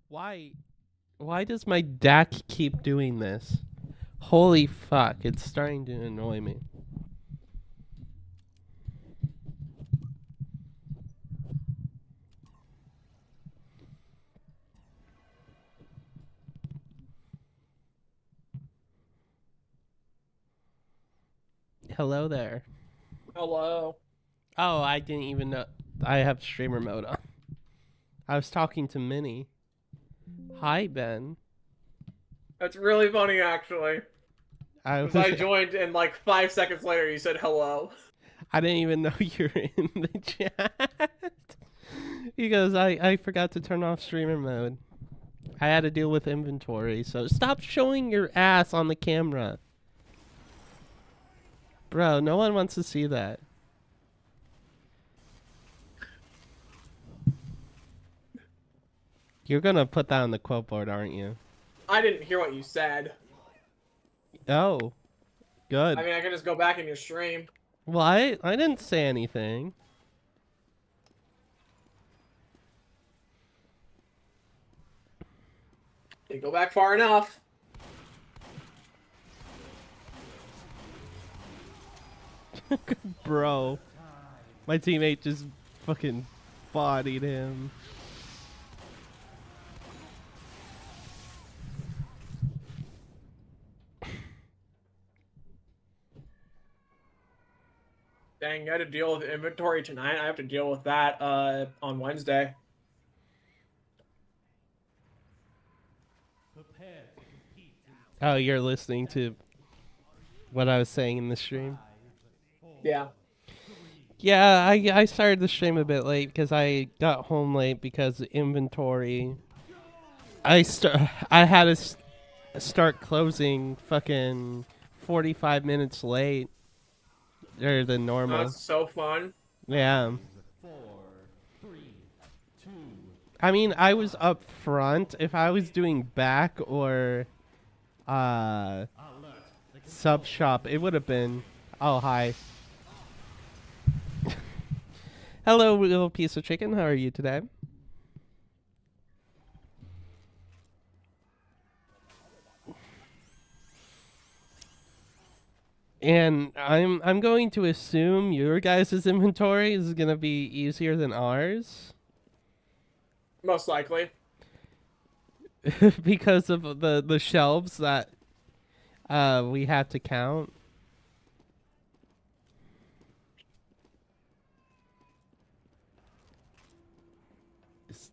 Why? Why does my DAC keep doing this? Holy fuck! It's starting to annoy me. Hello there. Hello. Oh, I didn't even know. I have streamer mode on. I was talking to Minnie. Hi, Ben. That's really funny, actually. I Because I was. joined and like 5 seconds later you said hello. I didn't even know you were in the chat. He goes, I forgot to turn off streamer mode. I had to deal with inventory, so stop showing your ass on the camera. Bro, no one wants to see that. You're gonna put that on the quote board, aren't you? I didn't hear what you said. Oh, good. I mean, I can just go back in your stream. Well, I didn't say anything. You go back far enough. Bro, my teammate just fucking bodied him. Dang, you had to deal with inventory tonight. I have to deal with that on Wednesday. Oh, you're listening to what I was saying in the stream? Yeah. Yeah, I started the stream a bit late because I got home late because of inventory. I had to start closing fucking 45 minutes late. Or than normal. That's so fun. Yeah. I mean, I was up front. If I was doing back or sub shop, it would have been. Oh, hi. Hello, little piece of chicken. How are you today? And I'm going to assume your guys' inventory is gonna be easier than ours Most likely. because of the shelves that we have to count. Is,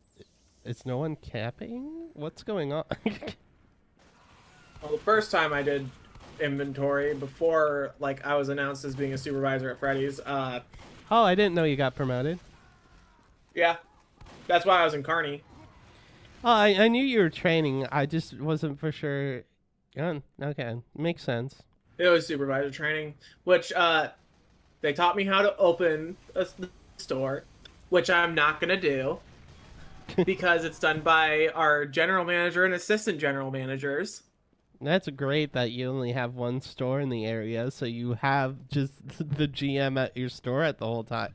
is no one capping? What's going on? Well, the first time I did inventory before like I was announced as being a supervisor at Freddy's, Oh, I didn't know you got promoted. yeah, that's why I was in Carney. Oh, I knew you were training. I just wasn't for sure. Yeah, okay, makes sense. It was supervisor training, which they taught me how to open a store, which I'm not gonna do because it's done by our general manager and assistant general managers. That's great that you only have one store in the area, so you have just the GM at your store at the whole time.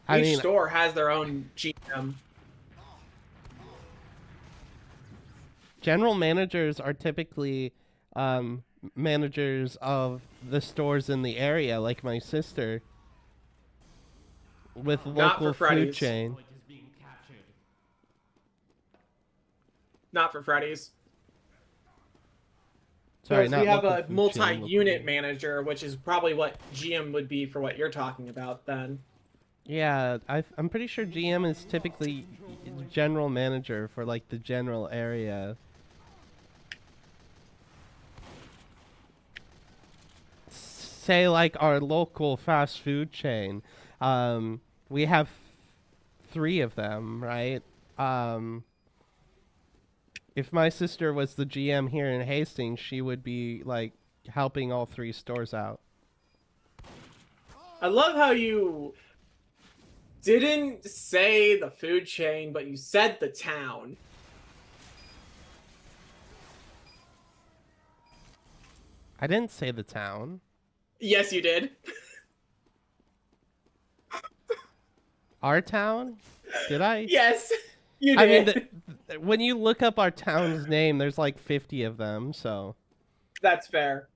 I Each mean, store has their own GM. general managers are typically managers of the stores in the area, like my sister, with Not for local food Freddy's. chain. Not for Freddy's. Sorry, Because not we have local a food chain, multi-unit local- manager, which is probably what GM would be for what you're talking about then. Yeah, I'm pretty sure GM is typically general manager for like the general area. Say like our local fast food chain, we have 3 of them, right? If my sister was the GM here in Hastings, she would be like helping all 3 stores out. I love how you didn't say the food chain, but you said the town. I didn't say the town. Yes, you did. Our town? Did I? Yes, you I mean, did. when you look up our town's name, there's like 50 of them, so. That's fair.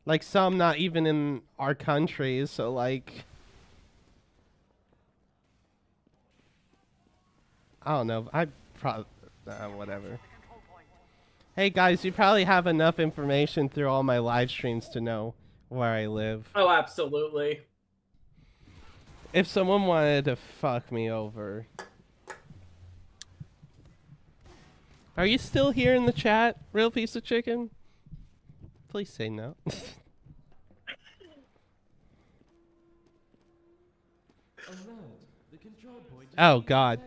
Like some not even in our country, so like. I don't know. I probably. Whatever. Hey guys, you probably have enough information through all my live streams to know where I live. Oh, absolutely. If someone wanted to fuck me over. Are you still here in the chat, real piece of chicken? Please say no. Oh god.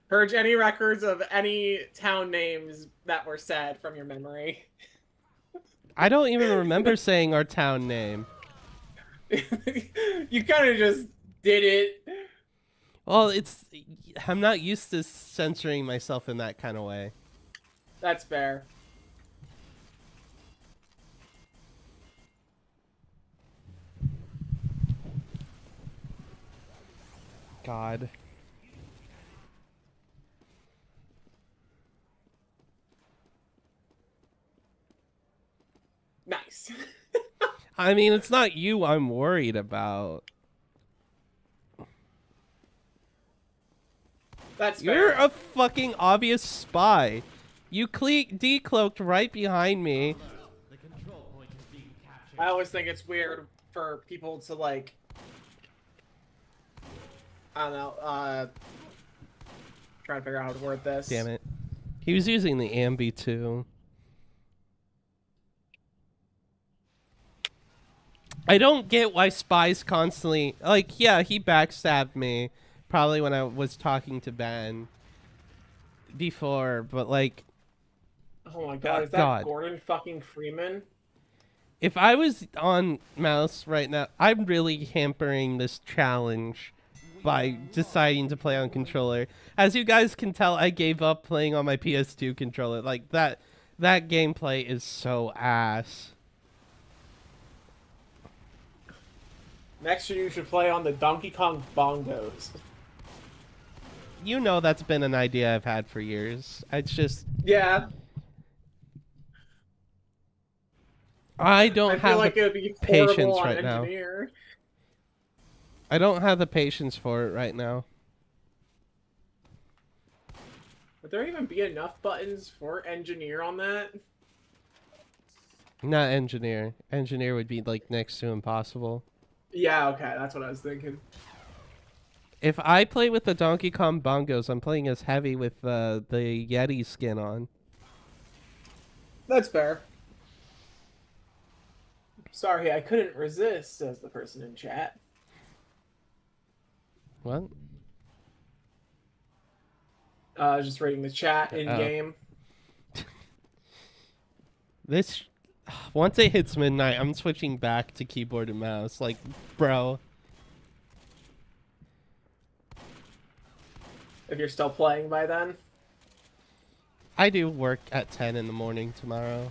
Purge any records of any town names that were said from your memory. I don't even remember saying our town name. You kind of just did it. Well, I'm not used to censoring myself in that kind of way. That's fair. God. Nice. I mean, it's not you I'm worried about. That's You're fair. a fucking obvious spy. You decloaked right behind me. I always think it's weird for people to like, I don't know, trying to figure out how to word this. Damn it. He was using the ambi too. I don't get why spies constantly like, yeah, he backstabbed me probably when I was talking to Ben before, but like, Oh my god, is that God. Gordon fucking Freeman? if I was on mouse right now, I'm really hampering this challenge by deciding to play on controller. As you guys can tell, I gave up playing on my PS2 controller. Like that gameplay is so ass. Next year you should play on the Donkey Kong bongos. You know that's been an idea I've had for years. It's just Yeah, I I don't feel have the like it would be portable patience on right now. Engineer. I don't have the patience for it right now. Would there even be enough buttons for Engineer on that? Not engineer. Engineer would be like next to impossible. Yeah, okay, that's what I was thinking. If I play with the Donkey Kong bongos, I'm playing as heavy with the Yeti skin on. That's fair. Sorry, I couldn't resist, says the person in chat. What? Just reading the chat in Oh. game. This once it hits midnight, I'm switching back to keyboard and mouse. Like, bro. If you're still playing by then. I do work at 10 in the morning tomorrow.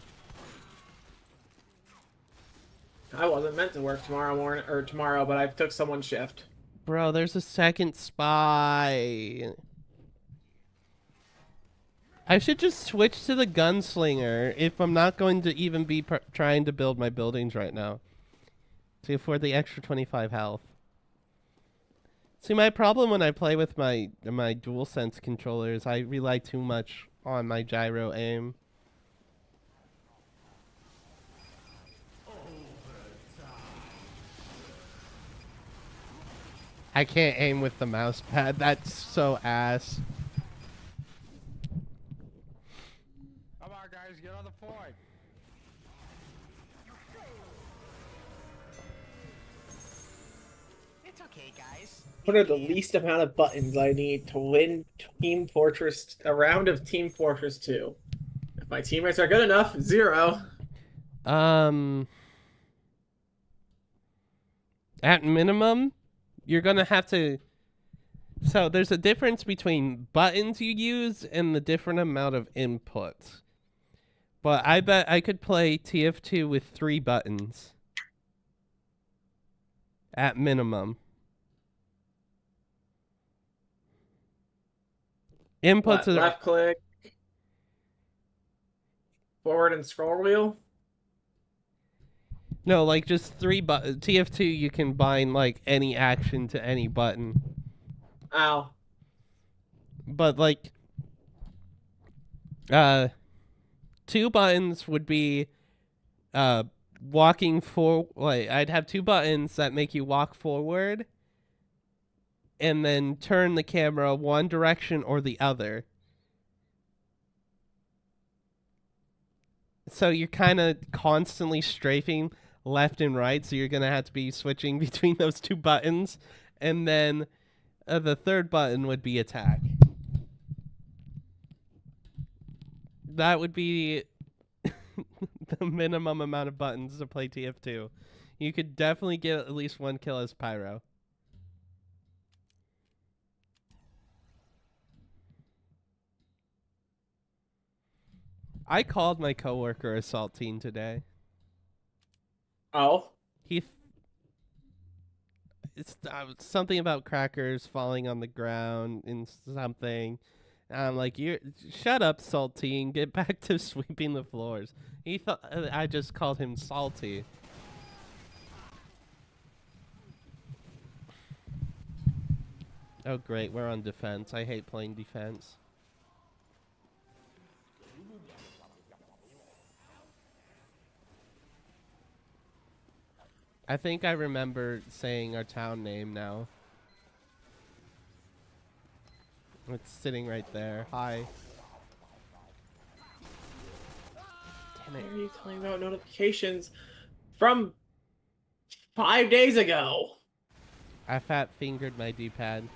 I wasn't meant to work tomorrow morning or tomorrow, but I took someone's shift. Bro, there's a second spy. I should just switch to the gunslinger if I'm not going to even be trying to build my buildings right now. To afford the extra 25 health. See, my problem when I play with my DualSense controller is I rely too much on my gyro aim. I can't aim with the mouse pad. That's so ass. Come on, guys, get on the fort. It's okay, guys. What are the least amount of buttons I need to win Team Fortress a round of Team Fortress 2? If my teammates are good enough, 0. At minimum, you're gonna have to. So there's a difference between buttons you use and the different amount of inputs. But I bet I could play TF2 with 3 buttons. At minimum. Inputs are Left click, forward and scroll wheel. no, like just 3 buttons. TF2 you can bind like any action to any button. Ow. But like 2 buttons would be walking for like I'd have 2 buttons that make you walk forward and then turn the camera one direction or the other. So you're kind of constantly strafing left and right, so you're going to have to be switching between those 2 buttons, and then the third button would be attack. That would be the minimum amount of buttons to play TF2. You could definitely get at least 1 kill as Pyro. I called my coworker a saltine today. Oh. It's something about crackers falling on the ground and something. And I'm like, "You shut up, saltine. Get back to sweeping the floors." He thought I just called him salty. Oh great, we're on defense. I hate playing defense. I think I remember saying our town name now. It's sitting right there. Hi. Damn Why it. are you telling about notifications from 5 days ago? I fat fingered my D-pad.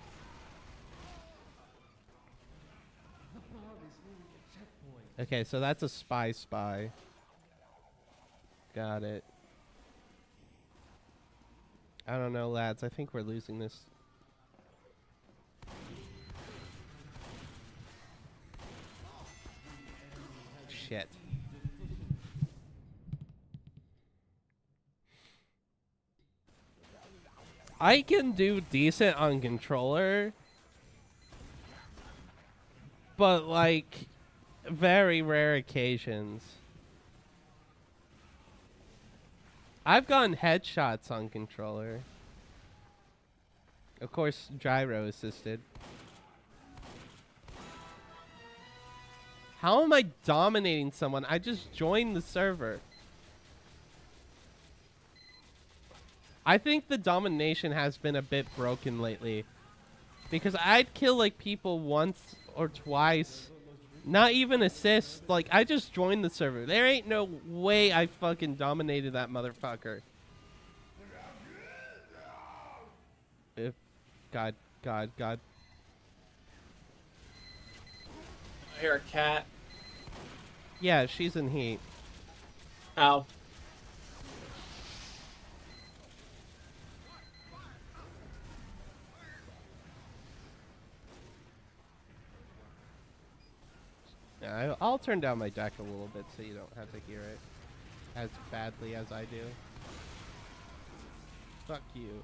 Okay, so that's a spy. Got it. I don't know, lads. I think we're losing this. Shit. I can do decent on controller, but like very rare occasions. I've gotten headshots on controller. Of course, gyro assisted. How am I dominating someone? I just joined the server. I think the domination has been a bit broken lately. Because I'd kill like people once or twice. Not even assist. Like, I just joined the server. There ain't no way I fucking dominated that motherfucker. If God. I hear a cat. Yeah, she's in heat. Ow. Yeah, I'll turn down my deck a little bit so you don't have to hear it as badly as I do. Fuck you.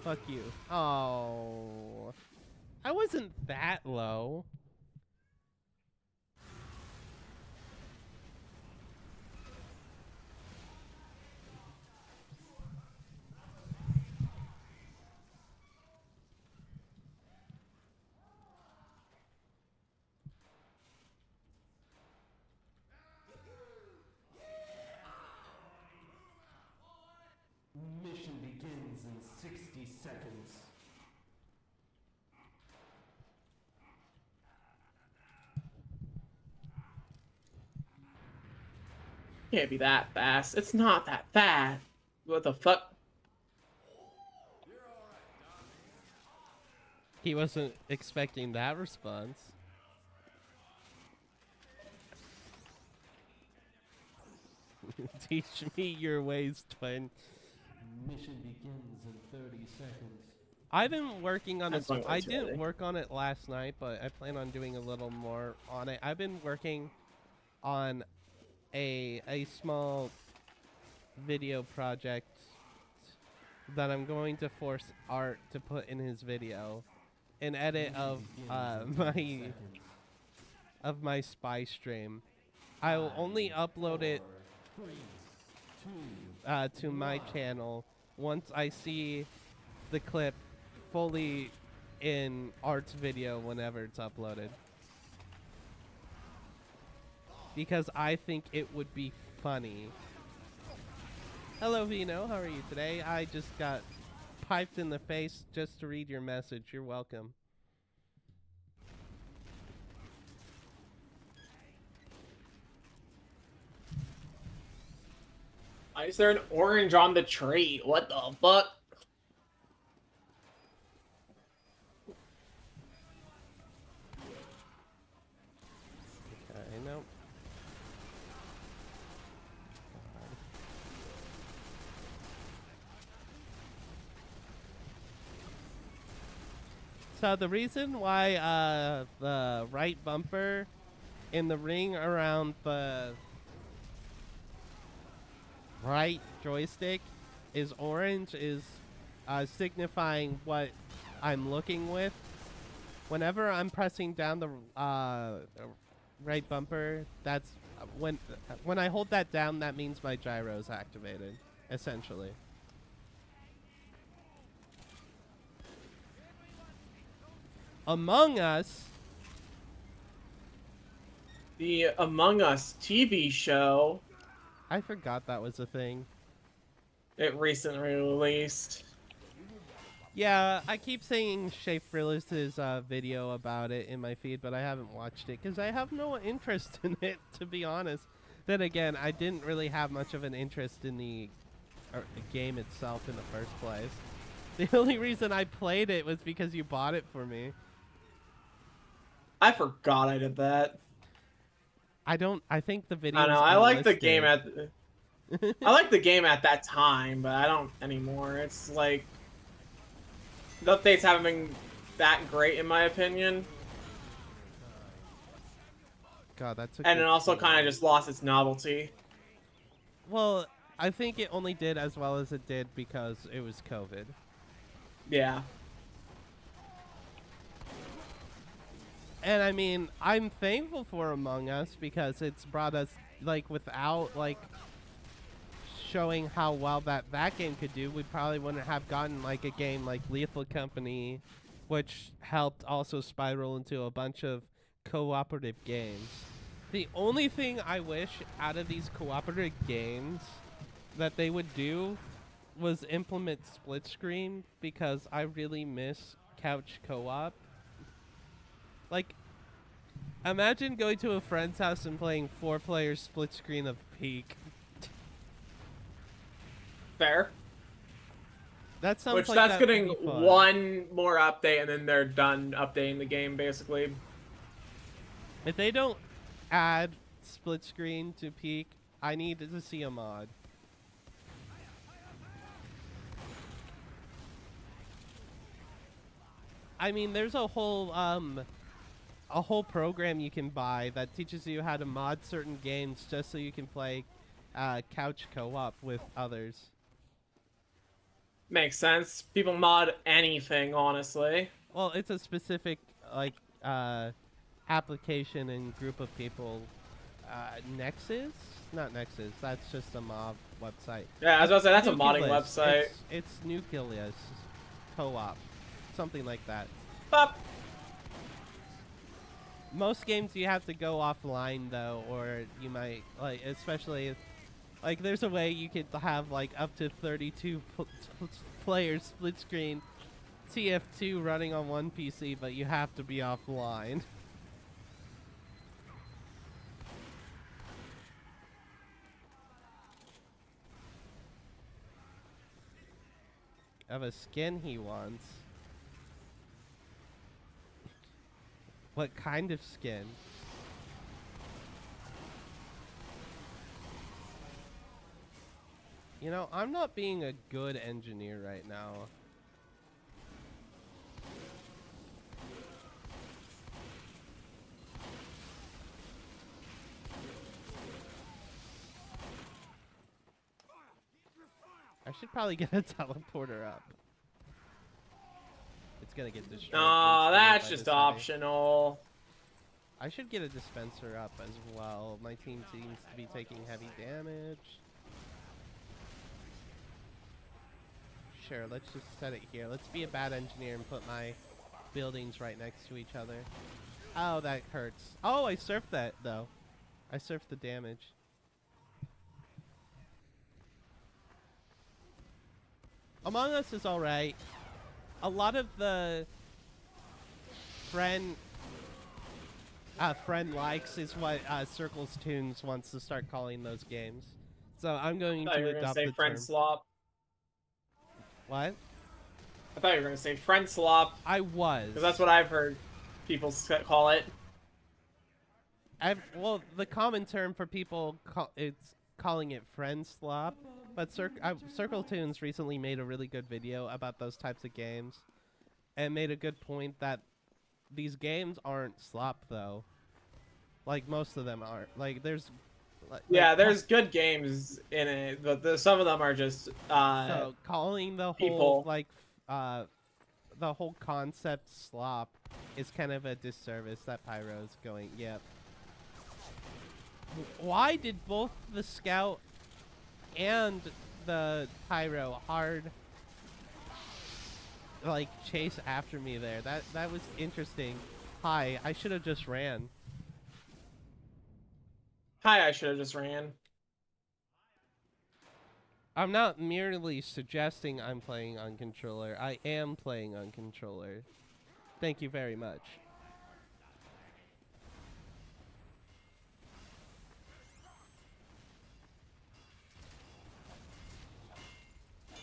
Fuck you. Oh. I wasn't that low. Mission begins in 60 seconds. Can't be that fast. It's not that fast. What the fuck? He wasn't expecting that response. Teach me your ways, twin. Mission begins in 30 seconds. I've been working on this. I'm I going to didn't work on it last night, but I plan on doing a little more on it. I've been working on a small video project that I'm going to force Art to put in his video, an edit of my spy stream. I will only upload it to my channel once I see the clip fully in Art's video whenever it's uploaded. Because I think it would be funny. Hello Vino, how are you today? I just got piped in the face just to read your message. You're welcome. Why is there an orange on the tree? What the fuck? Okay, no. So the reason why the right bumper in the ring around the right joystick is orange is signifying what I'm looking with. Whenever I'm pressing down the right bumper, that's when I hold that down, that means my gyro is activated, essentially. Among Us. The Among Us TV show. I forgot that was a thing. It recently released. Yeah, I keep seeing Shay Frillis's video about it in my feed, but I haven't watched it because I have no interest in it, to be honest. Then again, I didn't really have much of an interest in the game itself in the first place. The only reason I played it was because you bought it for me. I forgot I did that. I think the video. I know. I like the game at. I like the game at that time, but I don't anymore. It's like the updates haven't been that great in my opinion, God, that's. and it also kind of just lost its novelty. Well, I think it only did as well as it did because it was COVID. Yeah. And I mean, I'm thankful for Among Us because it's brought us, like, without, like, showing how well that game could do, we probably wouldn't have gotten, like, a game like Lethal Company, which helped also spiral into a bunch of cooperative games. The only thing I wish out of these cooperative games that they would do was implement split screen, because I really miss couch co-op. Like, imagine going to a friend's house and playing 4-player split screen of Peak. Fair. That sounds Which like that's that would getting be fun. one more update, and then they're done updating the game, basically. If they don't add split screen to Peak, I need to see a mod. I mean, there's a whole program you can buy that teaches you how to mod certain games just so you can play couch co-op with others. Makes sense. People mod anything, honestly. Well, it's a specific, like, application and group of people. Nexus? Not Nexus. That's just a mob website. Yeah, I was about to say, that's a modding Nucleus. website. It's Nucleus co-op. Something like that. But Most games you have to go offline, though, or you might, like, especially if, like, there's a way you could have, like, up to 32 players split screen TF2 running on one PC, but you have to be offline. Of a skin he wants. What kind of skin? You know, I'm not being a good engineer right now. I should probably get a teleporter up. It's gonna get destroyed. no, instantly that's by just this heavy. optional. I should get a dispenser up as well. My team seems to be taking heavy damage. Sure, let's just set it here. Let's be a bad engineer and put my buildings right next to each other. Oh, that hurts. Oh, I surfed that, though. I surfed the damage. Among Us is alright. A lot of the friend likes is what Circles Tunes wants to start calling those games. So I'm going I thought you to were gonna adopt say the friend term. slop. What? I thought you were gonna say friend slop, I was. because that's what I've heard people call it. Well, the common term for people it's calling it friend slop, but Circle Tunes recently made a really good video about those types of games, and made a good point that these games aren't slop though. Like most of them aren't. Like there's. Yeah, there's good games in it, but some of them are just So calling the whole people. the whole concept slop is kind of a disservice that Pyro's going. Yep. Why did both the Scout and the Pyro hard like chase after me there? That was interesting. Hi, I should have just ran. Hi, I should have just ran. I'm not merely suggesting I'm playing on controller. I am playing on controller. Thank you very much.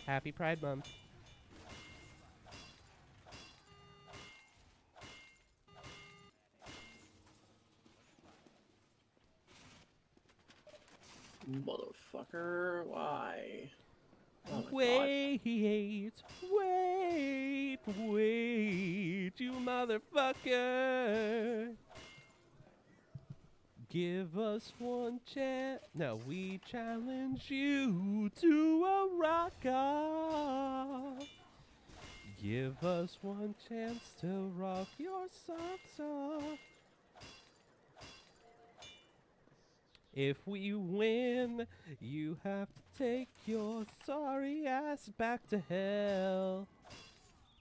Happy Pride Month. Motherfucker, why? Oh my God. Wait, you motherfucker. Give us one chance. No, we challenge you to a rock-off. Give us one chance to rock your socks off. If we win, you have to take your sorry ass back to hell.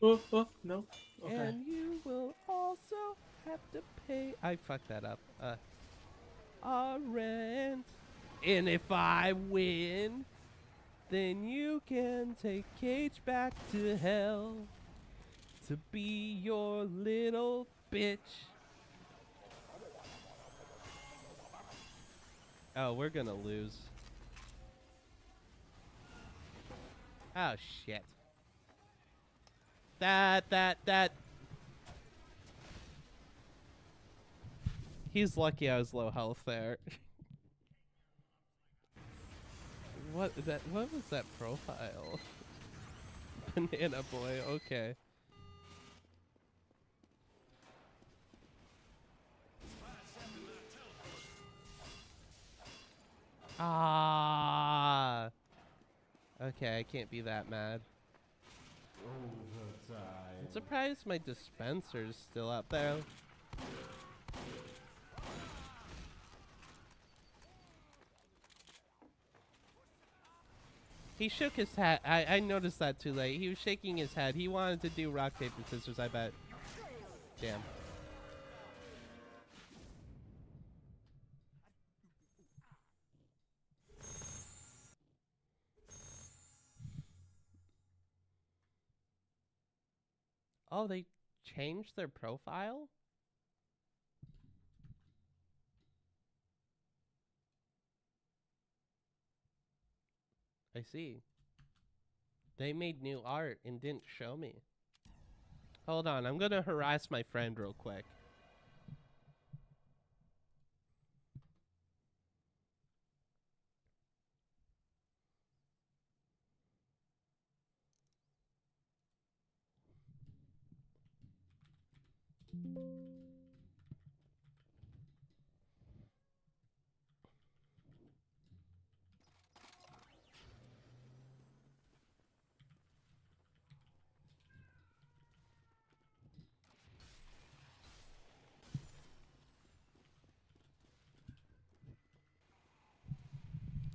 Oh, no. Okay. And you will also have to pay. I fucked that up. Our rent. And if I win, then you can take Cage back to hell to be your little bitch. Oh, we're gonna lose. Oh, shit. That. He's lucky I was low health there. What was that profile? Banana boy, okay. Ah. Okay, I can't be that mad. I'm surprised my dispenser's still up there. He shook his head. I noticed that too late. He was shaking his head. He wanted to do rock, paper, scissors, I bet. Damn. Oh, they changed their profile? I see. They made new art and didn't show me. Hold on, I'm gonna harass my friend real quick.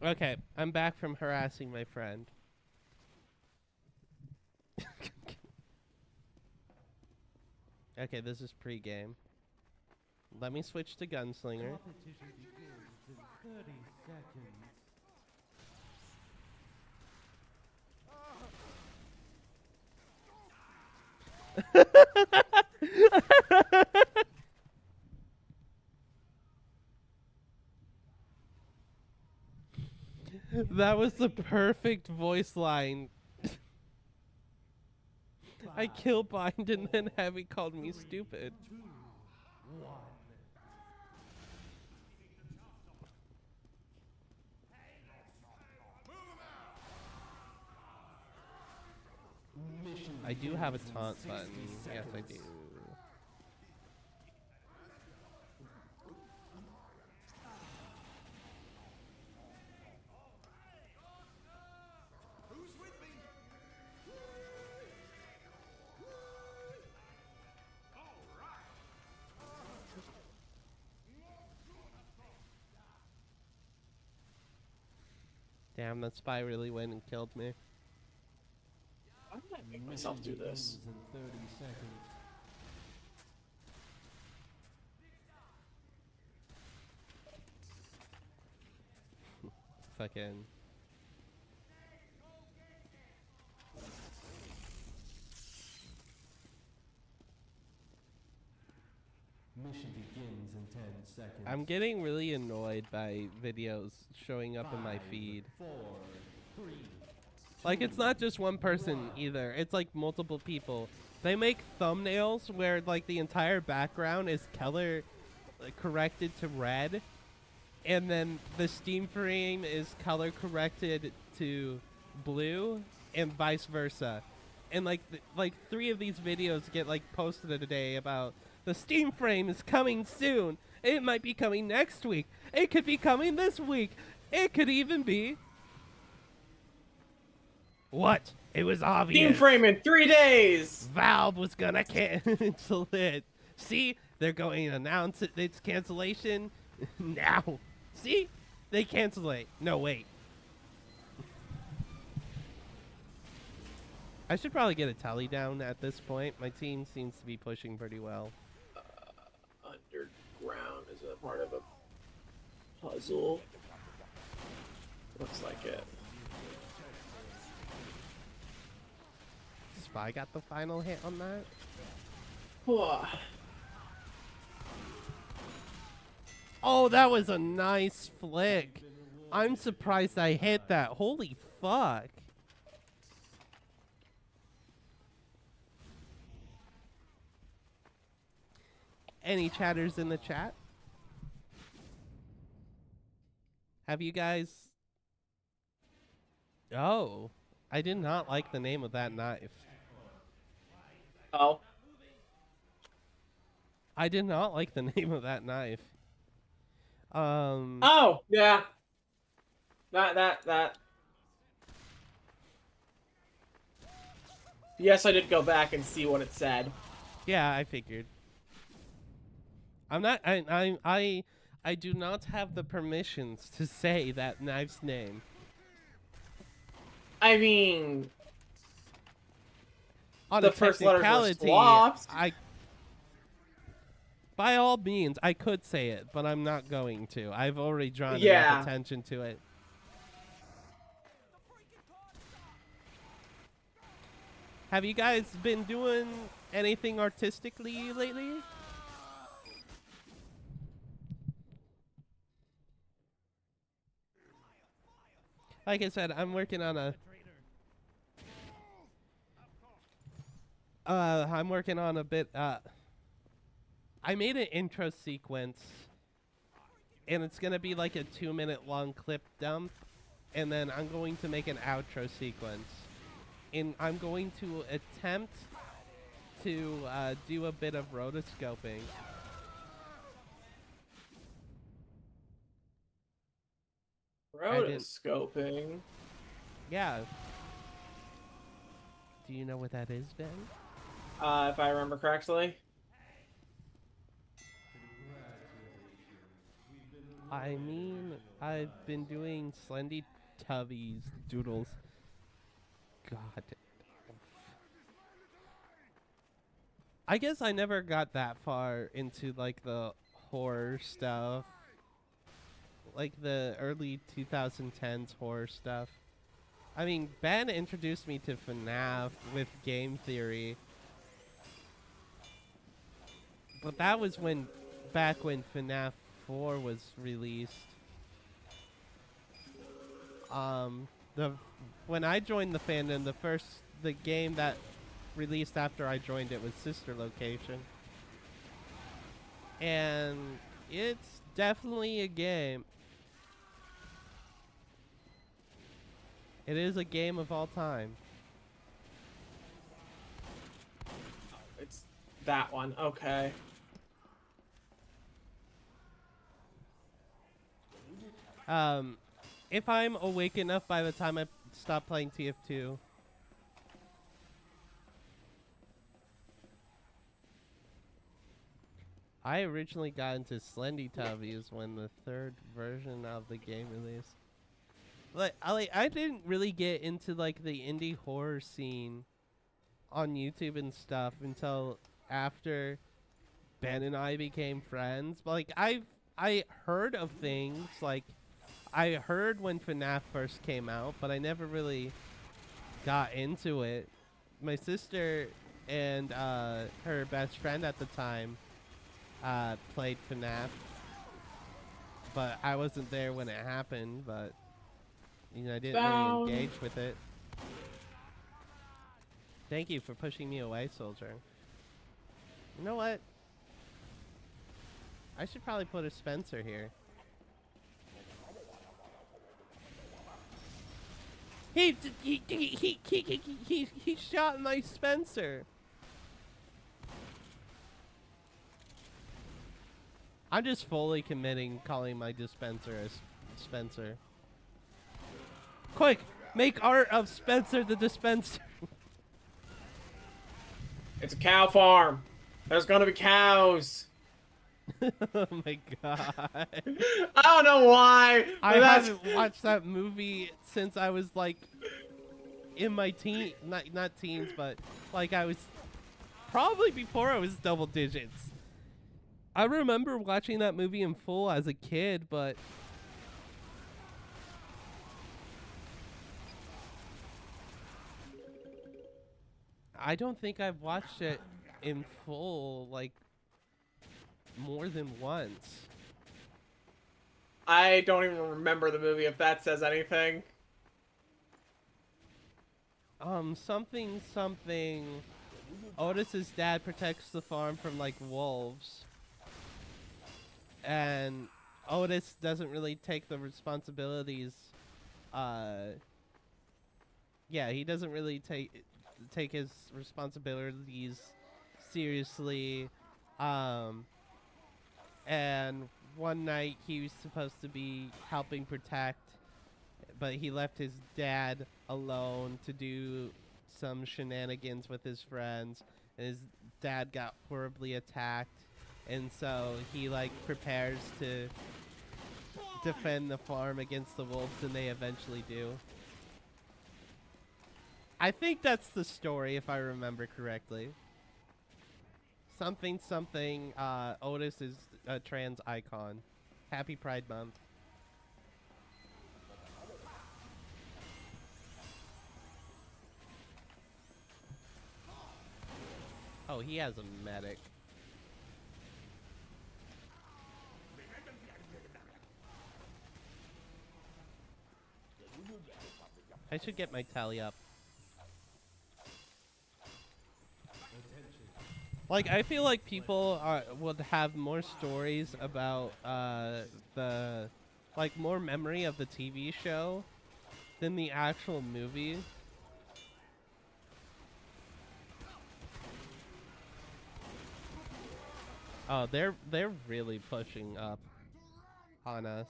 Okay, I'm back from harassing my friend. Okay, this is pre-game. Let me switch to Gunslinger. Competition begins in 30 seconds. That was the perfect voice line. I kill Bind and then Heavy called me stupid. 2, 1. Mission I do have a begins in taunt 60 button. Yes, I seconds. do. Damn, that spy really went and killed me. Why did I make myself do this? Begins in 30 seconds. Fucking. Mission begins in 10 seconds. I'm getting really annoyed by videos showing up in my 5, feed. 4, 3. Like, it's not just one person either. It's like multiple people. They make thumbnails where like the entire background is color corrected to red, and then the Steam frame is color corrected to blue, and vice versa. And like like 3 of these videos get like posted a day about the Steam frame is coming soon. It might be coming next week. It could be coming this week. It could even be. What? It was Team obvious. frame in 3 days. Valve was gonna cancel it. See, they're going to announce its cancellation now. See, they cancel it. No, wait. I should probably get a tally down at this point. My team seems to be pushing pretty well. Underground is a part of a puzzle. Looks like it. Spy got the final hit on that. Oh, that was a nice flick. I'm surprised I hit that. Holy fuck. Any chatters in the chat? Have you guys... Oh, I did not like the name of that knife. Oh. I did not like the name of that knife. Oh, yeah. That. Yes, I did go back and see what it said. Yeah, I figured. I'm not. I do not have the permissions to say that knife's name. I mean, On the a first letters were technicality, swapped. by all means, I could say it, but I'm not going to. I've already drawn Yeah. enough attention to it. Have you guys been doing anything artistically lately? Like I said, I'm working on a... I'm working on a bit... I made an intro sequence, and it's going to be like a 2-minute long clip dump, and then I'm going to make an outro sequence. And I'm going to attempt to do a bit of rotoscoping. Rotoscoping. Yeah. Do you know what that is, Ben? If I remember correctly. I mean, I've been doing Slendy Tubbies doodles. God. I guess I never got that far into like the horror stuff. Like the early 2010s horror stuff. I mean, Ben introduced me to FNAF with game theory. But that was back when FNAF 4 was released. When I joined the fandom, the game that released after I joined it was Sister Location. And it's definitely a game. It is a game of all time. It's that one. Okay. If I'm awake enough by the time I stop playing TF2. I originally got into Slendy Tubbies when the 3rd version of the game released. I didn't really get into like the indie horror scene on YouTube and stuff until after Ben and I became friends. But like I heard of things, like I heard when FNAF first came out, but I never really got into it. My sister and her best friend at the time played FNAF, but I wasn't there when it happened, but you know, I didn't really engage with it. Thank you for pushing me away, soldier. You know what? I should probably put a Spencer here. He shot my Spencer. I'm just fully committing calling my dispenser as Spencer. Quick! Make art of Spencer the Dispenser. It's a cow farm. There's gonna be cows. Oh my god. I don't know why. I but that's... haven't watched that movie since I was like in my not teens, but like I was probably before I was double digits. I remember watching that movie in full as a kid, but I don't think I've watched it in full like more than once. I don't even remember the movie, if that says anything. Something. Otis's dad protects the farm from like wolves, and Otis doesn't really take the responsibilities. Yeah, he doesn't really take his responsibilities seriously. And one night he was supposed to be helping protect, but he left his dad alone to do some shenanigans with his friends, and his dad got horribly attacked, and so he like prepares to defend the farm against the wolves, and they eventually do. I think that's the story, if I remember correctly. Something, Otis is a trans icon. Happy Pride Month. Oh, he has a medic. I should get my tally up. Like, I feel like people would have more stories about the, like, more memory of the TV show than the actual movie. Oh, they're really pushing up on us.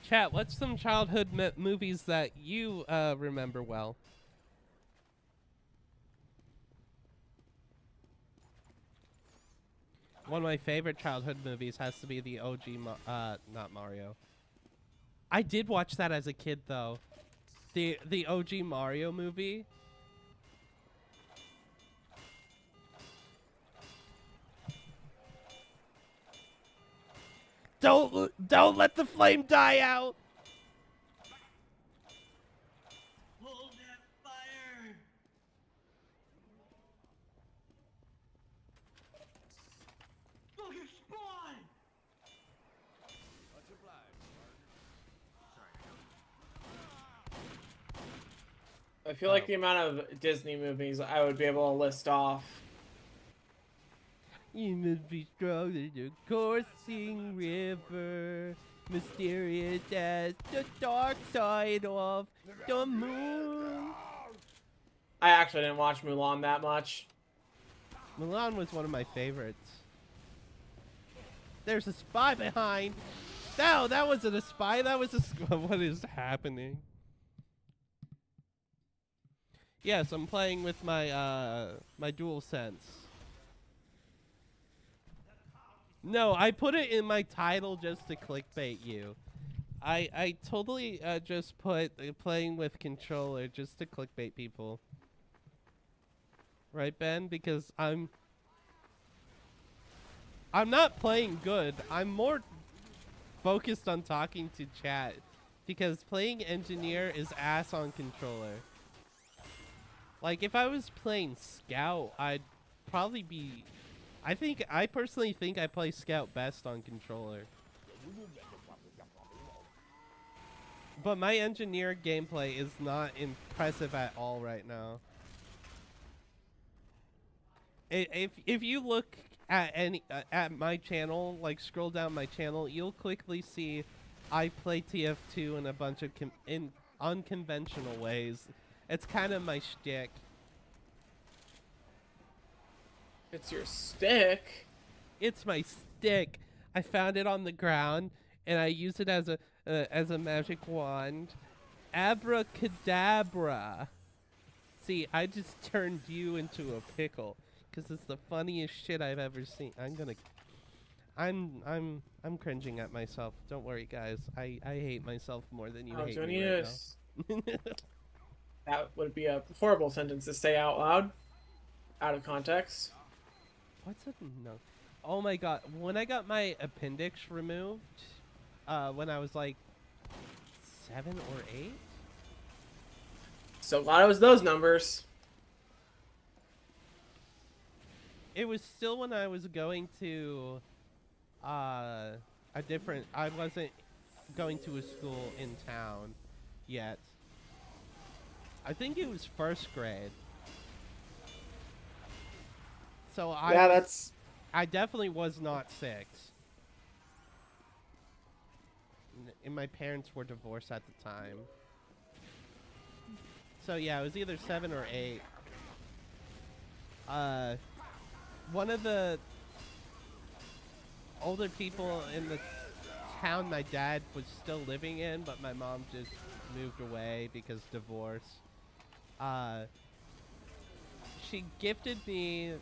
Chat, what's some childhood movies that you remember well? One of my favorite childhood movies has to be the OG, not Mario. I did watch that as a kid, though. The OG Mario movie. Don't let the flame die out. Hold that fire! Look, you spawn! I feel like the amount of Disney movies I would be able to list off. You must be strong as a coursing river, mysterious as the dark side of the moon. I actually didn't watch Mulan that much. Mulan was one of my favorites. There's a spy behind. No, that wasn't a spy. That was a. What is happening? Yes, I'm playing with my my DualSense. No, I put it in my title just to clickbait you. I totally just put playing with controller just to clickbait people. Right, Ben? Because I'm not playing good. I'm more focused on talking to chat, because playing engineer is ass on controller. Like, if I was playing Scout, I'd probably be... I personally think I play Scout best on controller. But my engineer gameplay is not impressive at all right now. If you look at at my channel, like scroll down my channel, you'll quickly see I play TF2 in a bunch of in unconventional ways. It's kind of my shtick. It's your stick. It's my stick. I found it on the ground, and I use it as a magic wand. Abracadabra. See, I just turned you into a pickle because it's the funniest shit I've ever seen. I'm cringing at myself. Don't worry, guys. I hate myself more than you hate me right now. That would be a horrible sentence to say out loud, out of context. What's a no? Oh my god! When I got my appendix removed, when I was like 7 or 8. So glad it was those numbers. It was still when I was going to a different. I wasn't going to a school in town yet. I think it was first grade. So I definitely was not 6. And my parents were divorced at the time. So yeah, it was either 7 or 8. One of the older people in the town my dad was still living in, but my mom just moved away because divorce. She gifted me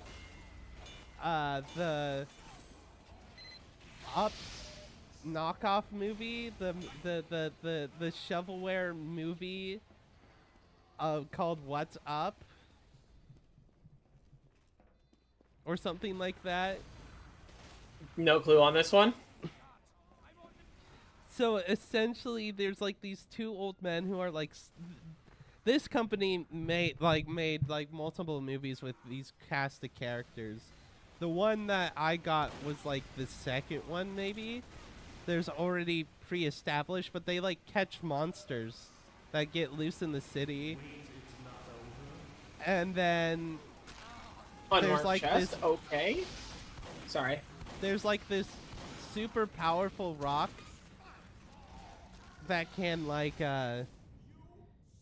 the Up knockoff movie, the shovelware movie called What's Up or something like that. No clue on this one. So essentially there's like these 2 old men who are like this company made multiple movies with these cast of characters. The one that I got was like the second one maybe. There's already pre-established, but they like catch monsters that get loose in the city. And then Unmarked like chest. this. Okay. Sorry. There's like this super powerful rock that can like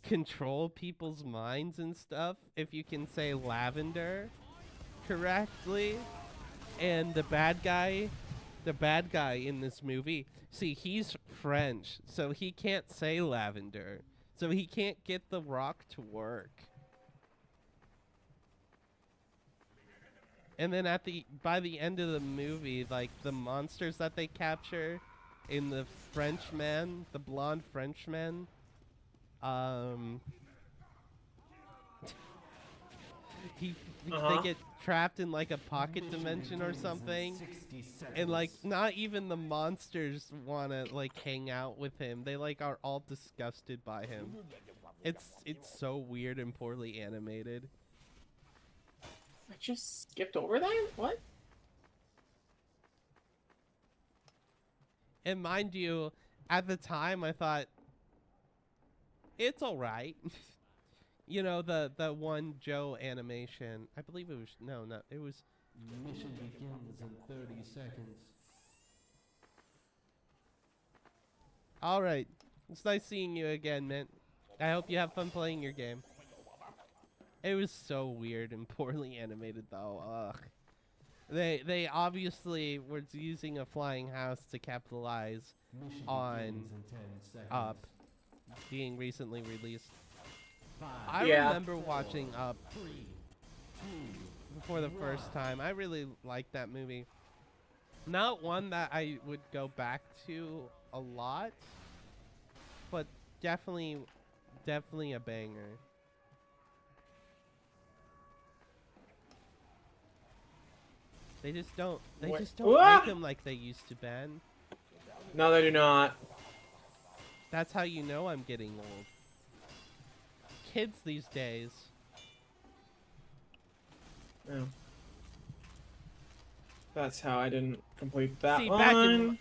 control people's minds and stuff if you can say lavender correctly. And the bad guy in this movie, see, he's French, so he can't say lavender, so he can't get the rock to work. And then by the end of the movie, like the monsters that they capture in the Frenchman, the blonde Frenchman, they get trapped in like a pocket dimension or something, and like not even the monsters want to like hang out with him. They like are all disgusted by him. It's so weird and poorly animated. I just skipped over that? What? And mind you, at the time I thought it's all right. You know, the one Joe animation. I believe it was it was Mission begins in 30 seconds. all right. It's nice seeing you again, Mint. I hope you have fun playing your game. It was so weird and poorly animated, though. Ugh. They obviously were using a flying house to capitalize Mission on begins in 10 seconds. Up being recently released. 5, I Yeah. remember watching Up 3, 2, for the first time. I really liked that movie. Not one that I would go back to a lot, but definitely a banger. They just don't Ah! make them like they used to, Ben. No, they do not. That's how you know I'm getting old. Kids these days. No. That's how I didn't complete that See, one.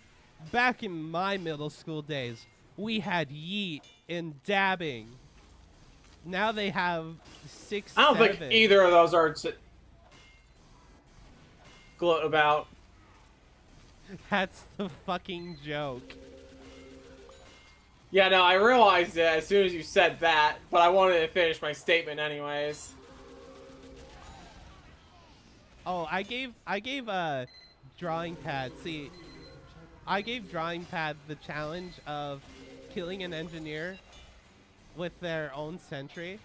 back in my middle school days, we had yeet and dabbing. Now they have 6, I don't 7. think either of those are to gloat about. That's the fucking joke. Yeah, no, I realized it as soon as you said that, but I wanted to finish my statement anyways. Oh, I gave a drawing pad. See, I gave Drawing Pad the challenge of killing an engineer with their own sentry.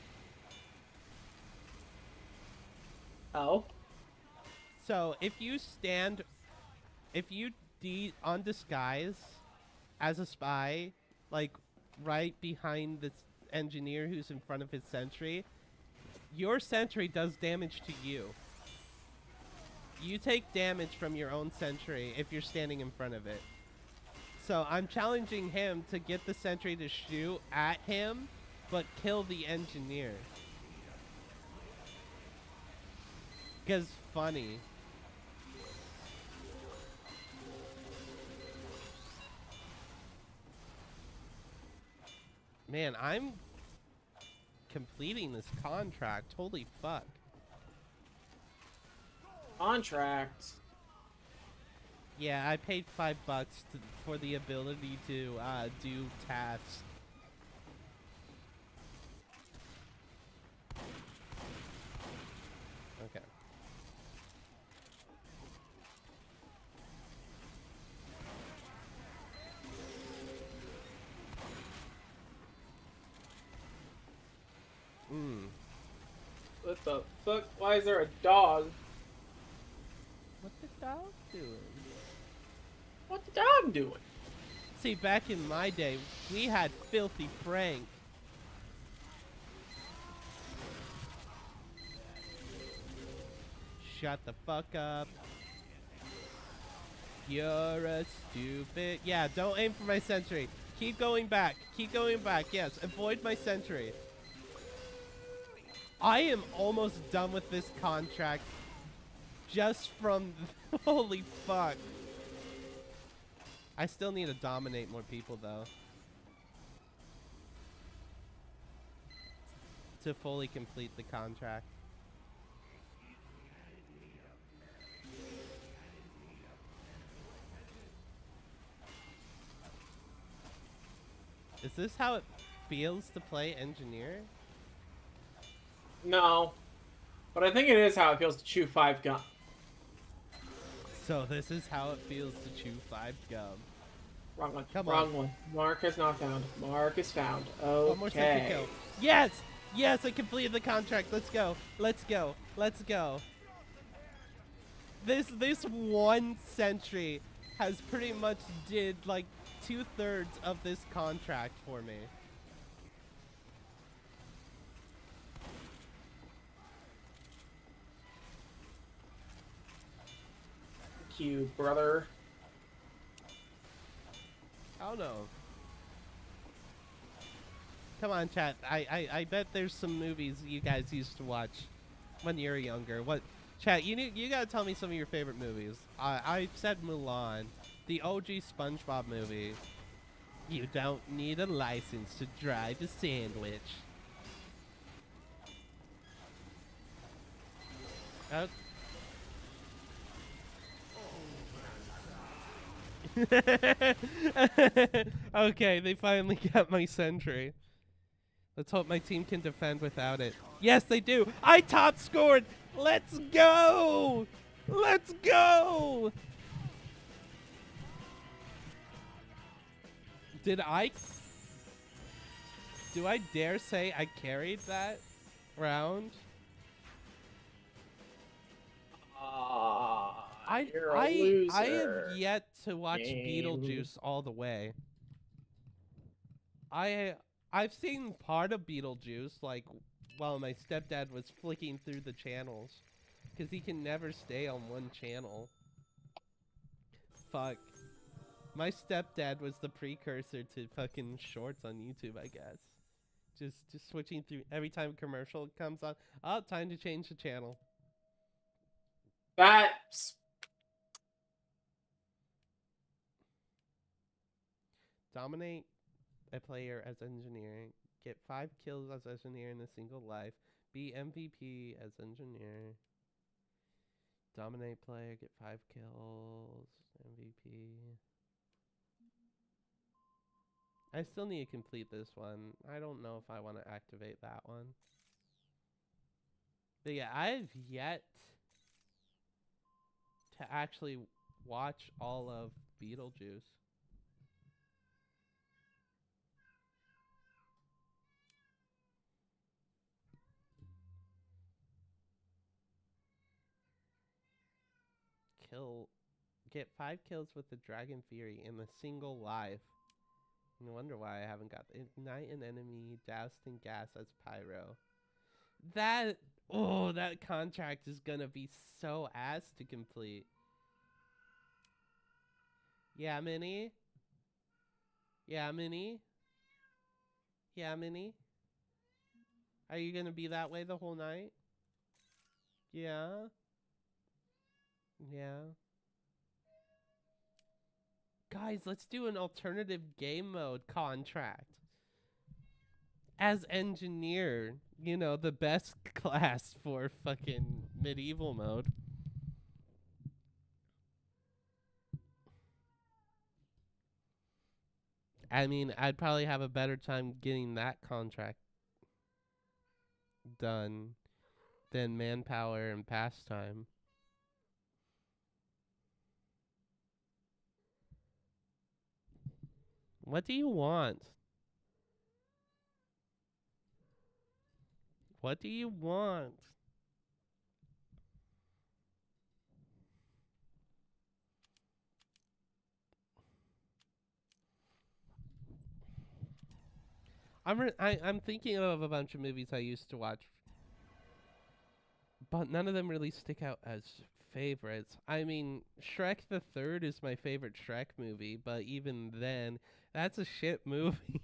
Oh. So if you on disguise as a spy, like right behind this engineer who's in front of his sentry, your sentry does damage to you. You take damage from your own sentry if you're standing in front of it. So I'm challenging him to get the sentry to shoot at him, but kill the engineer. Because funny. Man, I'm completing this contract. Holy fuck. Contract. Yeah, I paid $5 for the ability to do tasks. Okay. What the fuck? Why is there a dog? What the dog doing? What's the dog doing? See, back in my day, we had Filthy Frank. Shut the fuck up. You're a stupid... Yeah, don't aim for my sentry. Keep going back. Keep going back. Yes, avoid my sentry. I am almost done with this contract just from... Holy fuck. I still need to dominate more people, though, to fully complete the contract. Is this how it feels to play engineer? No. But I think it is how it feels to chew 5 gum. So this is how it feels to chew 5 gum. Wrong one. Come Wrong on. one. Mark is not found. Mark is found. One more sentry Okay. kill. Yes! Yes, I completed the contract. Let's go. Let's go. Let's go. This one sentry has pretty much did like 2/3 of this contract for me. Thank you, brother. I don't know. Come on, chat. I bet there's some movies you guys used to watch when you were younger. What, chat? You gotta tell me some of your favorite movies. I said Mulan, the OG SpongeBob movie. You don't need a license to drive a sandwich. Oh. Okay, they finally got my sentry. Let's hope my team can defend without it. Yes, they do. I top scored. Let's go. Let's go. Do I dare say I carried that round? You're a loser. I have yet to watch Game. Beetlejuice all the way. I've seen part of Beetlejuice, like while my stepdad was flicking through the channels, because he can never stay on one channel. Fuck. My stepdad was the precursor to fucking shorts on YouTube, I guess. Just switching through every time a commercial comes on. Oh, time to change the channel. That's Dominate a player as engineer. Get 5 kills as engineer in a single life. Be MVP as engineer. Dominate player. Get 5 kills. MVP. I still need to complete this one. I don't know if I want to activate that one. But yeah, I've yet to actually watch all of Beetlejuice. Get 5 kills with the Dragon Fury in a single life. No wonder why I haven't got ignite an enemy doused in gas as pyro. That contract is gonna be so ass to complete. Yeah, Minnie. Yeah, Minnie. Yeah, Minnie. Are you gonna be that way the whole night? Yeah. Yeah. Guys, let's do an alternative game mode contract. As engineer, you know, the best class for fucking medieval mode. I mean, I'd probably have a better time getting that contract done than manpower and pastime. What do you want? What do you want? I'm thinking of a bunch of movies I used to watch, but none of them really stick out as favorites. I mean, Shrek the Third is my favorite Shrek movie, but even then, that's a shit movie.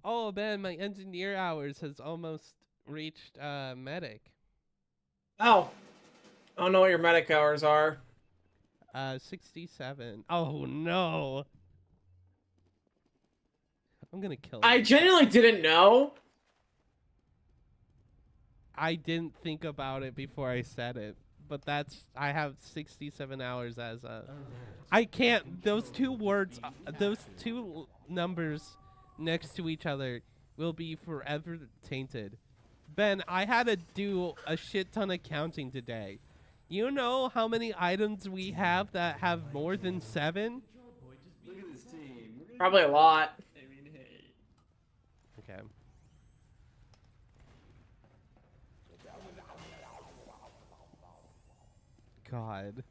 Oh man, my engineer hours has almost reached medic. Oh, I don't know what your medic hours are. 67. Oh no. I'm gonna kill I you. genuinely didn't know. I didn't think about it before I said it, but I have 67 hours as a. I can't. Those two words, those two numbers next to each other will be forever tainted. Ben, I had to do a shit ton of counting today. You know how many items we have that have more than 7? Look at this team. Probably a lot. I mean, hey. Okay. God.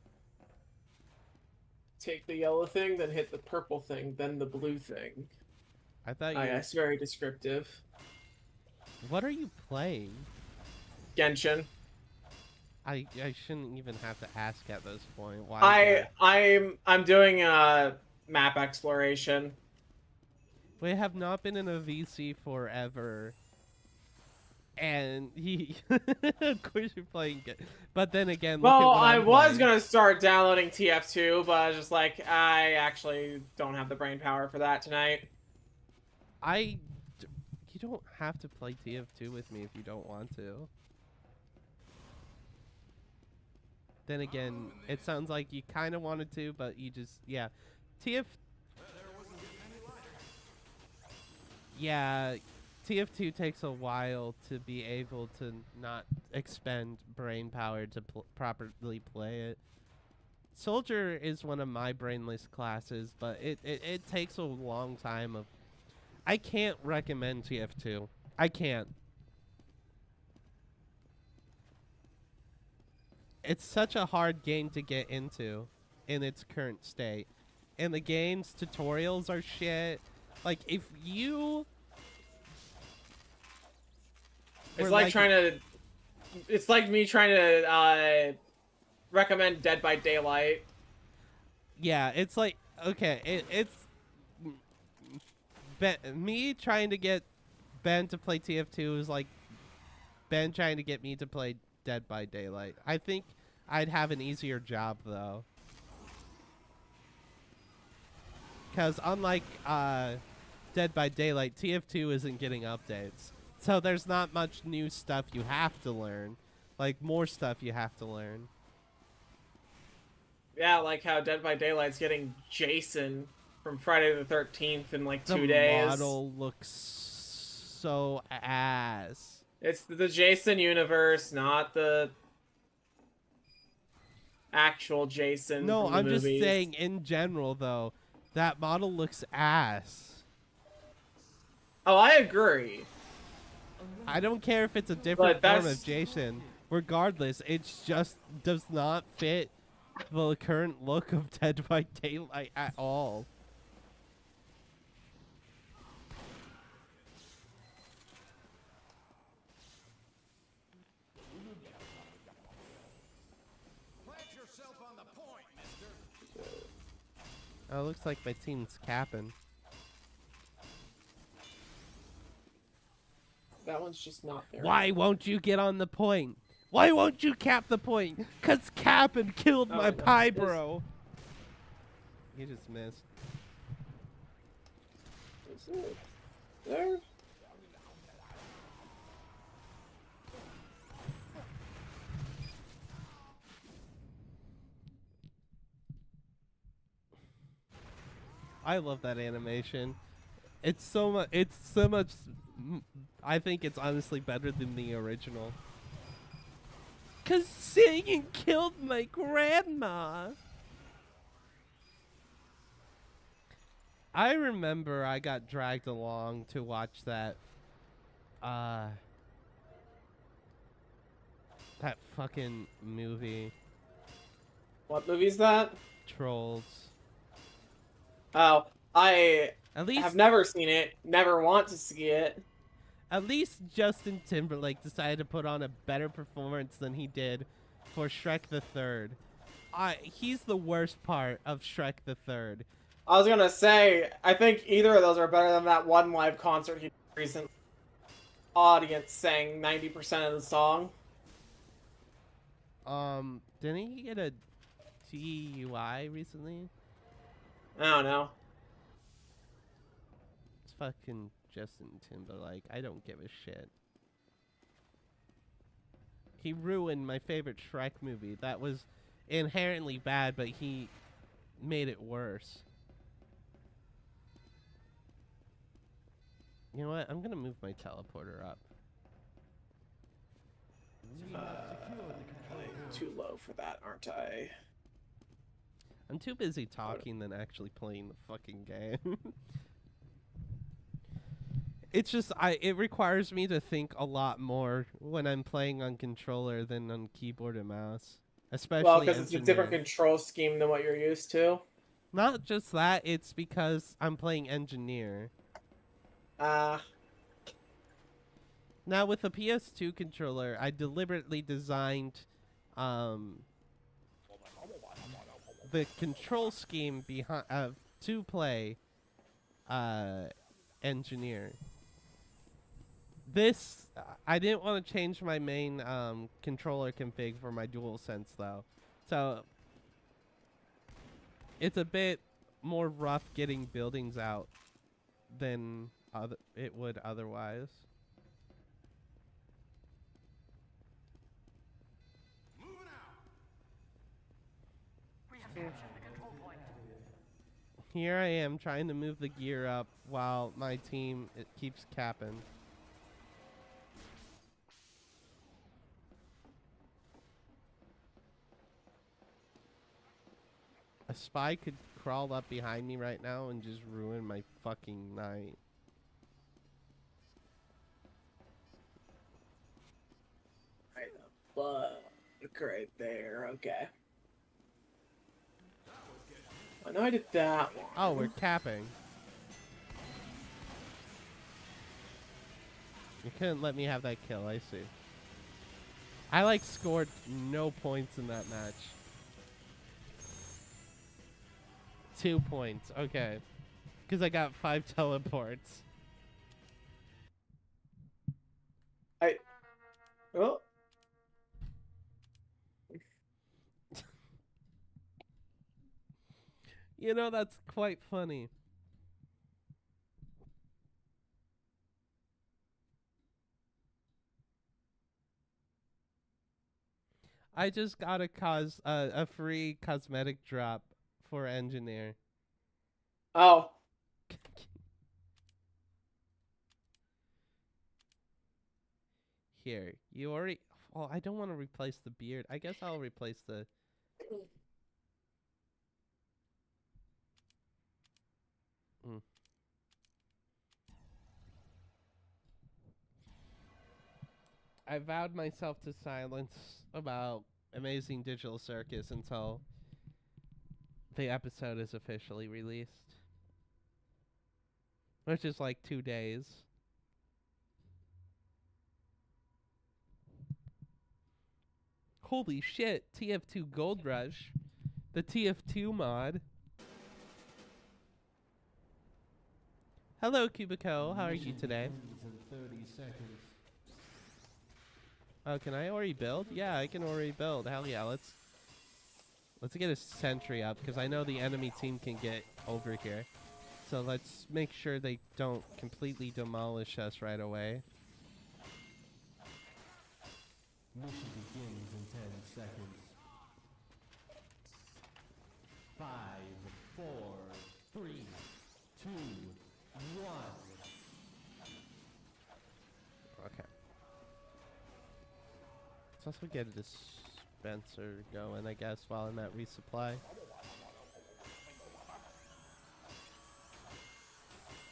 Take the yellow thing, then hit the purple thing, then the blue thing. I thought Oh, you. yeah, it's very descriptive. What are you playing? Genshin. I shouldn't even have to ask at this point. Why? I'm doing map exploration. We have not been in a VC forever. And he, of course, you're playing. But then again, look at Well, what I I'm was playing. gonna start downloading TF2, but I was just like, I actually don't have the brain power for that tonight. You don't have to play TF2 with me if you don't want to. Then again, it sounds like you kind of wanted to, but you just, yeah. Yeah, TF2 takes a while to be able to not expend brain power to properly play it. Soldier is one of my brainless classes, but it takes a long time of... I can't recommend TF2. I can't. It's such a hard game to get into in its current state. And the game's tutorials are shit. Like, if you... It's like trying to... It's like me trying to recommend Dead by Daylight. Yeah, it's like... Okay, it's... me trying to get Ben to play TF2 is like Ben trying to get me to play Dead by Daylight. I think I'd have an easier job, though. Because unlike Dead by Daylight, TF2 isn't getting updates. So there's not much new stuff you have to learn. Like, more stuff you have to learn. Yeah, like how Dead by Daylight's getting Jason from Friday the 13th in like 2 The days. model looks so ass. It's the Jason universe, not the... actual Jason No, from the I'm just movies. saying in general though, that model looks ass. Oh, I agree. I don't care if it's a different But form that's of Jason. Regardless, it just does not fit the current look of Dead by Daylight at all. Oh, it looks like my team's capping. that one's just not there. Why won't you get on the point? Why won't you cap the point? 'Cause capping killed Oh, my no, pie, this- bro. You just missed. Is it there? I love that animation. It's so much. It's so much. I think it's honestly better than the original. 'Cause singing killed my grandma. I remember I got dragged along to watch that. That fucking movie, What movie's that? Trolls. Oh, I At least have never seen it. Never want to see it. At least Justin Timberlake decided to put on a better performance than he did for Shrek the Third. He's the worst part of Shrek the Third. I was gonna say, I think either of those are better than that one live concert he did recently. Audience sang 90% of the song. Didn't he get a DUI recently? I don't know. It's fucking Justin Timberlake. I don't give a shit. He ruined my favorite Shrek movie. That was inherently bad, but he made it worse. You know what? I'm gonna move my teleporter up. Too low for that, aren't I? I'm too busy talking than actually playing the fucking game. It's just it requires me to think a lot more when I'm playing on controller than on keyboard and mouse. Especially Well, because it's a different Engineer. control scheme than what you're used to. Not just that, it's because I'm playing Engineer. Now with the PS2 controller, I deliberately designed the control scheme behind to play Engineer. This I didn't want to change my main controller config for my DualSense though, so it's a bit more rough getting buildings out than it would otherwise. Here I am trying to move the gear up while my team keeps capping. A spy could crawl up behind me right now and just ruin my fucking night. Right the fuck right there. Okay. I know I did that one. Oh, we're capping. You couldn't let me have that kill, I see. I like scored no points in that match. 2 points, okay. Because I got 5 teleports. Oh. You know, that's quite funny. I just got a free cosmetic drop for Engineer. Oh. Here, you already... Oh, I don't want to replace the beard. I guess I'll replace the Mm. I vowed myself to silence about Amazing Digital Circus until the episode is officially released, which is like 2 days. Holy shit, TF2 Gold Rush. The TF2 mod. Hello, Cubico. How are you Mission today? begins in 30 seconds. Oh, can I already build? Yeah, I can already build. Hell yeah, let's get a sentry up, because I know the enemy team can get over here. So let's make sure they don't completely demolish us right away. Mission begins in 10 seconds. 5, 4, 3, 2, 1. Okay. Let's also get a dispenser going, I guess, while I'm at resupply.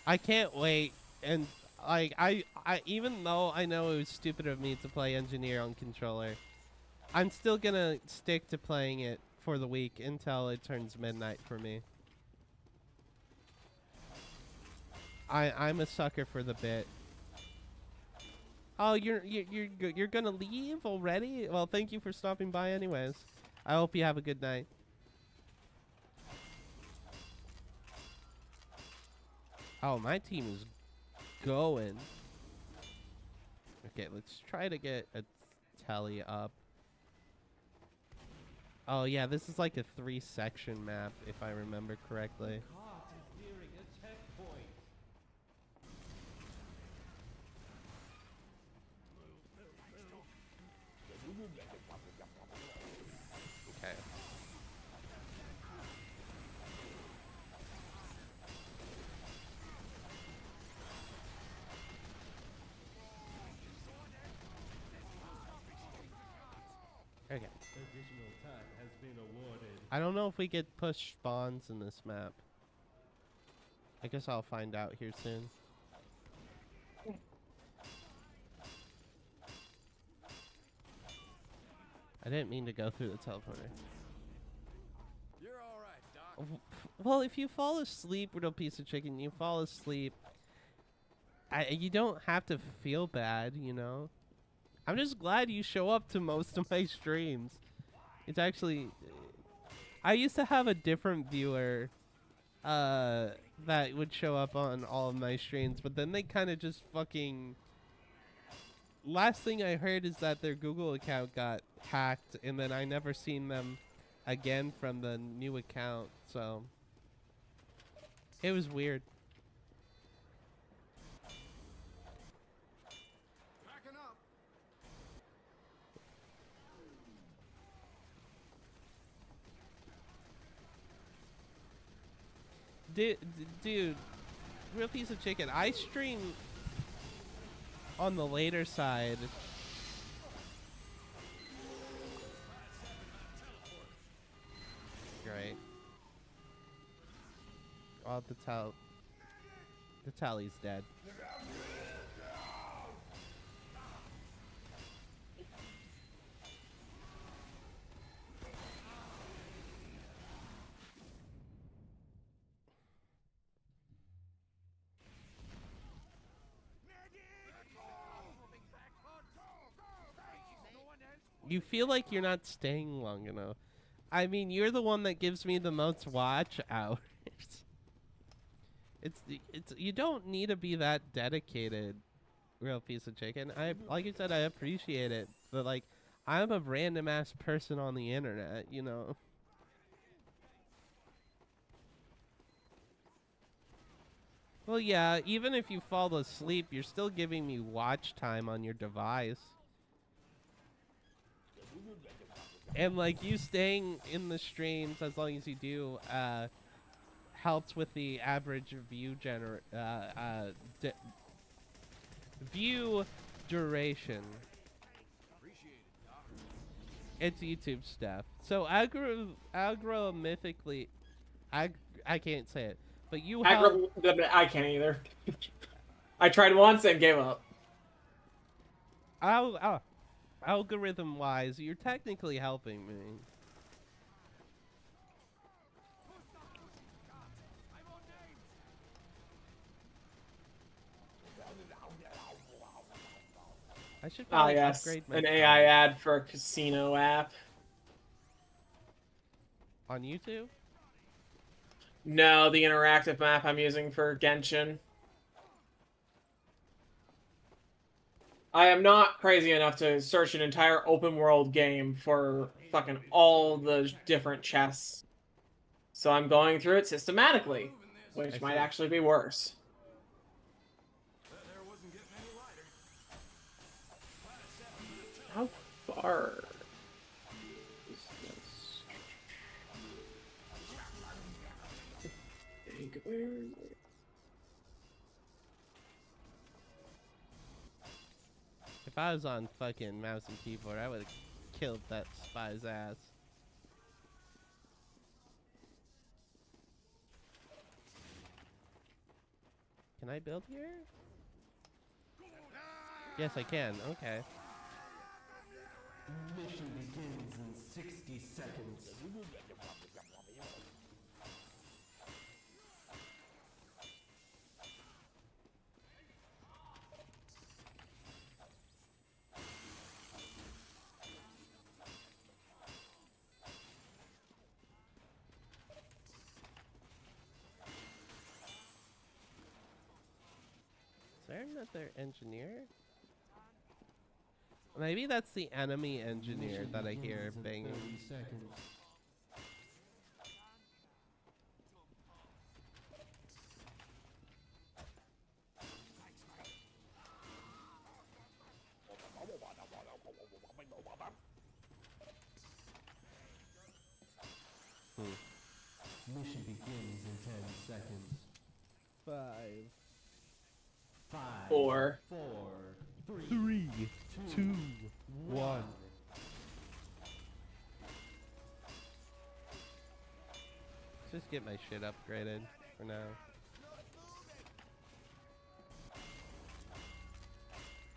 I can't wait, and like I even though I know it was stupid of me to play engineer on controller, I'm still gonna stick to playing it for the week until it turns midnight for me. I'm a sucker for the bit. Oh, you're gonna leave already? Well, thank you for stopping by anyways. I hope you have a good night. Oh, my team is going. Okay, let's try to get a tally up. Oh yeah, this is like a 3-section map, if I remember correctly. Caught is nearing a checkpoint. Okay. Okay. Additional time has been awarded. I don't know if we get push spawns in this map. I guess I'll find out here soon. I didn't mean to go through the teleporter. You're all right, Doc. Well, if you fall asleep, little piece of chicken, you fall asleep. You don't have to feel bad, you know? I'm just glad you show up to most of my streams. It's actually... I used to have a different viewer that would show up on all of my streams, but then they kind of just fucking... Last thing I heard is that their Google account got hacked, and then I never seen them again from the new account, so... It was weird. Packing up. Dude, real piece of chicken. I stream on the later side. Great. Oh, the tally's dead. You feel like you're not staying long enough. I mean, you're the one that gives me the most watch hours. It's you don't need to be that dedicated, real piece of chicken. Like you said, I appreciate it, but like, I'm a random ass person on the internet, you know. Well, yeah, even if you fall asleep, you're still giving me watch time on your device. And like, you staying in the streams as long as you do helps with the average view view duration. Appreciate it, Doc. It's YouTube stuff. So agromythically, I can't say it, but you help. I can't either. I tried once and gave up. Algorithm wise, you're technically helping me. I should Ah, probably yes, upgrade my an phone. AI ad for a casino app. On YouTube. No, the interactive map I'm using for Genshin. I am not crazy enough to search an entire open world game for fucking all the different chests. So I'm going through it systematically, which I might see. actually be worse. That there wasn't getting any lighter. How far is this? Where is it? If I was on fucking mouse and keyboard, I would have killed that spy's ass. Can I build here? Yes, I can. Okay. Mission begins in 60 seconds. Is there another engineer? Maybe that's the enemy engineer Mission that I hear begins in banging. 30 seconds. Mission begins in 10 seconds. 5, 5, 4. 4, 3, 3, 2, 1. Let's just get my shit upgraded for now.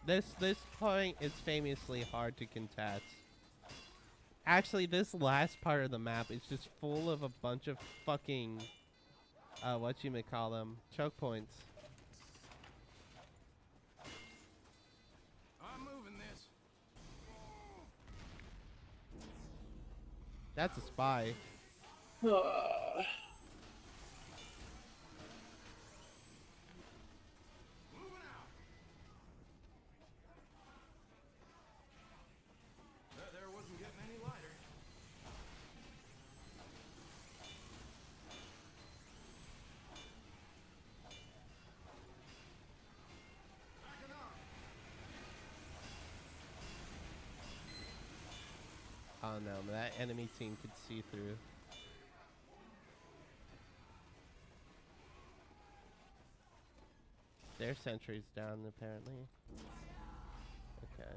This point is famously hard to contest. Actually, this last part of the map is just full of a bunch of fucking whatchamacallem, choke points. I'm moving this. That's a spy. Moving out. That there wasn't getting any lighter. Backing up. Oh no, that enemy team could see through. Their sentry's down apparently. Okay.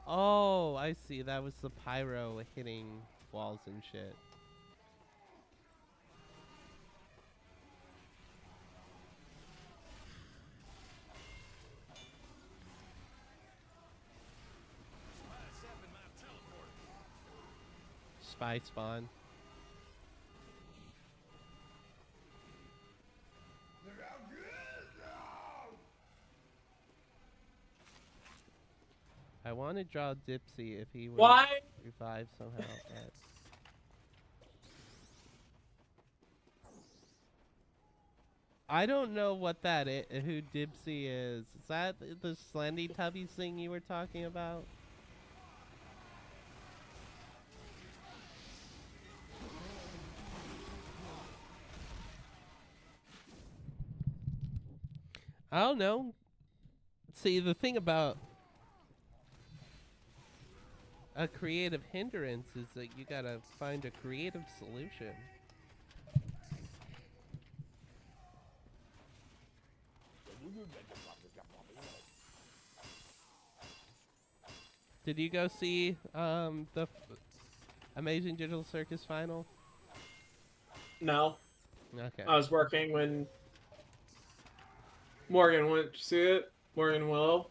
Oh, I see. That was the pyro hitting walls and shit. Spy spawn. I want to draw Dipsy if he would Why? revive somehow. But I don't know what that who Dipsy is. Is that the Slendy Tubby thing you were talking about? I don't know. See, the thing about a creative hindrance is that you gotta find a creative solution. Did you go see the Amazing Digital Circus final? No, Okay. I was working when Morgan went to see it. Morgan Willow.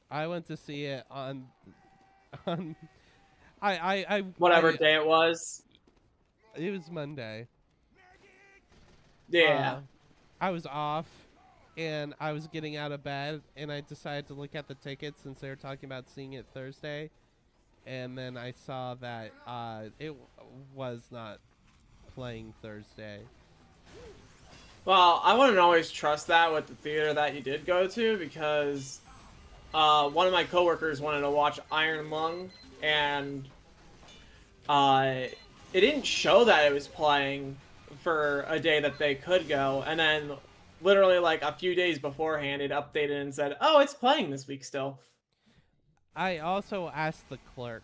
I went to see it on on Whatever I day it was. it was Monday. Yeah. I was off and I was getting out of bed and I decided to look at the tickets since they were talking about seeing it Thursday. And then I saw that it was not playing Thursday. Well, I wouldn't always trust that with the theater that you did go to because one of my coworkers wanted to watch Iron Lung, and it didn't show that it was playing for a day that they could go, and then literally like a few days beforehand, it updated and said, "Oh, it's playing this week still." I also asked the clerk.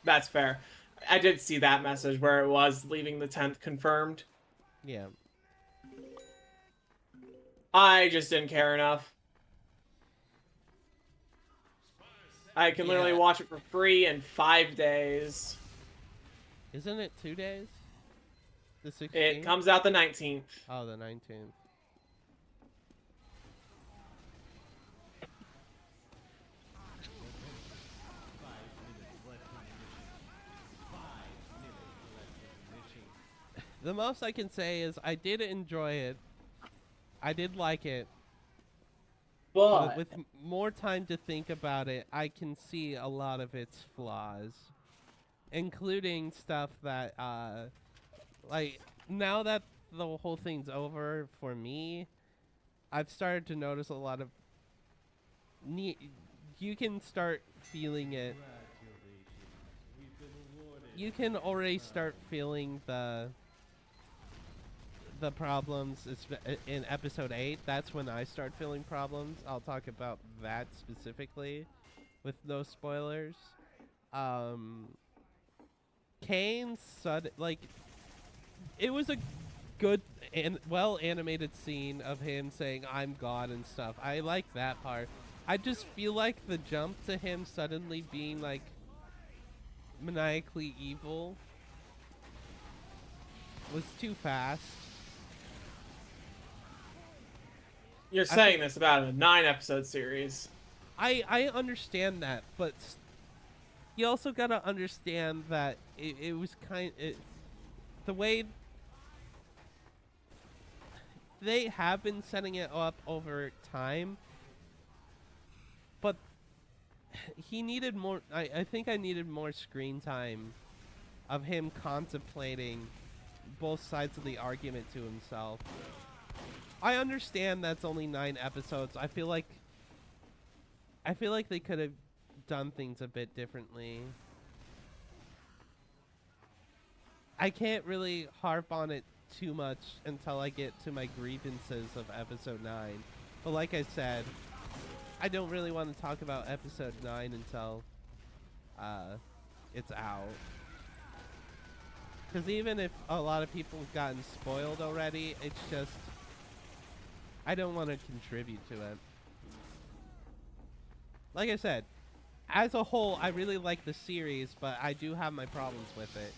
That's fair. I did see that message where it was leaving the 10th confirmed. Yeah. I just didn't care enough. I can literally Yeah. watch it for free in 5 days. Isn't it 2 days? The 16th? It comes out the 19th. Oh, the 19th. The most I can say is I did enjoy it. I did like it. But with more time to think about it, I can see a lot of its flaws. Including stuff that, like, now that the whole thing's over for me, I've started to notice a lot of... You can start feeling it. You can already start feeling the problems in episode 8. That's when I start feeling problems. I'll talk about that specifically with no spoilers. Kane's like, it was a good and well animated scene of him saying I'm God and stuff. I like that part. I just feel like the jump to him suddenly being like maniacally evil was too fast. You're saying this about a 9-episode series. I understand that, but you also gotta understand that it was the way they have been setting it up over time, but he needed more. I think I needed more screen time of him contemplating both sides of the argument to himself. I understand that's only 9 episodes. I feel like they could have done things a bit differently. I can't really harp on it too much until I get to my grievances of episode 9. But like I said, I don't really want to talk about episode 9 until it's out. Because even if a lot of people have gotten spoiled already, it's just... I don't want to contribute to it. Like I said, as a whole, I really like the series, but I do have my problems with it.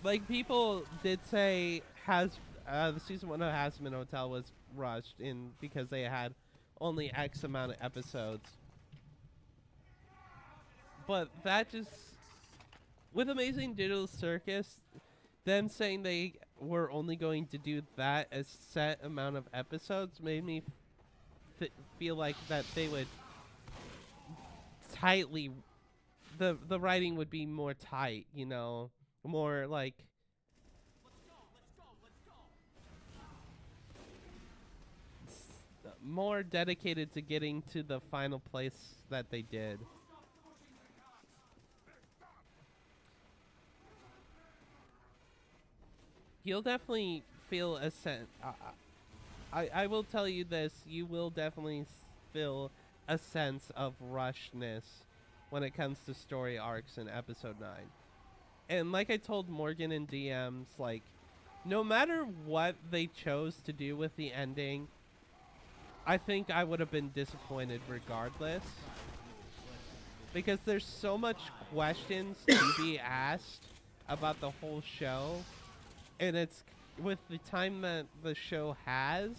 Like, people did say the season 1 of Hazbin Hotel was rushed in because they had only X amount of episodes. But that just... With Amazing Digital Circus, them saying they were only going to do that as set amount of episodes made me feel like that they would tightly... The writing would be more tight, you know? More like... more dedicated to getting to the final place that they did. You'll definitely feel a sense... I will tell you this, you will definitely feel a sense of rushness when it comes to story arcs in episode 9. And like I told Morgan in DMs, like, no matter what they chose to do with the ending, I think I would have been disappointed regardless. Because there's so much questions to be asked about the whole show. And it's with the time that the show has.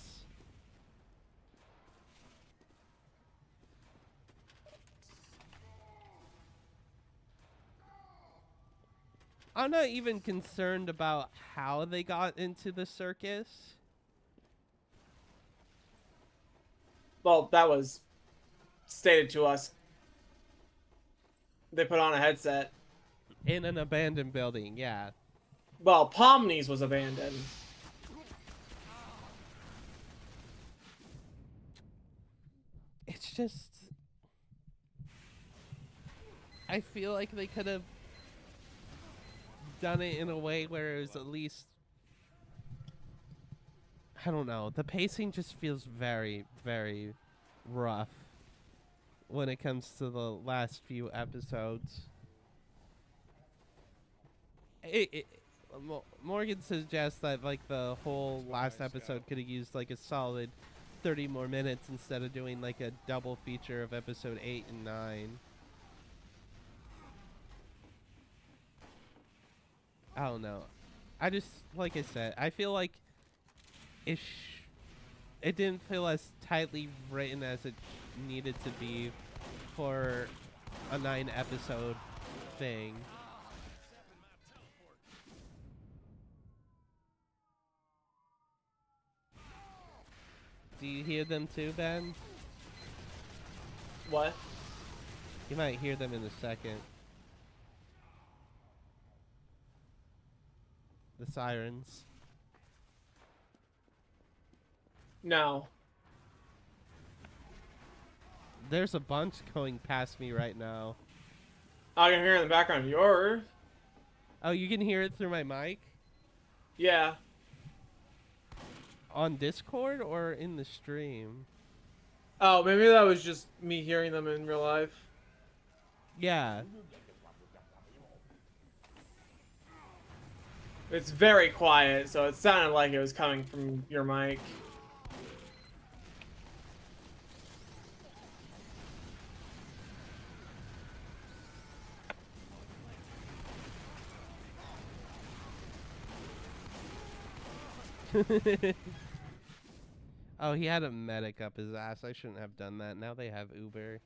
I'm not even concerned about how they got into the circus. Well, that was stated to us. They put on a headset. In an abandoned building, yeah. Well, Pomni's was abandoned. It's just... I feel like they could have done it in a way where it was at least... I don't know. The pacing just feels very, very rough when it comes to the last few episodes. Morgan suggests that like the whole last episode could have used like a solid 30 more minutes instead of doing like a double feature of episode 8 and 9. I don't know. I just, like I said, I feel like it didn't feel as tightly written as it needed to be for a 9 episode thing. Do you hear them too, Ben? What? You might hear them in a second. The sirens. No. There's a bunch going past me right now. I can hear in the background yours. Oh, you can hear it through my mic? Yeah. On Discord or in the stream? Oh, maybe that was just me hearing them in real life. Yeah. It's very quiet, so it sounded like it was coming from your mic. Oh, he had a medic up his ass. I shouldn't have done that. Now they have Uber.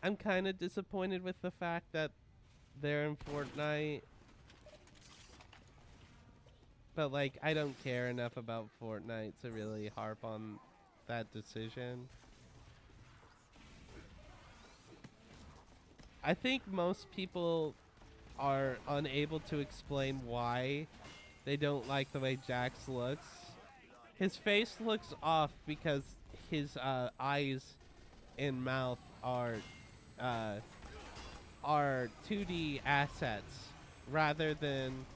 I'm kind of disappointed with the fact that they're in Fortnite. But, like, I don't care enough about Fortnite to really harp on that decision. I think most people are unable to explain why they don't like the way Jax looks. His face looks off because his eyes and mouth are 2D assets rather than...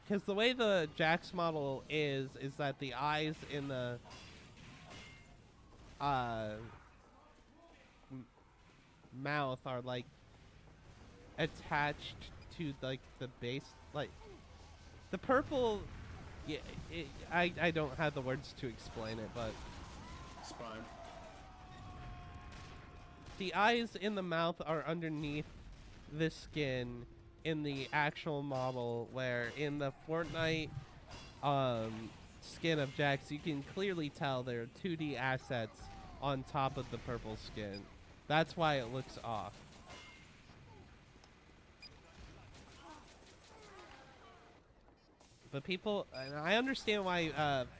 Because the way the Jax model is that the eyes in the mouth are like attached to like the base, like the purple. Yeah, I don't have the words to explain it, but Spine. the eyes in the mouth are underneath the skin in the actual model, where in the Fortnite skin of Jax, you can clearly tell there are 2D assets on top of the purple skin. That's why it looks off. But people, and I understand why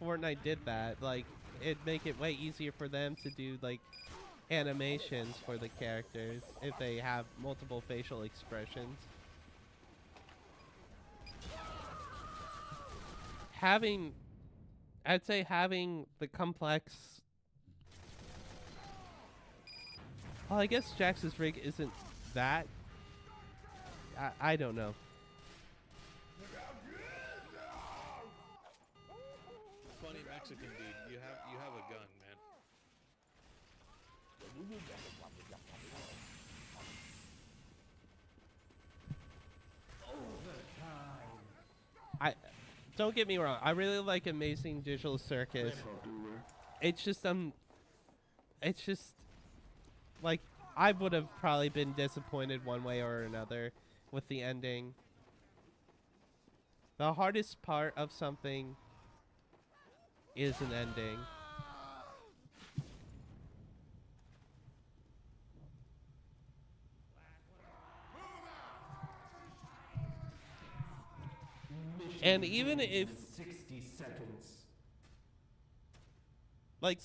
Fortnite did that. Like, it'd make it way easier for them to do like animations for the characters if they have multiple facial expressions. I'd say having the complex... Well, I guess Jax's rig isn't that... I don't know. Funny Mexican dude, you have a gun, man. I don't get me wrong. I really like Amazing Digital Circus. It's just like I would have probably been disappointed one way or another with the ending. The hardest part of something is an ending. And even if 60 seconds. like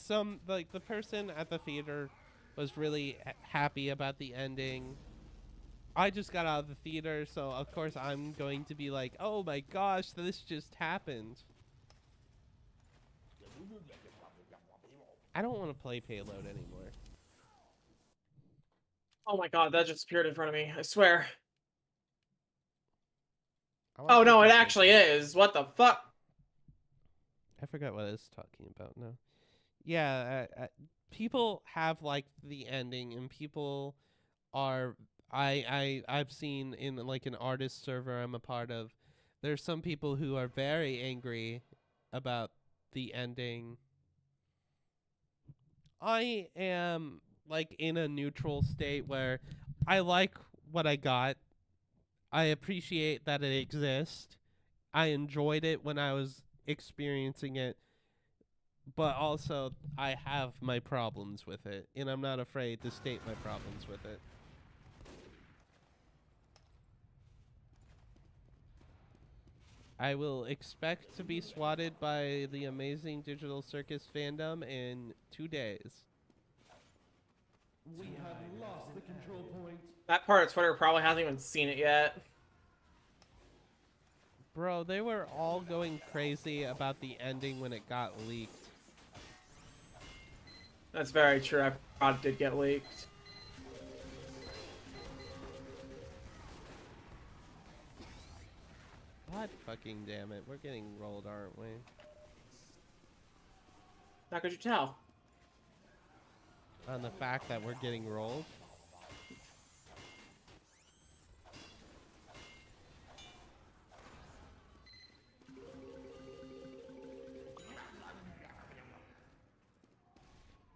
the person at the theater was really happy about the ending. I just got out of the theater, so of course I'm going to be like, "Oh my gosh, this just happened." I don't want to play Payload anymore. Oh my god, that just appeared in front of me. I swear. I wanna Oh play no, it Payload. actually is. What the fuck? I forgot what I was talking about now. Yeah, people have like the ending, and people are. I've seen in like an artist server I'm a part of. There's some people who are very angry about the ending. I am like in a neutral state where I like what I got. I appreciate that it exists. I enjoyed it when I was experiencing it, but also I have my problems with it, and I'm not afraid to state my problems with it. I will expect to be swatted by the Amazing Digital Circus fandom in 2 days. We have lost the control point. That part of Twitter probably hasn't even seen it yet. Bro, they were all going crazy about the ending when it got leaked. That's very true. I forgot it did get leaked. God fucking damn it. We're getting rolled, aren't we? How could you tell? On the fact that we're getting rolled.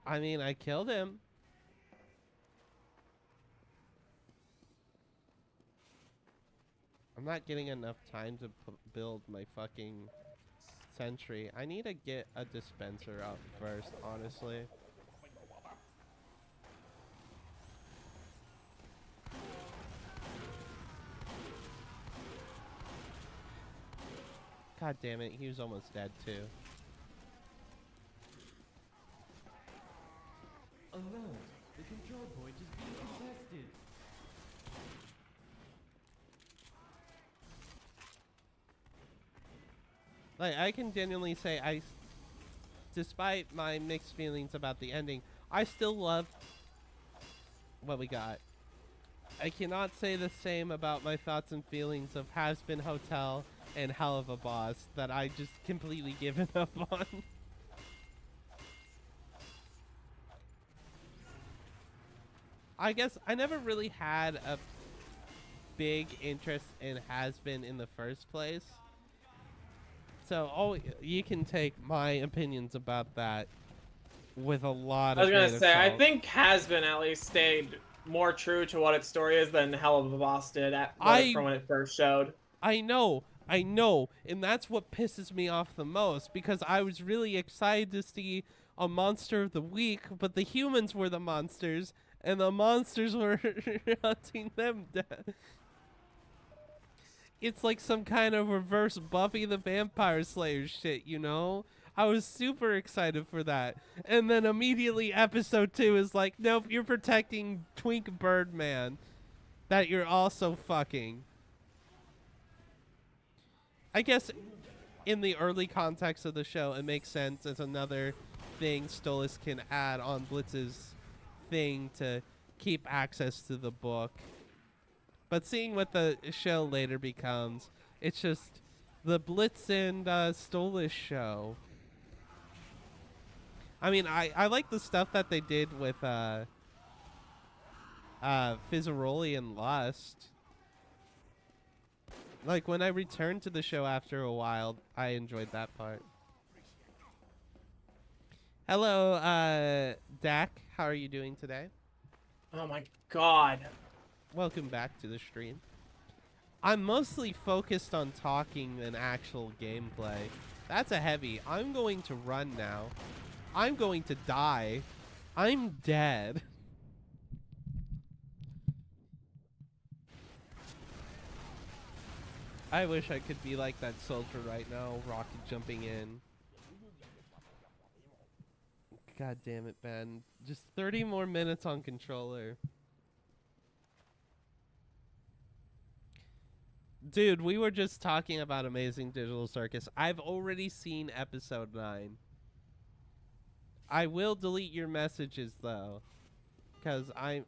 I mean, I killed him. I'm not getting enough time to build my fucking sentry. I need to get a dispenser out first, honestly. God damn it, he was almost dead too. Alert! The control point is being contested. Like, I can genuinely say despite my mixed feelings about the ending, I still love what we got. I cannot say the same about my thoughts and feelings of Has Been Hotel and Hell of a Boss that I just completely given up on. I guess I never really had a big interest in Has Been in the first place. So, you can take my opinions about that with a lot I was of gonna grain of say, I salt. think Has Been at least stayed more true to what its story is than Hell of a Boss did from when it first showed. I know, and that's what pisses me off the most, because I was really excited to see a monster of the week, but the humans were the monsters, and the monsters were hunting them down. It's like some kind of reverse Buffy the Vampire Slayer shit, you know? I was super excited for that. And then immediately episode 2 is like, nope, you're protecting Twink Birdman that you're also fucking. I guess in the early context of the show, it makes sense as another thing Stolas can add on Blitz's thing to keep access to the book. But seeing what the show later becomes, it's just the Blitz and Stolas show. I mean, I like the stuff that they did with Fizzaroli and Lust. Like, when I returned to the show after a while, I enjoyed that part. Hello, Dak. How are you doing today? Oh my god. Welcome back to the stream. I'm mostly focused on talking than actual gameplay. That's a heavy. I'm going to run now. I'm going to die. I'm dead. I wish I could be like that soldier right now, rocket jumping in. God damn it, Ben. Just 30 more minutes on controller. Dude, we were just talking about Amazing Digital Circus. I've already seen episode 9. I will delete your messages though, because I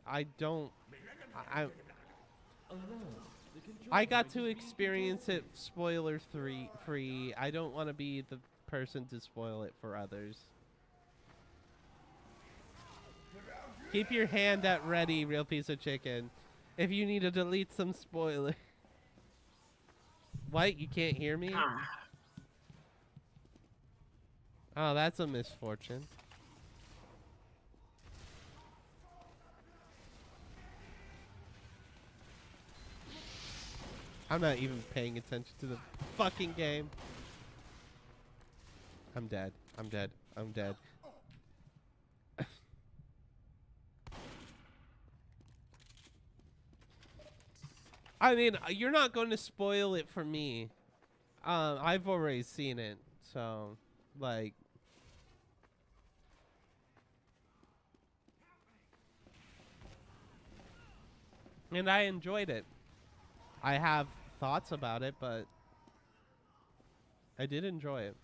got to experience it spoiler free. I don't want to be the person to spoil it for others. Keep your hand at ready, real piece of chicken. If you need to delete some spoiler. What? You can't hear me? Ah. Oh, that's a misfortune. I'm not even paying attention to the fucking game. I'm dead. I'm dead. I'm dead. I mean, you're not going to spoil it for me. I've already seen it, so, like... And I enjoyed it. I have thoughts about it, but I did enjoy it.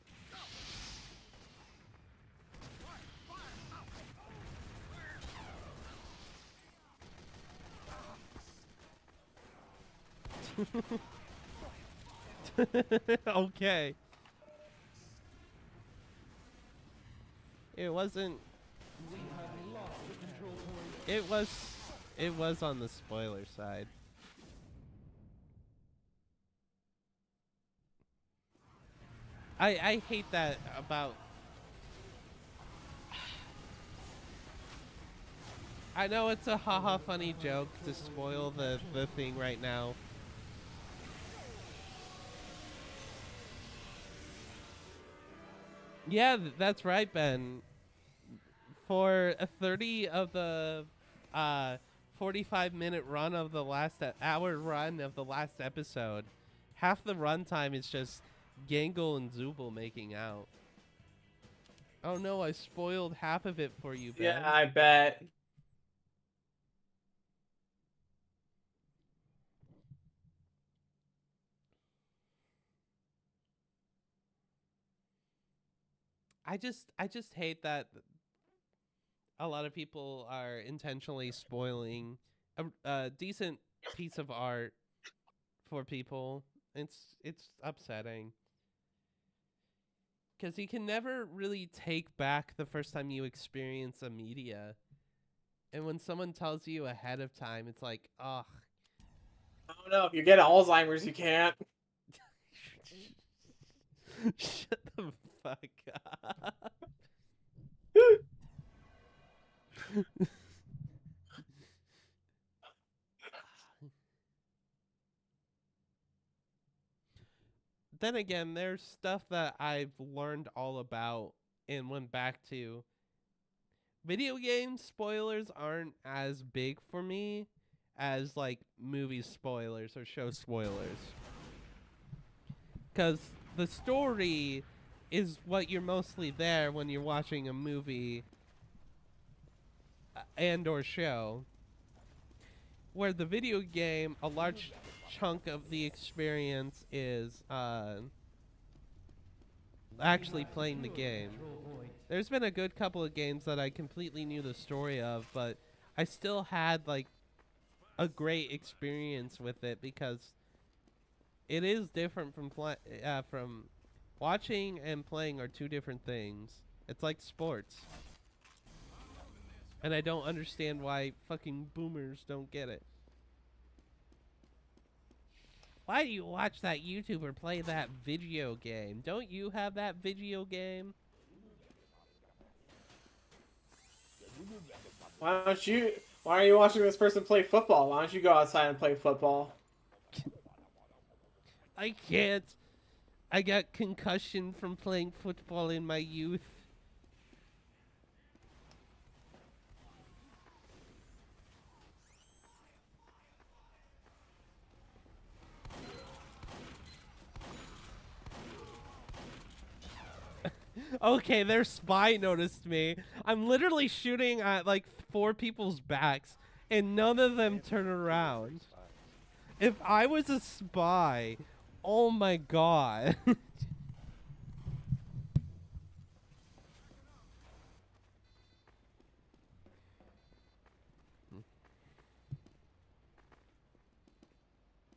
Okay. It wasn't... It was on the spoiler side. I hate that about... I know it's a haha funny joke to spoil the thing right now. Yeah, that's right, Ben. For a 30 of the 45-minute run of the last hour run of the last episode, half the runtime is just Gangle and Zooble making out. Oh no, I spoiled half of it for you, Ben. Yeah, I bet. I just hate that a lot of people are intentionally spoiling a decent piece of art for people. It's upsetting. Because you can never really take back the first time you experience a media. And when someone tells you ahead of time, it's like, ugh. I don't know. If you get Alzheimer's, you can't. Shut the fuck up. Then again, there's stuff that I've learned all about and went back to. Video game spoilers aren't as big for me as like movie spoilers or show spoilers. Because the story is what you're mostly there when you're watching a movie and or show. Where the video game, a large chunk of the experience is actually playing the game. There's been a good couple of games that I completely knew the story of, but I still had like a great experience with it because it is different from watching and playing are two different things. It's like sports. And I don't understand why fucking boomers don't get it. Why do you watch that YouTuber play that video game? Don't you have that video game? Why don't you? Why are you watching this person play football? Why don't you go outside and play football? I can't. I got concussion from playing football in my youth. Okay, their spy noticed me. I'm literally shooting at like 4 people's backs, and none of them turn around. If I was a spy, oh my god.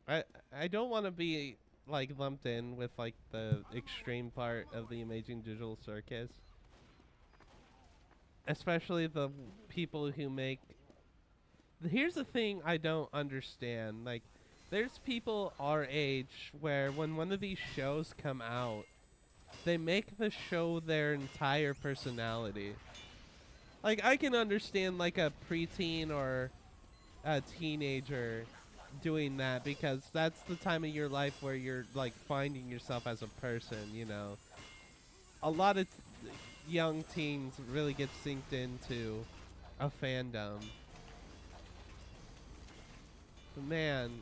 I don't want to be like lumped in with like the extreme part of the Amazing Digital Circus. Especially the people who make... Here's the thing I don't understand. Like, there's people our age where when one of these shows come out, they make the show their entire personality. Like, I can understand like a preteen or a teenager doing that because that's the time of your life where you're like finding yourself as a person, you know. A lot of young teens really get synced into a fandom. But man,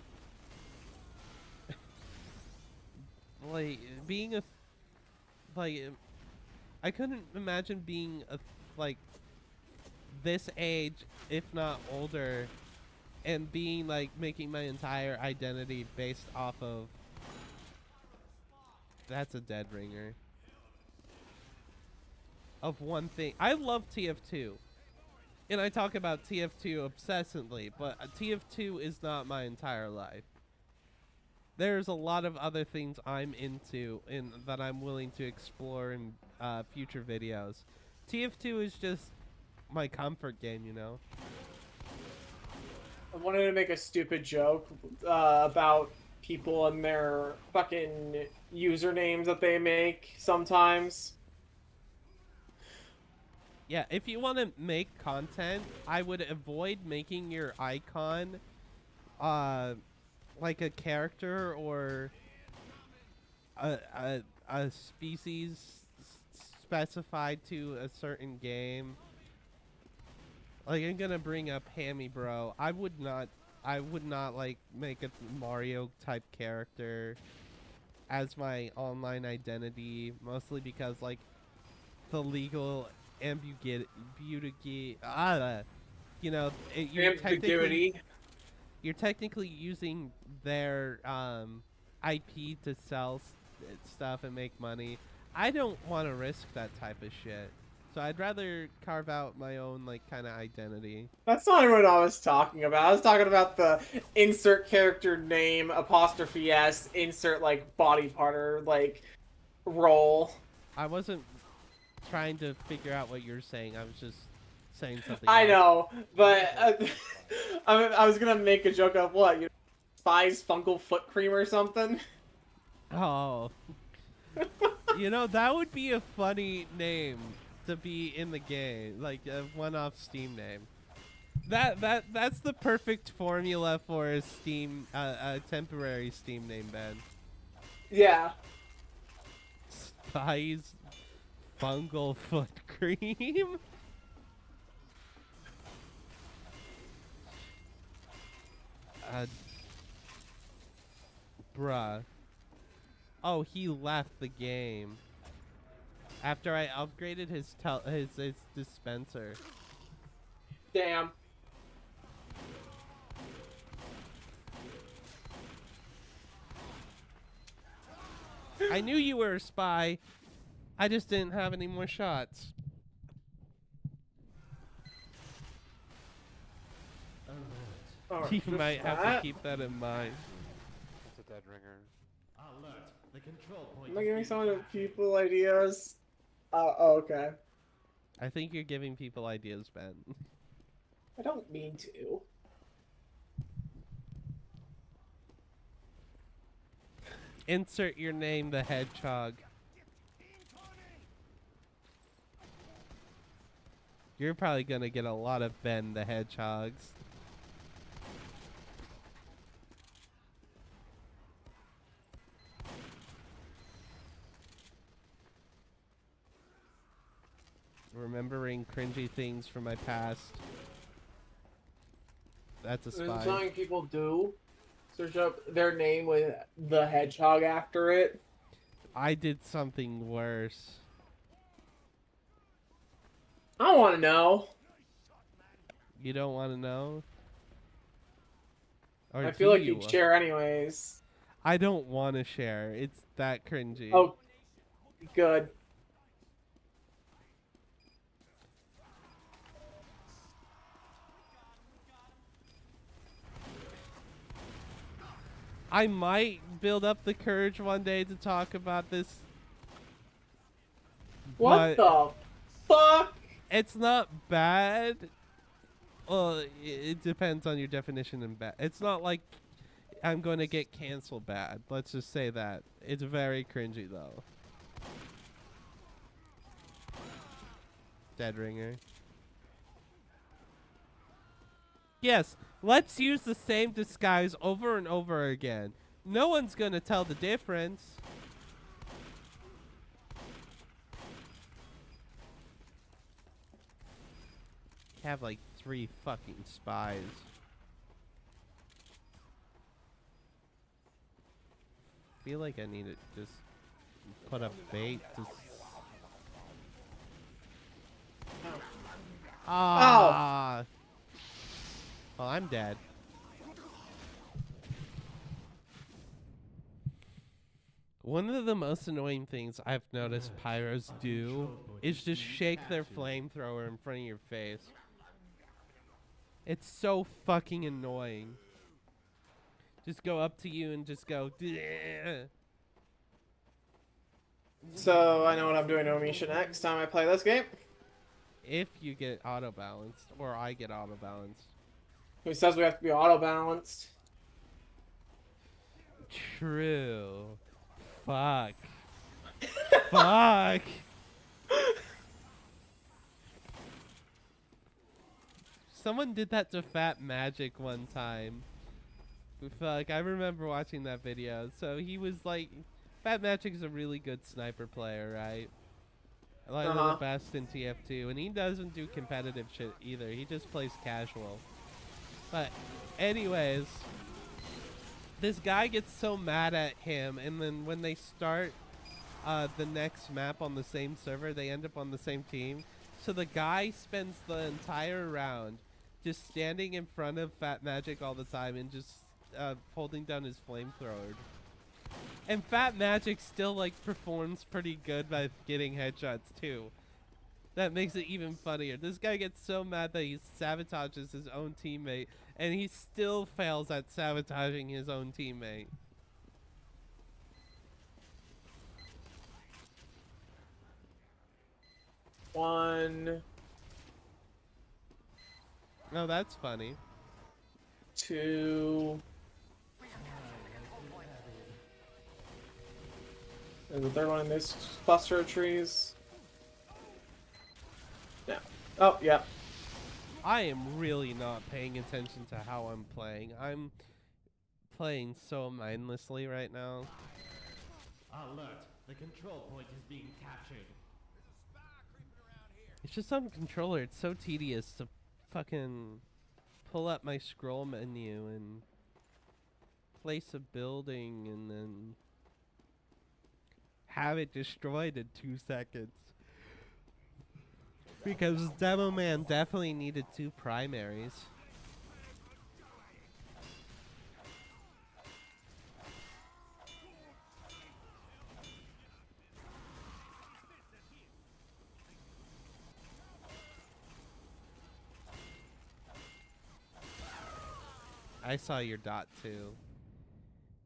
like being a I couldn't imagine being a like this age, if not older, and being like making my entire identity based off of... That's a dead ringer. Of one thing. I love TF2. And I talk about TF2 obsessively, but TF2 is not my entire life. There's a lot of other things I'm into and that I'm willing to explore in future videos. TF2 is just my comfort game, you know? I wanted to make a stupid joke about people and their fucking usernames that they make sometimes. Yeah, if you want to make content, I would avoid making your icon like a character or a species specified to a certain game. Like, I'm gonna bring up Hammy Bro. I would not like make a Mario type character as my online identity, mostly because like the legal ambiguity, you know, you're technically using their IP to sell stuff and make money. I don't want to risk that type of shit. So I'd rather carve out my own like kind of identity. That's not what I was talking about. I was talking about the insert character name apostrophe s insert like body part or like role. I wasn't trying to figure out what you're saying. I was just saying something I else. know, but I was gonna make a joke of what, you know, Spy's Fungal Foot Cream or something. Oh. You know, that would be a funny name to be in the game, like a one-off Steam name. That's the perfect formula for a Steam, a temporary Steam name, Ben. Yeah. Spy's Fungal Foot Cream. Bruh. Oh, he left the game after I upgraded his dispenser. Damn. I knew you were a spy. I just didn't have any more shots. Oh, You just might have to that? keep that in mind. That's a dead ringer. Alert. The control point. Am I is giving being some of the attacked. people ideas? Oh, okay. I think you're giving people ideas, Ben. I don't mean to. Insert your name, the hedgehog. You're probably gonna get a lot of Ben the hedgehogs. Remembering cringy things from my past. That's a There's spy. something people do. Search up their name with the hedgehog after it. I did something worse. I want to know. You don't want to know? Or I feel like you? you'd share anyways. I don't want to share. It's that cringy. Oh, good. I might build up the courage one day to talk about this. What but the fuck? It's not bad. Well, it depends on your definition of bad. It's not like I'm going to get canceled bad. Let's just say that. It's very cringy, though. Dead ringer. Yes, let's use the same disguise over and over again. No one's going to tell the difference. Have like 3 fucking spies. Feel like I need to just put a bait to. Ah. Well, I'm dead. One of the most annoying things I've noticed pyros do is just shake their flamethrower in front of your face. It's so fucking annoying. Just go up to you and just go. Bleh. So I know what I'm doing to Amisha next time I play this game. If you get auto balanced, or I get auto balanced. Who says we have to be auto balanced? True. Fuck. Fuck. Someone did that to Fat Magic one time. Fuck, I remember watching that video. So he was like, Fat Magic is a really good sniper player, right? Like one of the best in TF2, and he doesn't do competitive shit either. He just plays casual. But anyways, this guy gets so mad at him, and then when they start the next map on the same server, they end up on the same team. So the guy spends the entire round just standing in front of Fat Magic all the time and just holding down his flamethrower. And Fat Magic still like performs pretty good by getting headshots too. That makes it even funnier. This guy gets so mad that he sabotages his own teammate, and he still fails at sabotaging his own teammate. One, Oh, that's funny. 2. There's the third one in this cluster of trees. Yeah. Oh, yeah. I am really not paying attention to how I'm playing. I'm playing so mindlessly right now. Alert! The control point is being captured. It's just on controller. It's so tedious to fucking pull up my scroll menu and place a building and then have it destroyed in 2 seconds. Because Demo Man definitely needed 2 primaries. I saw your dot too.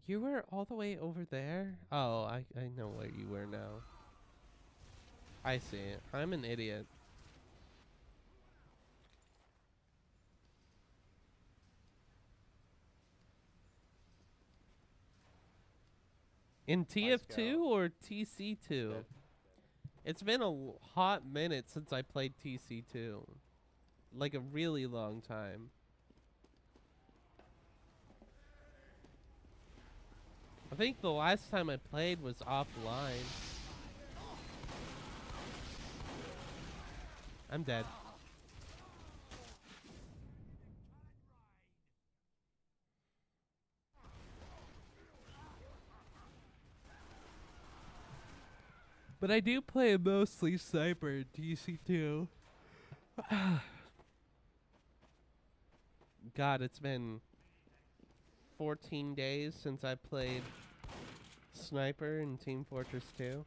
You were all the way over there? Oh, I know where you were now. I see it. I'm an idiot. In TF2 go. or TC2? It's been a hot minute since I played TC2. Like a really long time. I think the last time I played was offline. I'm dead. But I do play mostly sniper in TC2. God, it's been 14 days since I played sniper in Team Fortress 2.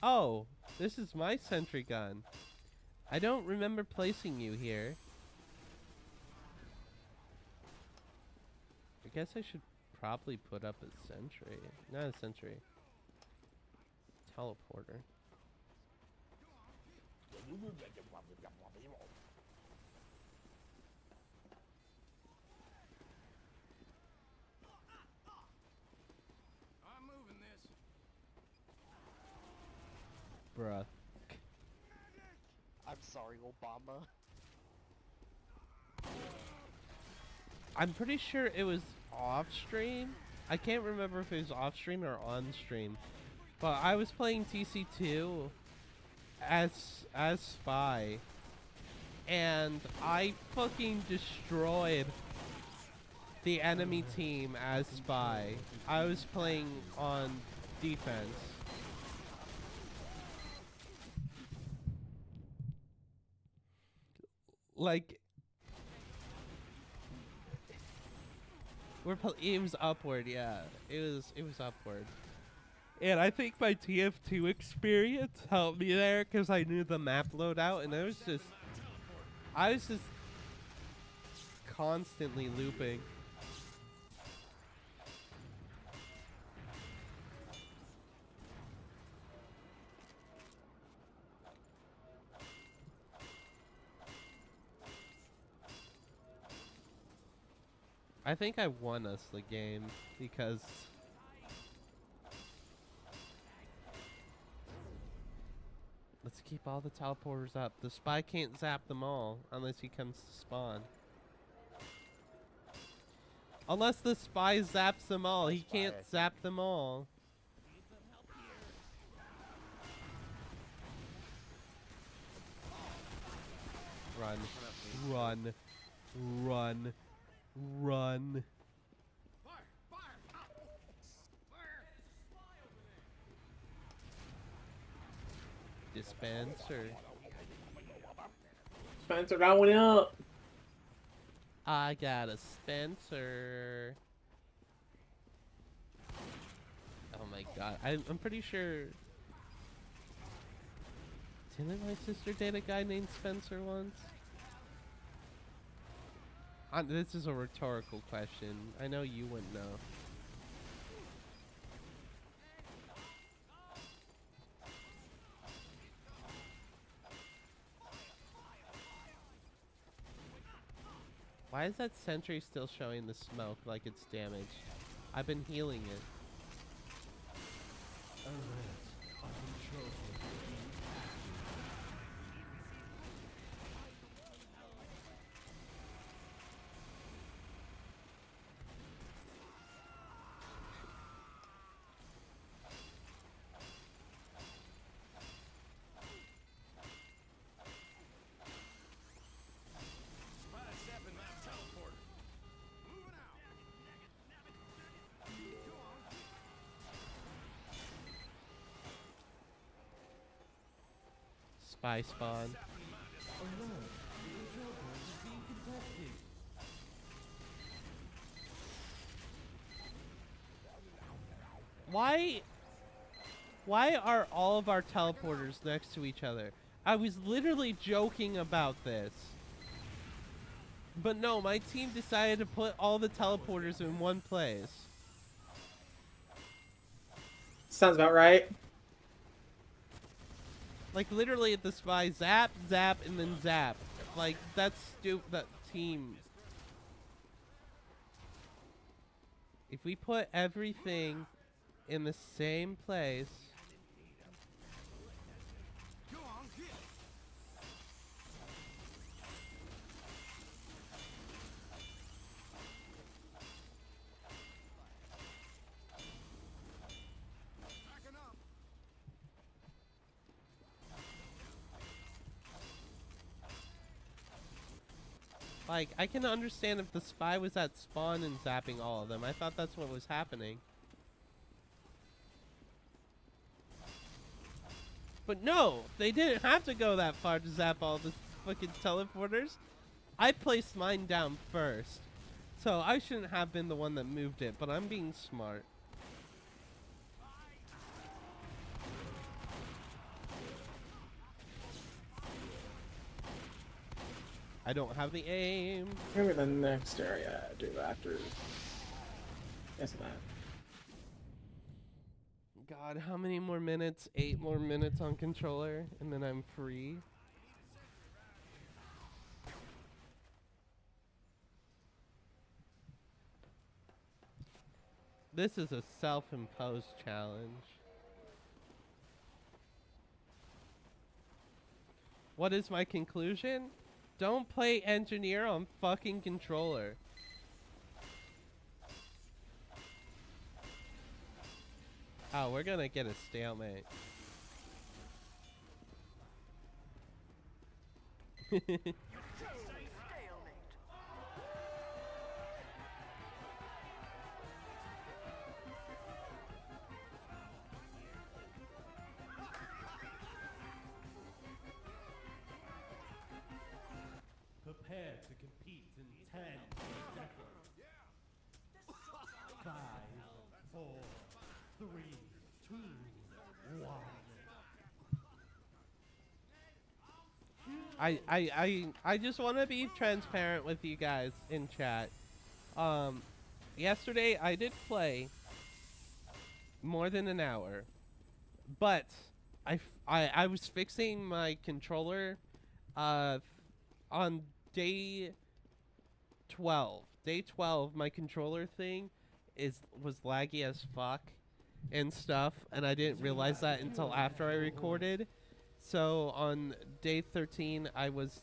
Oh, this is my sentry gun. I don't remember placing you here. I guess I should probably put up a sentry. Not a sentry. Teleporter. I'm moving this. Bruh. I'm sorry, Obama. I'm pretty sure it was off stream. I can't remember if it was off stream or on stream. But I was playing TC2 as spy. And I fucking destroyed the enemy team as spy. I was playing on defense. Like, it was upward, yeah. It was upward. And I think my TF2 experience helped me there because I knew the map loadout, and I was just constantly looping. I think I won us the game because let's keep all the teleporters up. The spy can't zap them all unless he comes to spawn. Unless the spy zaps them all, he can't zap them all. Run, run, run, run. Dispenser. Spencer, round up. I got a Spencer. Oh my god. I'm pretty sure. Didn't my sister date a guy named Spencer once? This is a rhetorical question. I know you wouldn't know. Why is that sentry still showing the smoke like it's damaged? I've been healing it. Spy spawn. Why are all of our teleporters next to each other? I was literally joking about this. But no, my team decided to put all the teleporters in one place. Sounds about right. Like literally at the spy, zap, zap, and then zap. Like that's stupid. That team. If we put everything in the same place. Go on, hit. Backing up. Like, I can understand if the spy was at spawn and zapping all of them. I thought that's what was happening. But no, they didn't have to go that far to zap all the fucking teleporters. I placed mine down first. So I shouldn't have been the one that moved it, but I'm being smart. I don't have the aim. Maybe the next area I do after. Yes, that. God, how many more minutes? 8 more minutes on controller, and then I'm free. This is a self-imposed challenge. What is my conclusion? Don't play engineer on fucking controller. Oh, we're gonna get a stalemate. Prepare to compete in 10 seconds. 5, 4, 3, 2, 1. I just want to be transparent with you guys in chat. Yesterday I did play more than an hour, but I was fixing my controller on day 12. Day 12, my controller thing was laggy as fuck and stuff, and I didn't realize that until after I recorded. So on day 13, I was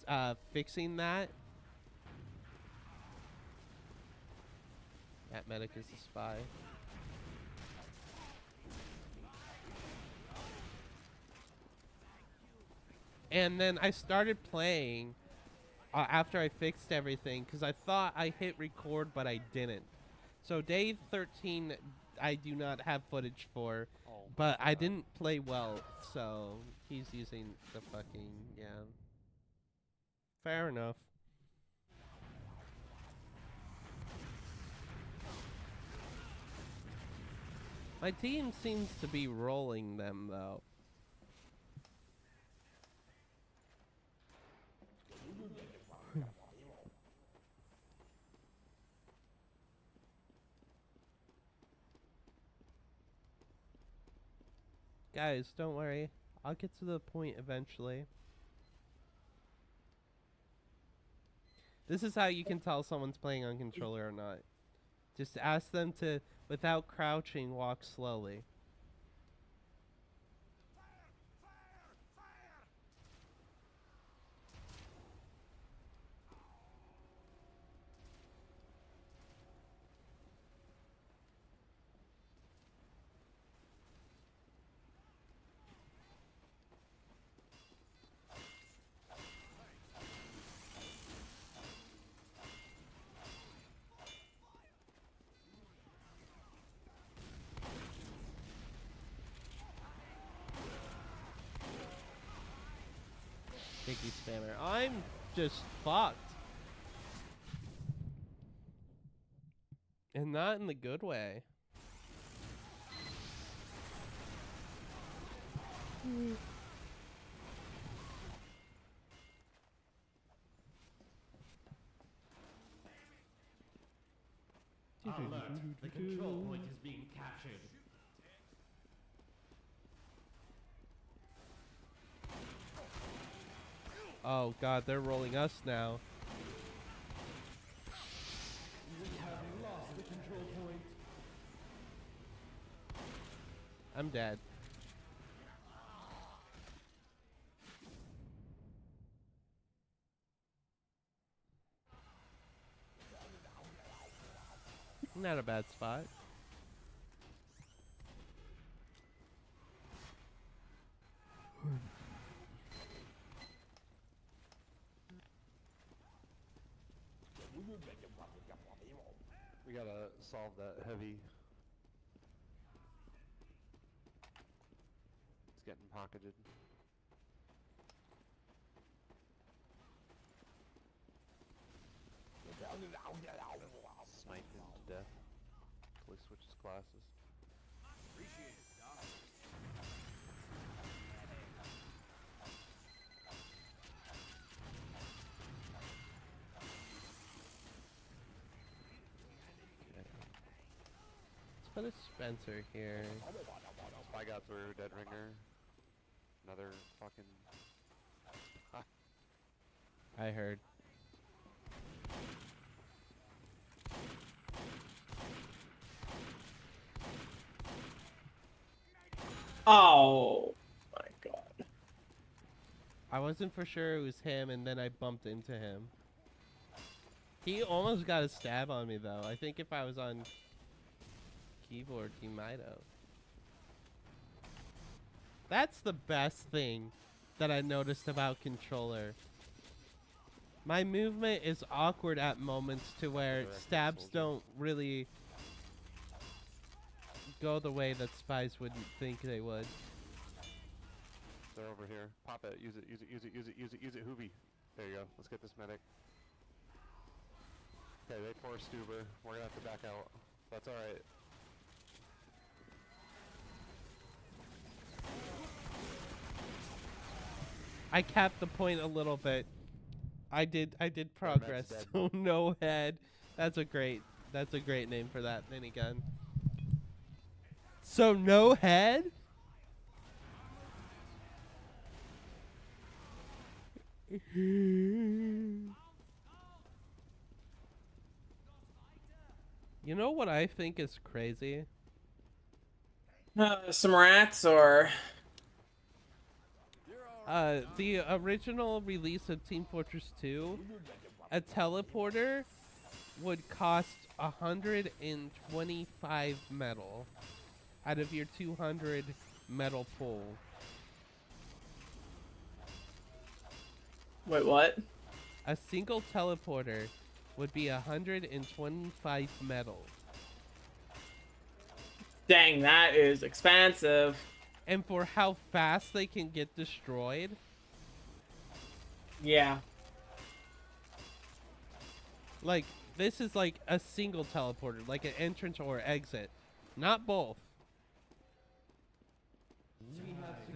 fixing that. That medic is a spy. And then I started playing after I fixed everything, because I thought I hit record, but I didn't. So day 13, I do not have footage for, but I didn't play well, so he's using the fucking, yeah. Fair enough. My team seems to be rolling them, though. Guys, don't worry. I'll get to the point eventually. This is how you can tell someone's playing on controller or not. Just ask them to, without crouching, walk slowly. Sticky spammer. I'm just fucked. And not in the good way. Alert! The control point is being captured. Oh god, they're rolling us now. We have lost the control point. I'm dead. Not a bad spot. We gotta solve that heavy. It's getting pocketed. Sniped him to death until he switches classes. Appreciate it, Doc. Let's put a Spencer here. Spy got through, dead ringer. Another fucking. I heard. Oh my god. I wasn't for sure it was him, and then I bumped into him. He almost got a stab on me, though. I think if I was on keyboard, he might have. That's the best thing that I noticed about controller. My movement is awkward at moments to where stabs don't really go the way that spies would think they would. They're over here. Pop it. Use it. Use it. Use it. Use it. Use it. Use it. Hoobie. There you go. Let's get this medic. Okay, they forced Stuber. We're gonna have to back out. That's alright. I capped the point a little bit. I did progress. dead. So no head. That's a great name for that minigun. So no head? You know what I think is crazy? Some rats or The original release of Team Fortress 2, a teleporter would cost 125 metal out of your 200 metal pool. wait, what? A single teleporter would be 125 metal. Dang, that is expensive. And for how fast they can get destroyed, Yeah. like, this is like a single teleporter, like an entrance or exit. Not both.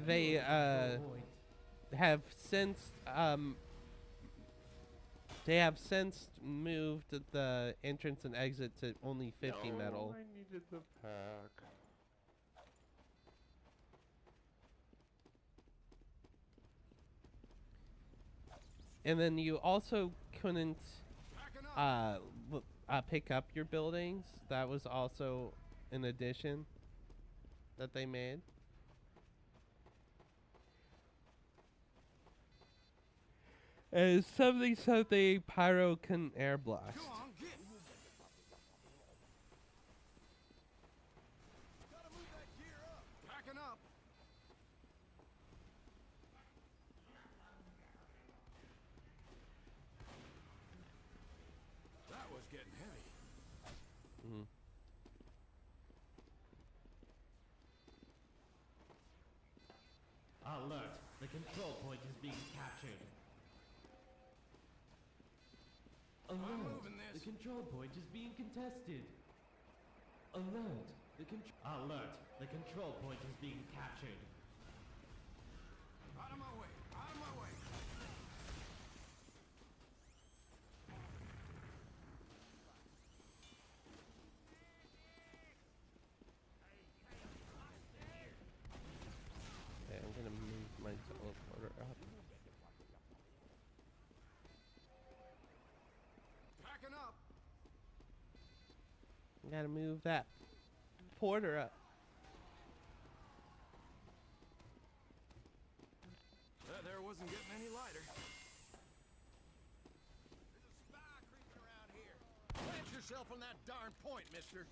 They, have since, moved the entrance and exit to only 50 metal. I needed the pack. And then you also couldn't Packing up. pick up your buildings. That was also an addition that they made. And something pyro couldn't air blast. Come on, get. Gotta move that gear up. Packing up. That was getting heavy. Mhm. Alert! The control point is being captured. Alert! moving The this. control point is being contested. Alert! Alert! The control point is being captured. Out of my way. Out of my way. Okay, I'm gonna move my teleporter up. Packing up. Gotta move that porter up. air wasn't getting any lighter. Plant yourself on that darn point, mister.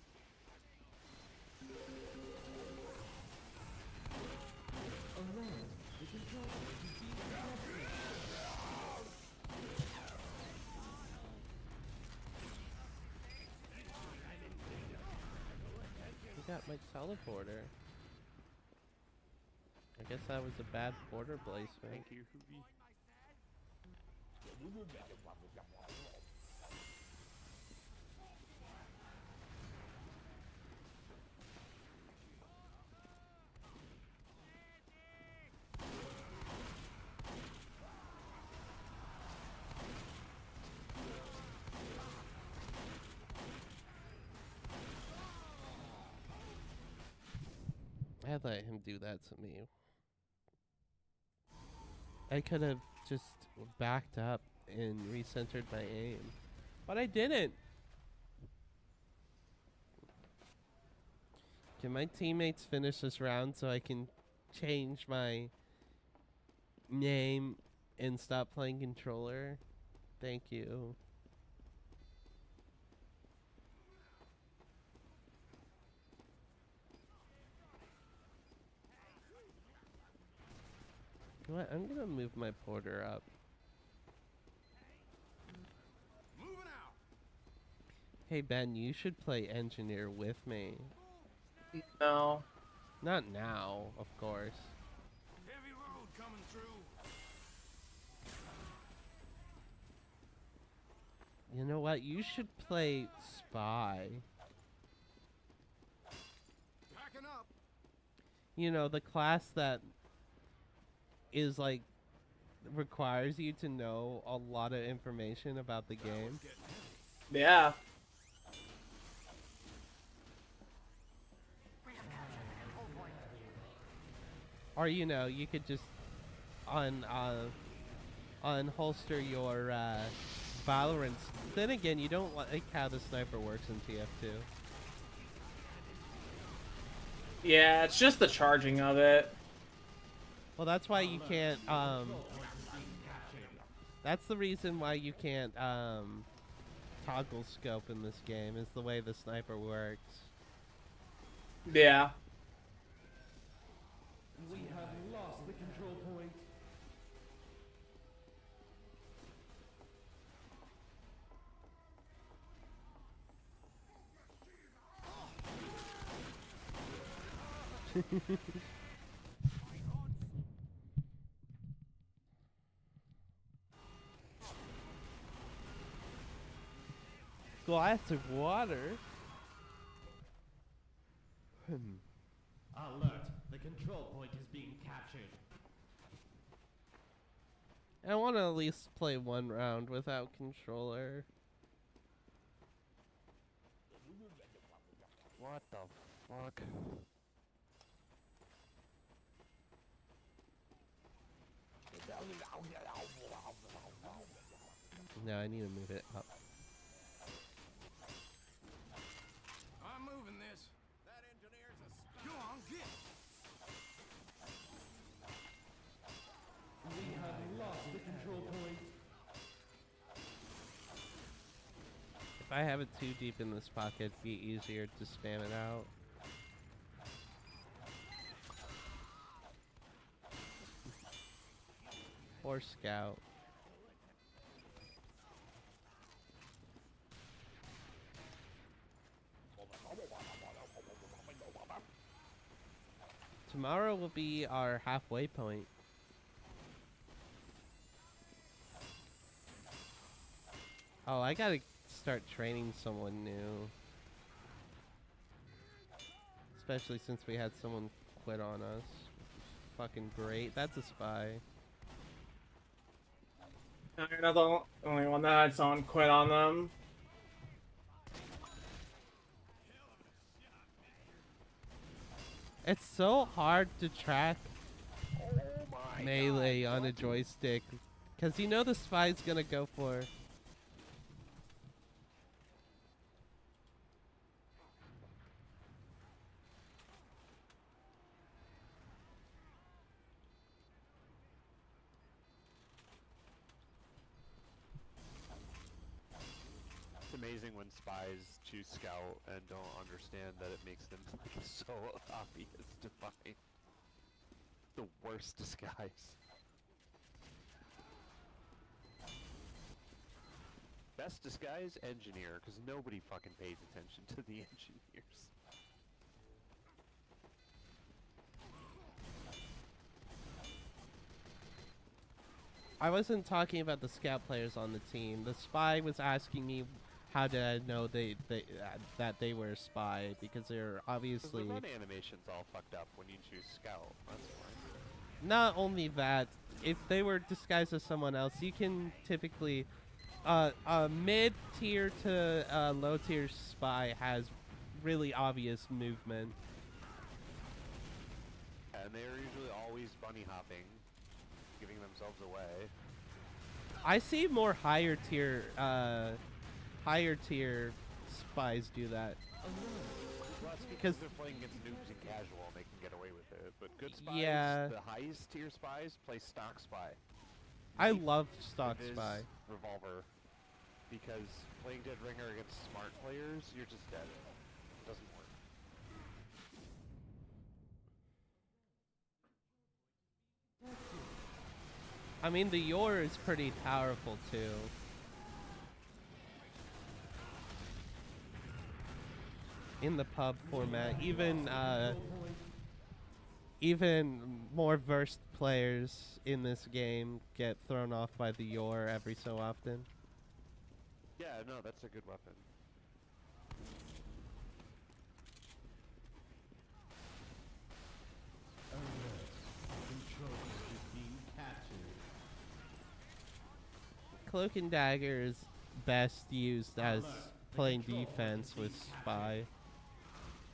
Alert! The control point is being contested. You got my teleporter. I guess that was a bad porter placement. Thank you, Hoobie. I'd let him do that to me. I could have just backed up and recentered my aim. But I didn't. Can my teammates finish this round so I can change my name and stop playing controller? Thank you. You know what? I'm gonna move my porter up. Moving out. Hey Ben, you should play engineer with me. No. Not now, of course. Heavy load coming through. You know what? You should play spy. Packing up. You know, the class that is like requires you to know a lot of information about the game. Yeah. Or you know, you could just unholster your Valorant. Then again, you don't like how the sniper works in TF2. Yeah, it's just the charging of it. Well, that's why you can't that's the reason why you can't toggle scope in this game, is the way the sniper works. Yeah. We have lost the control point. Glass of water. Alert! The control point is being captured. I want to at least play one round without controller. What the fuck? No, I need to move it up. I'm moving this. That engineer's a spy. Go on, get. We have lost the control point. If I have it too deep in this pocket, it'd be easier to spam it out. Or scout. Tomorrow will be our halfway point. Oh, I gotta start training someone new. Especially since we had someone quit on us. Fucking great. That's a spy. You're not the only one that had someone quit on them. It's so hard to track melee on a joystick. Because you know the spy's gonna go for. amazing when spies choose scout and don't understand that it makes them like so obvious to find the worst disguise. Best disguise, engineer, because nobody fucking pays attention to the engineers. I wasn't talking about the scout players on the team. The spy was asking me how did I know that they were a spy, because they're Because obviously... the run animation's all fucked up when you choose scout, that's why. Not only that, if they were disguised as someone else, you can typically... a mid-tier to low-tier spy has really obvious movement. And they're usually always bunny hopping, giving themselves away. I see more higher tier spies do that. Well, that's because they're playing against noobs and casual and they can get away with it. But good spies, Yeah. the highest tier spies, play stock spy. I love stock Viz spy. revolver. Because playing Dead Ringer against smart players, you're just dead. It doesn't work. I mean, the Yor is pretty powerful too. In the pub format, even more versed players in this game get thrown off by the Yor every so often. Yeah, no, that's a good weapon. Cloak and Dagger is best used as playing defense with Spy.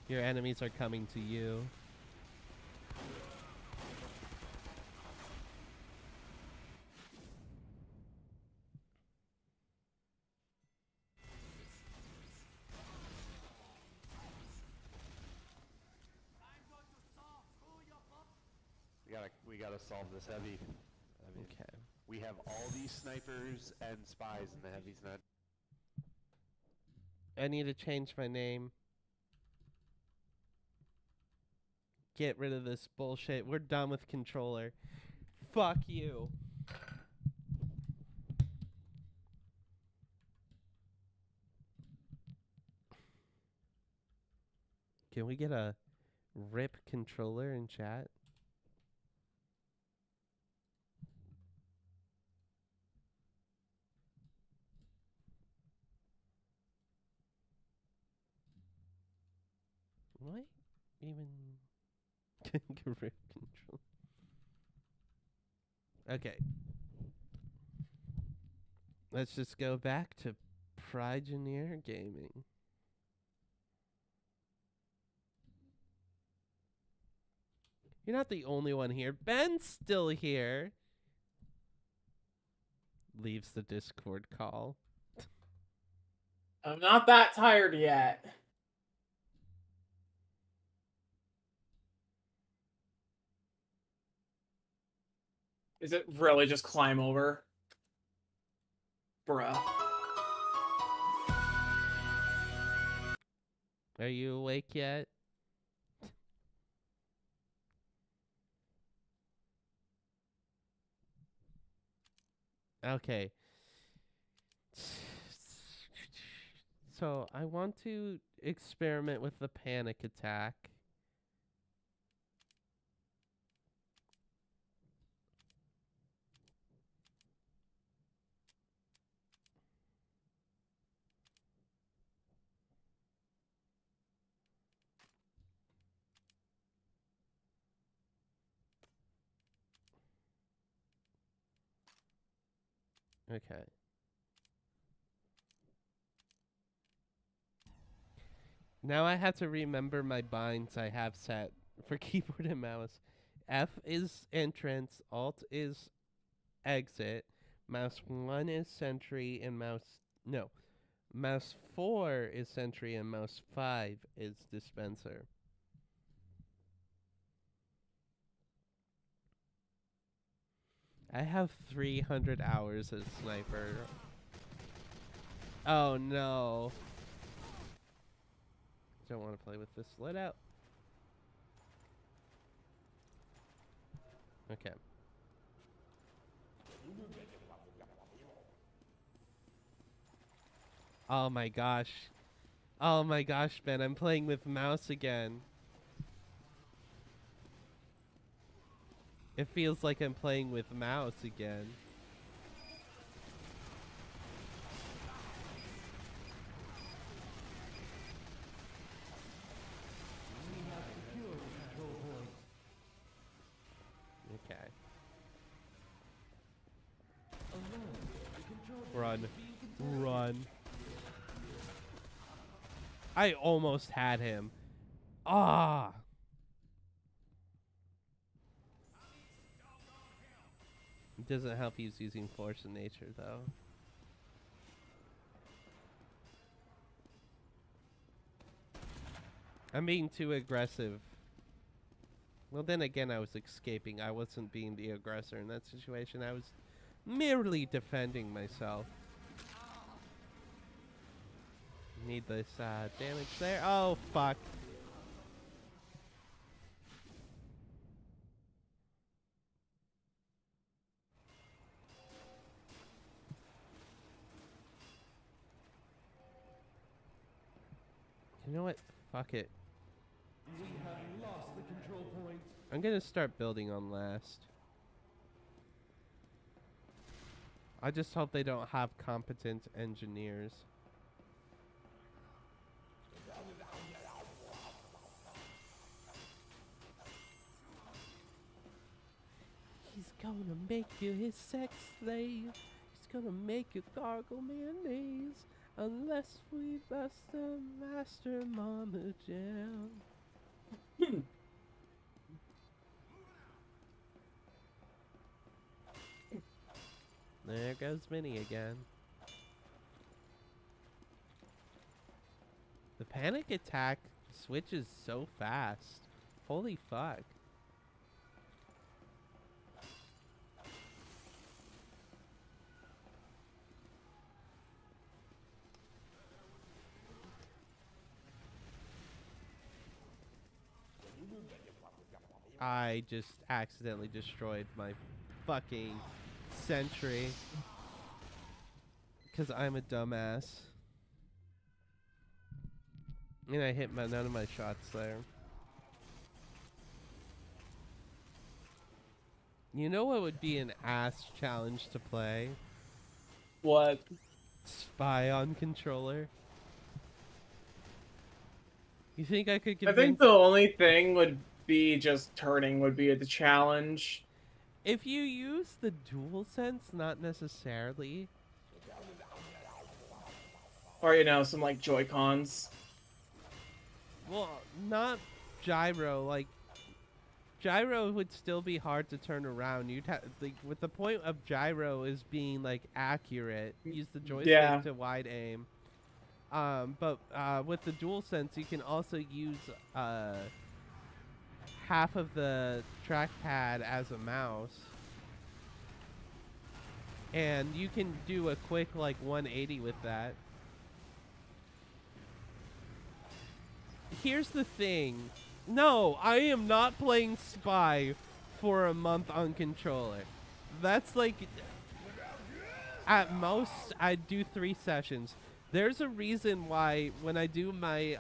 Your enemies are coming to you. We gotta solve this heavy. I mean, Okay. we have all these snipers and spies in the heavy's not. I need to change my name. Get rid of this bullshit. We're done with controller. Fuck you. Can we get a rip controller in chat? What? Even grip control. Okay. Let's just go back to Pridegineer Gaming. You're not the only one here. Ben's still here. Leaves the Discord call. I'm not that tired yet. Is it really just climb over? Bruh. Are you awake yet? Okay. So I want to experiment with the panic attack. Okay. Now I have to remember my binds I have set for keyboard and mouse. F is entrance, Alt is exit, mouse 1 is sentry, and mouse 4 is sentry, and mouse 5 is dispenser. I have 300 hours as sniper. Oh no. Don't want to play with this. Let out. Okay. Oh my gosh. Oh my gosh, Ben. I'm playing with mouse again. It feels like I'm playing with mouse again. Okay. Run. Run. I almost had him. Ah. It doesn't help he's using force in nature, though. I'm being too aggressive. Well, then again, I was escaping. I wasn't being the aggressor in that situation. I was merely defending myself. Need this damage there. Oh, fuck. You know what? Fuck it. We have lost the control point. I'm gonna start building on last. I just hope they don't have competent engineers. He's gonna make you his sex slave. He's gonna make you gargle mayonnaise. Unless we bust a master mama jam. There goes Minnie again. The panic attack switches so fast. Holy fuck. I just accidentally destroyed my fucking sentry. Because I'm a dumbass. And I hit none of my shots there. You know what would be an ass challenge to play? What? Spy on controller. You think I could I think convince... the only thing would be just turning would be the challenge. If you use the dual sense, not necessarily. Or, you know, some like Joy-Cons. Well, not gyro. Like, gyro would still be hard to turn around. You'd have, like, with the point of gyro is being like accurate. Use the joystick to wide aim. But with the dual sense, you can also use half of the trackpad as a mouse, and you can do a quick like 180 with that. Here's the thing. No, I am not playing Spy for a month on controller. That's like, at most, I'd do 3 sessions. There's a reason why when I do my,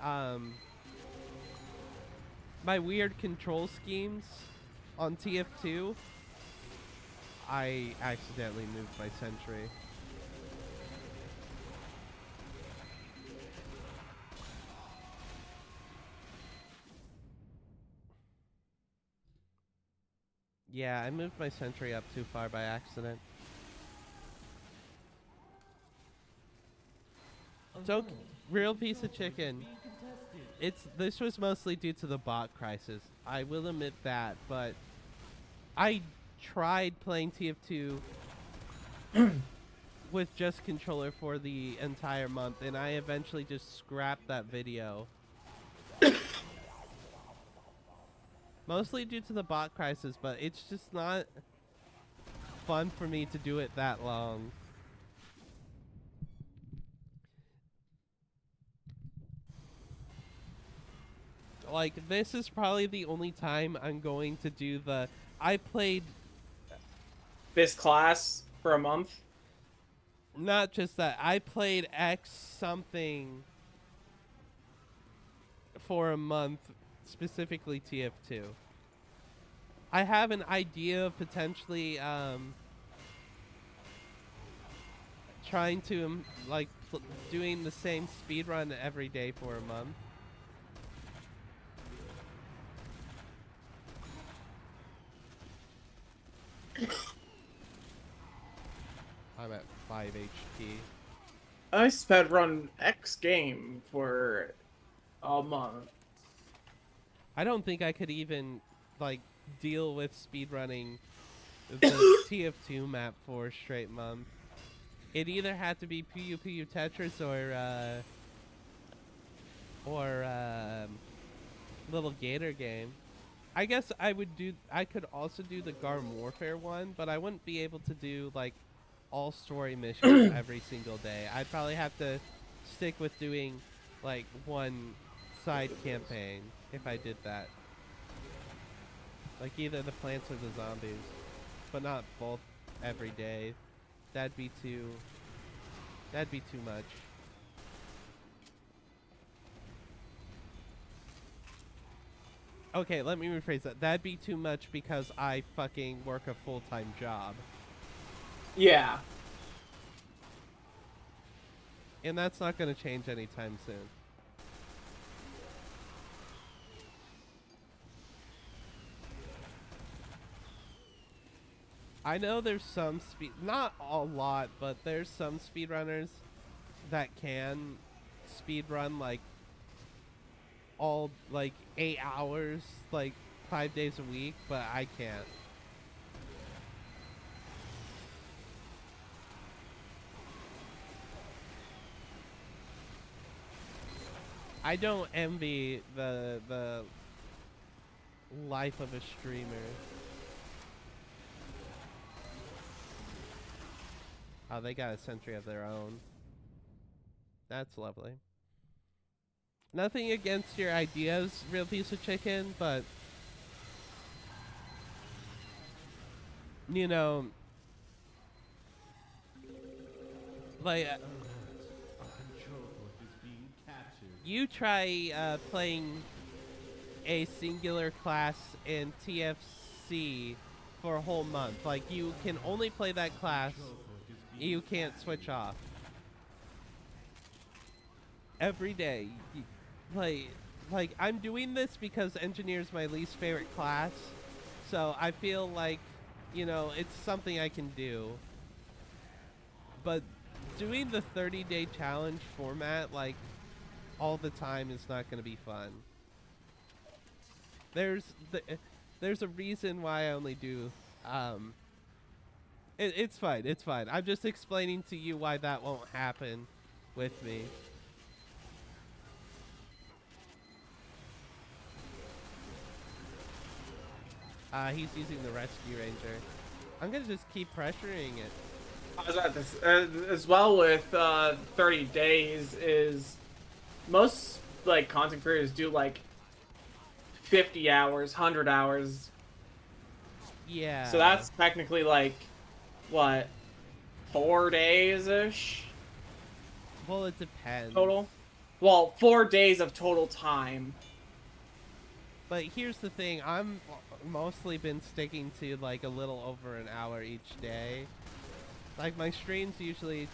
my weird control schemes on TF2, I accidentally moved my sentry. Yeah, I moved my sentry up too far by accident. So, real piece of chicken. This was mostly due to the bot crisis. I will admit that, but I tried playing TF2 with just controller for the entire month, and I eventually just scrapped that video. Mostly due to the bot crisis, but it's just not fun for me to do it that long. like this is probably the only time I'm going to do the. I played This class for a month. not just that. I played X something for a month, specifically TF2. I have an idea of potentially trying to like doing the same speed run every day for a month. I'm at 5 HP. I sped run X game for a month. I don't think I could even like deal with speedrunning the TF2 map for a straight month. It either had to be Puyo Puyo Tetris or Little Gator game. I guess I could also do the Garm Warfare one, but I wouldn't be able to do like all story missions every single day. I'd probably have to stick with doing like one side campaign if I did that. Like either the plants or the zombies, but not both every day. That'd be too much. Okay, let me rephrase that. That'd be too much because I fucking work a full-time job. Yeah. And that's not going to change anytime soon. I know there's some not a lot, but there's some speedrunners that can speedrun like all like 8 hours, like 5 days a week, but I can't. I don't envy the life of a streamer. Oh, they got a sentry of their own. That's lovely. Nothing against your ideas, real piece of chicken, but you know, like you try playing a singular class in TFC for a whole month. Like you can only play that class. You can't switch off. Every day. Like I'm doing this because engineer's my least favorite class. So I feel like, you know, it's something I can do. But doing the 30-day challenge format like all the time is not going to be fun. There's a reason why I only do it's fine. It's fine. I'm just explaining to you why that won't happen with me. He's using the rescue ranger. I'm gonna just keep pressuring it. I was at this as well with 30 days is most like content creators do like 50 hours, 100 hours. Yeah. So that's technically like what, 4 days ish Well, it depends. total. Well, 4 days of total time. But here's the thing, I'm mostly been sticking to like a little over an hour each day. Like my streams usually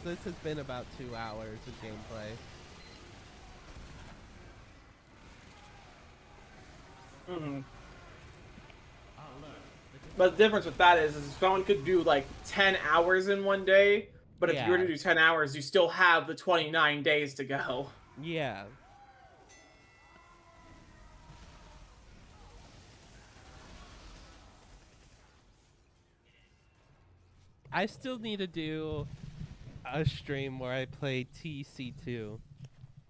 this has been about 2 hours of gameplay. Mm-hmm. But the difference with that is someone could do like 10 hours in one day, but if you were to Yeah. do 10 hours, you still have the 29 days to go. Yeah. I still need to do a stream where I play TC2.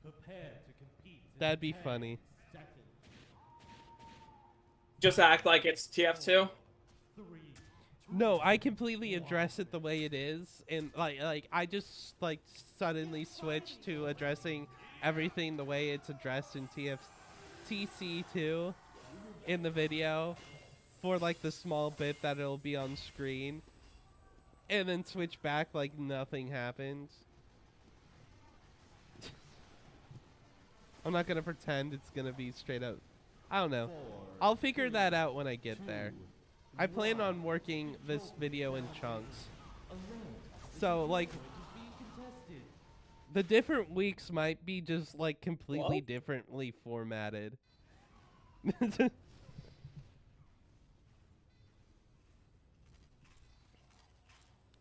Prepare to compete. in That'd be 10 funny. seconds. Just act like it's TF2. 3, No, I completely address it the way it is, and like I just like suddenly switched to addressing everything the way it's addressed in TC too in the video for like the small bit that it'll be on screen, and then switch back like nothing happens. I'm not gonna pretend it's gonna be straight up. I don't know. I'll figure that out when I get there. I plan on working this video in chunks. So like the different weeks might be just like completely differently formatted.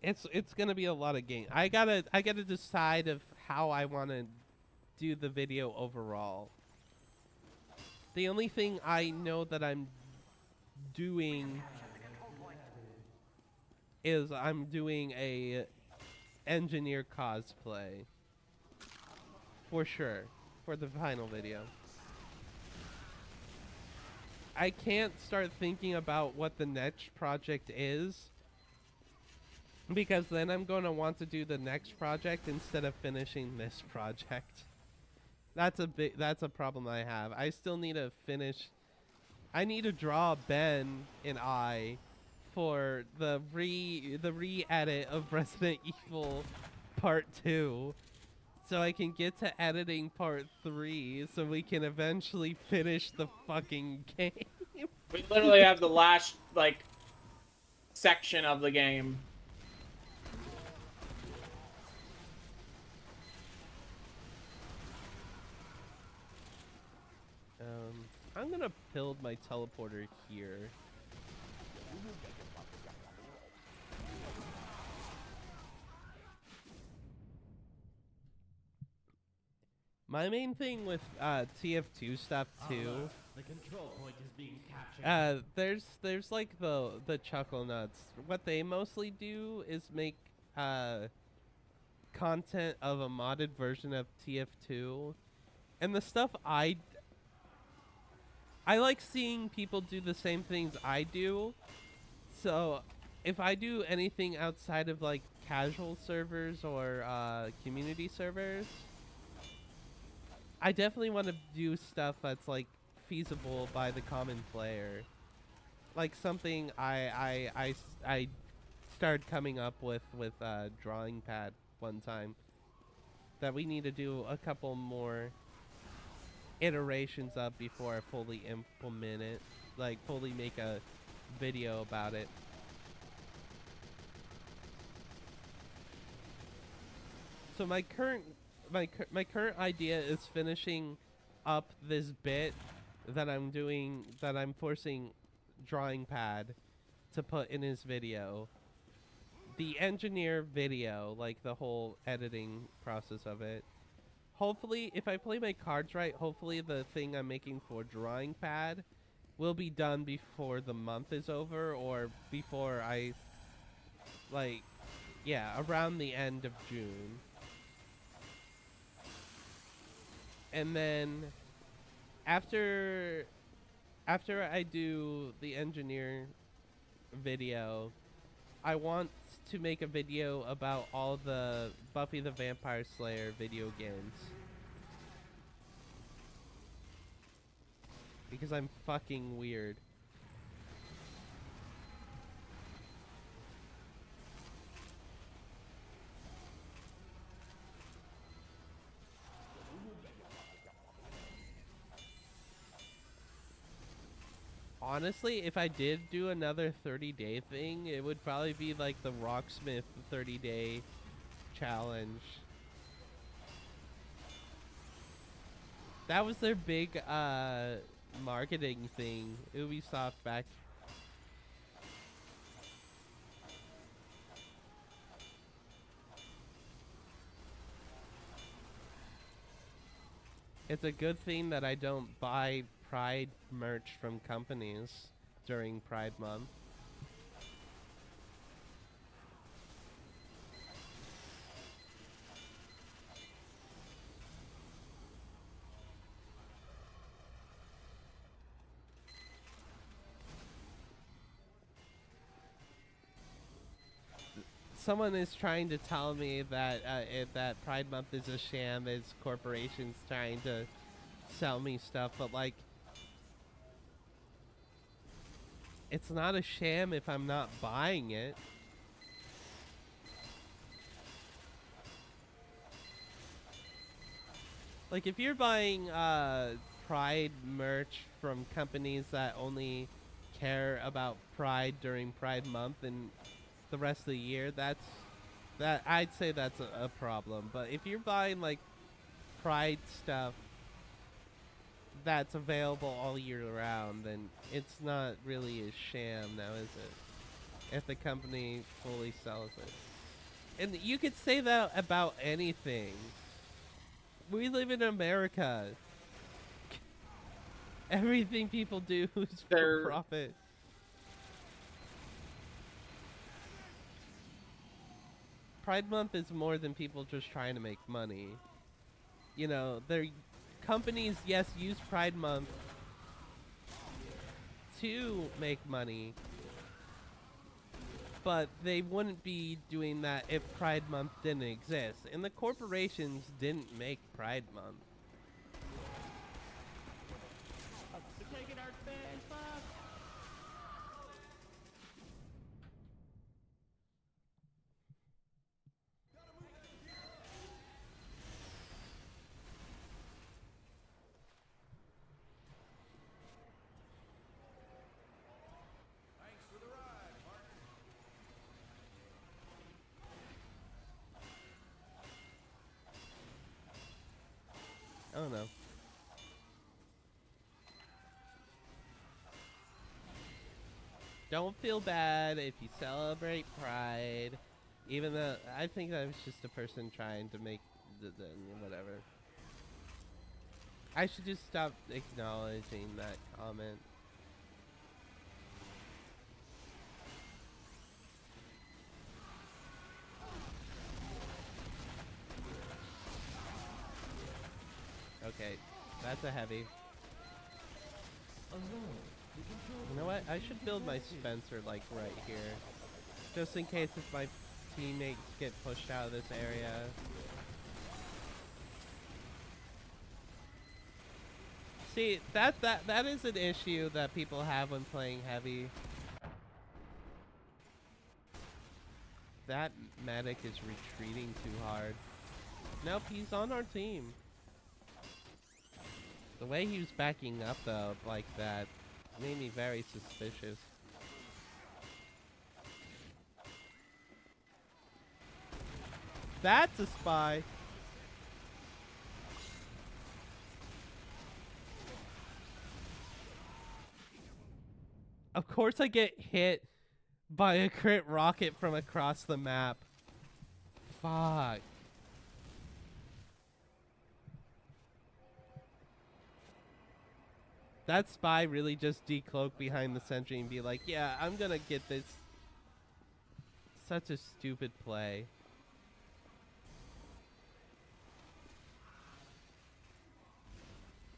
It's gonna be a lot of game. I gotta decide of how I wanna do the video overall. The only thing I know that I'm doing is I'm doing a engineer cosplay. For sure. For the final video. I can't start thinking about what the next project is, because then I'm going to want to do the next project instead of finishing this project. That's a problem I have. I still need to finish. I need to draw Ben and I for the re-edit of Resident Evil Part 2, so I can get to editing Part 3 so we can eventually finish the fucking game. We literally have the last like section of the game. I'm gonna build my teleporter here. My main thing with TF2 stuff too. The control point is being captured. There's like the chuckle nuts. What they mostly do is make content of a modded version of TF2, and the stuff I like seeing people do the same things I do. So if I do anything outside of like casual servers or community servers, I definitely want to do stuff that's like feasible by the common player. Like something I started coming up with drawing pad one time that we need to do a couple more iterations of before I fully implement it, like fully make a video about it. So my current idea is finishing up this bit that I'm doing, that I'm forcing drawing pad to put in his video. The engineer video, like the whole editing process of it. Hopefully, if I play my cards right, hopefully the thing I'm making for drawing pad will be done before the month is over, or before I, like, yeah, around the end of June. And then after I do the engineer video, I want to make a video about all the Buffy the Vampire Slayer video games. Because I'm fucking weird. Honestly, if I did do another 30-day thing, it would probably be like the Rocksmith 30-day challenge. That was their big marketing thing, Ubisoft back. It's a good thing that I don't buy Pride merch from companies during Pride Month. Someone is trying to tell me that that Pride Month is a sham, is corporations trying to sell me stuff, but like, It's not a sham if I'm not buying it. Like, if you're buying Pride merch from companies that only care about Pride during Pride Month and the rest of the year, I'd say that's a problem. But if you're buying like Pride stuff that's available all year round, then it's not really a sham now, is it? If the company fully sells it. And you could say that about anything. We live in America. Everything people do is for profit. Pride Month is more than people just trying to make money. You know, companies, yes, use Pride Month to make money, but they wouldn't be doing that if Pride Month didn't exist. And the corporations didn't make Pride Month. They're taking our space, fuck! Thanks for the ride, partner. I don't know. Don't feel bad if you celebrate Pride, even though I think that was just a person trying to make the whatever. I should just stop acknowledging that comment. Okay, that's a heavy. You know what? I should build my Spencer like right here. Just in case if my teammates get pushed out of this area. See, that is an issue that people have when playing heavy. That medic is retreating too hard. Nope, he's on our team. The way he was backing up though, like that, made me very suspicious. That's a spy. Of course I get hit by a crit rocket from across the map. Fuck. That spy really just decloak behind the sentry and be like, yeah, I'm gonna get this. Such a stupid play.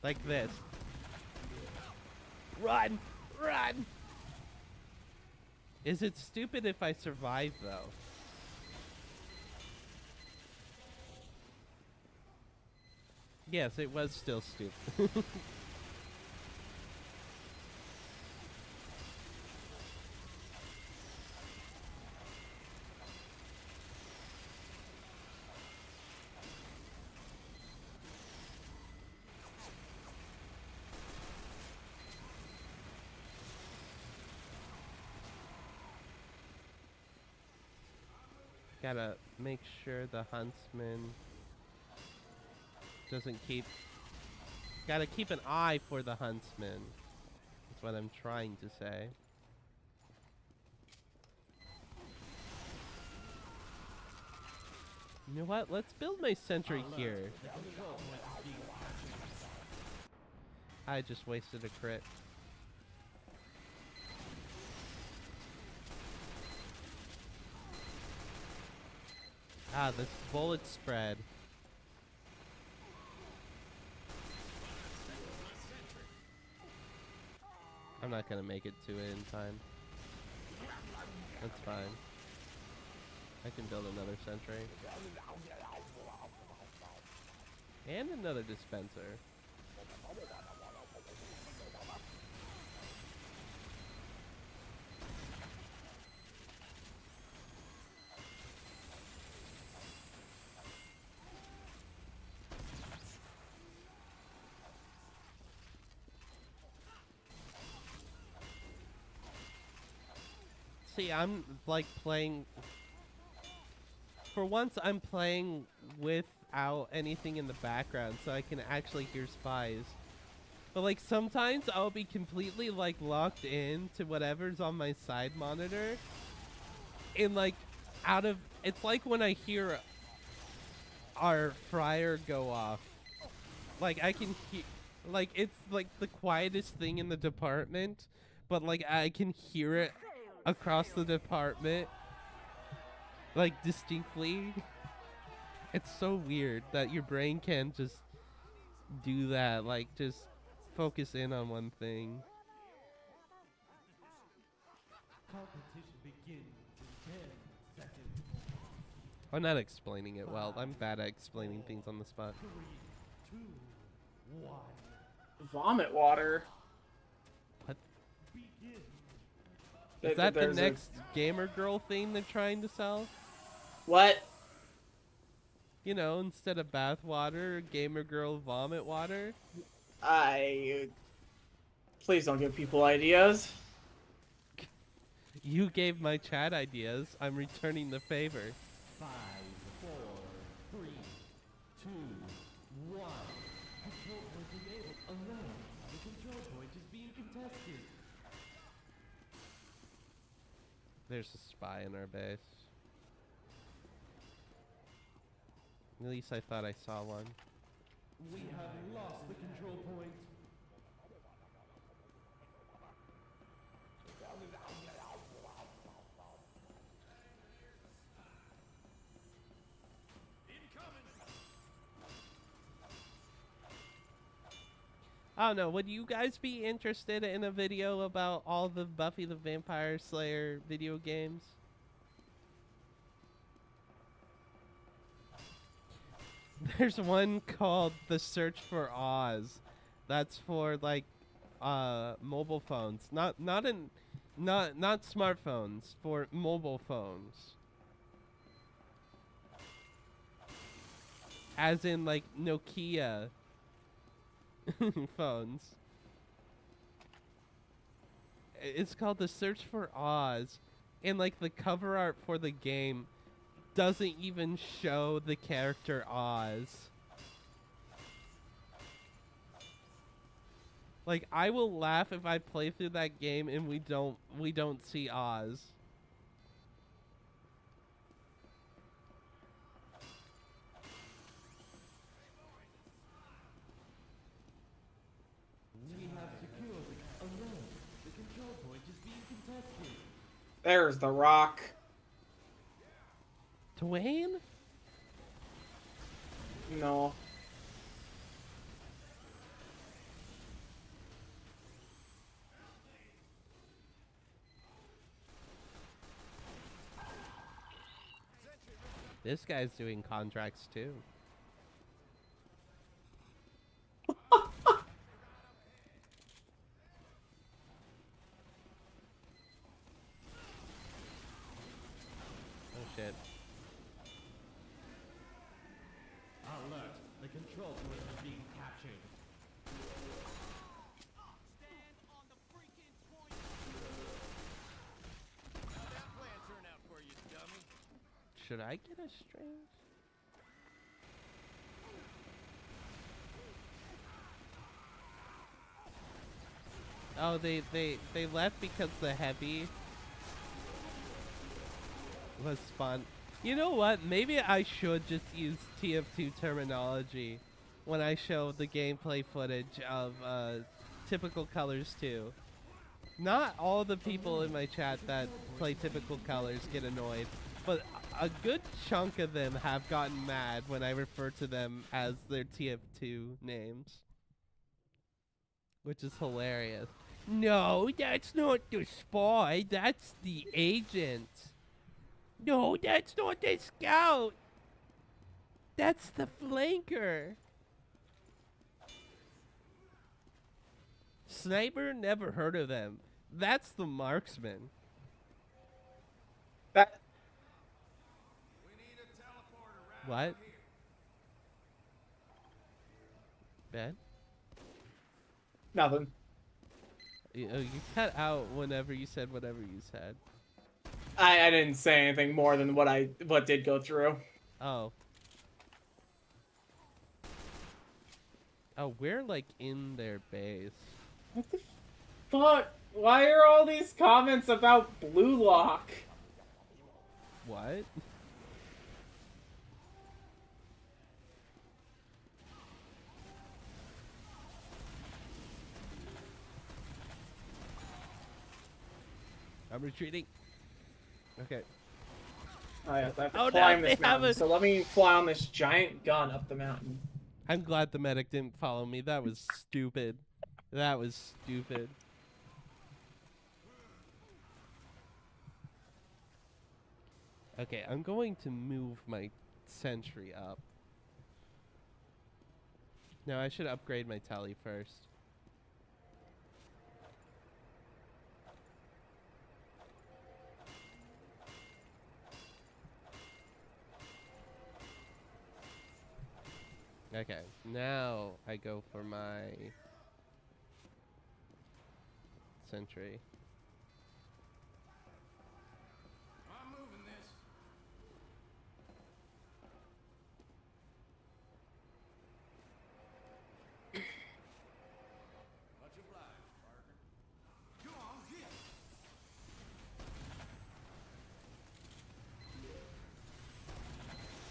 Like this. Run! Run! Is it stupid if I survive, though? Yes, it was still stupid. Gotta make sure the huntsman doesn't keep... Gotta keep an eye for the huntsman. That's what I'm trying to say. You know what? Let's build my sentry here. I just wasted a crit. Ah, this bullet spread. I'm not gonna make it to it in time. That's fine. I can build another sentry. And another dispenser. See, I'm like playing. For once, I'm playing without anything in the background, so I can actually hear spies. But like sometimes I'll be completely like locked in to whatever's on my side monitor, and like it's like when I hear our fryer go off. Like I can hear, like it's like the quietest thing in the department, but like I can hear it across the department, like distinctly. It's so weird that your brain can just do that, like just focus in on one thing. Competition begins in 10 seconds. I'm not explaining it well. I'm bad at explaining things on the spot. 3, 2, 1. Vomit water. What? Begin. Is that the There's a- next gamer girl thing they're trying to sell? What? You know, instead of bath water, gamer girl vomit water? Please don't give people ideas. You gave my chat ideas. I'm returning the favor. 5, 4, 3, 2, 1. Control point enabled. Alert. The control point is being contested. There's a spy in our base. At least I thought I saw one. We have lost the control point. I don't know. Would you guys be interested in a video about all the Buffy the Vampire Slayer video games? There's one called The Search for Oz. That's for like mobile phones. Not smartphones, for mobile phones. As in like Nokia phones. It's called The Search for Oz, and like the cover art for the game doesn't even show the character Oz. Like I will laugh if I play through that game and we don't see Oz. We have secured the alert. The control point is being contested. There's the rock. Dwayne? No. This guy's doing contracts too. Oh shit. Alert. The control point is being captured. How'd that plan turn out for you, dummy? Should I get a strange? Oh, they left because the heavy was fun. You know what? Maybe I should just use TF2 terminology when I show the gameplay footage of Typical Colors 2. Not all the people in my chat that play Typical Colors get annoyed, but a good chunk of them have gotten mad when I refer to them as their TF2 names. Which is hilarious. No, that's not the spy, that's the agent. No, that's not the scout. That's the flanker. Sniper, never heard of them. That's the marksman. That We need a teleporter right What? here. Ben? nothing. You cut out whenever you said whatever you said. I didn't say anything more than what did go through. Oh. Oh, we're like in their base. What the fuck? Why are all these comments about Blue Lock? What? I'm retreating. Okay. Oh, yes, I have to Oh, no, climb they this have mountain. a- So let me fly on this giant gun up the mountain. I'm glad the medic didn't follow me. That was stupid. That was stupid. Okay, I'm going to move my sentry up. No, I should upgrade my tele first. Okay, now I go for my sentry. I'm moving this. Much obliged, Parker. Go on, hit.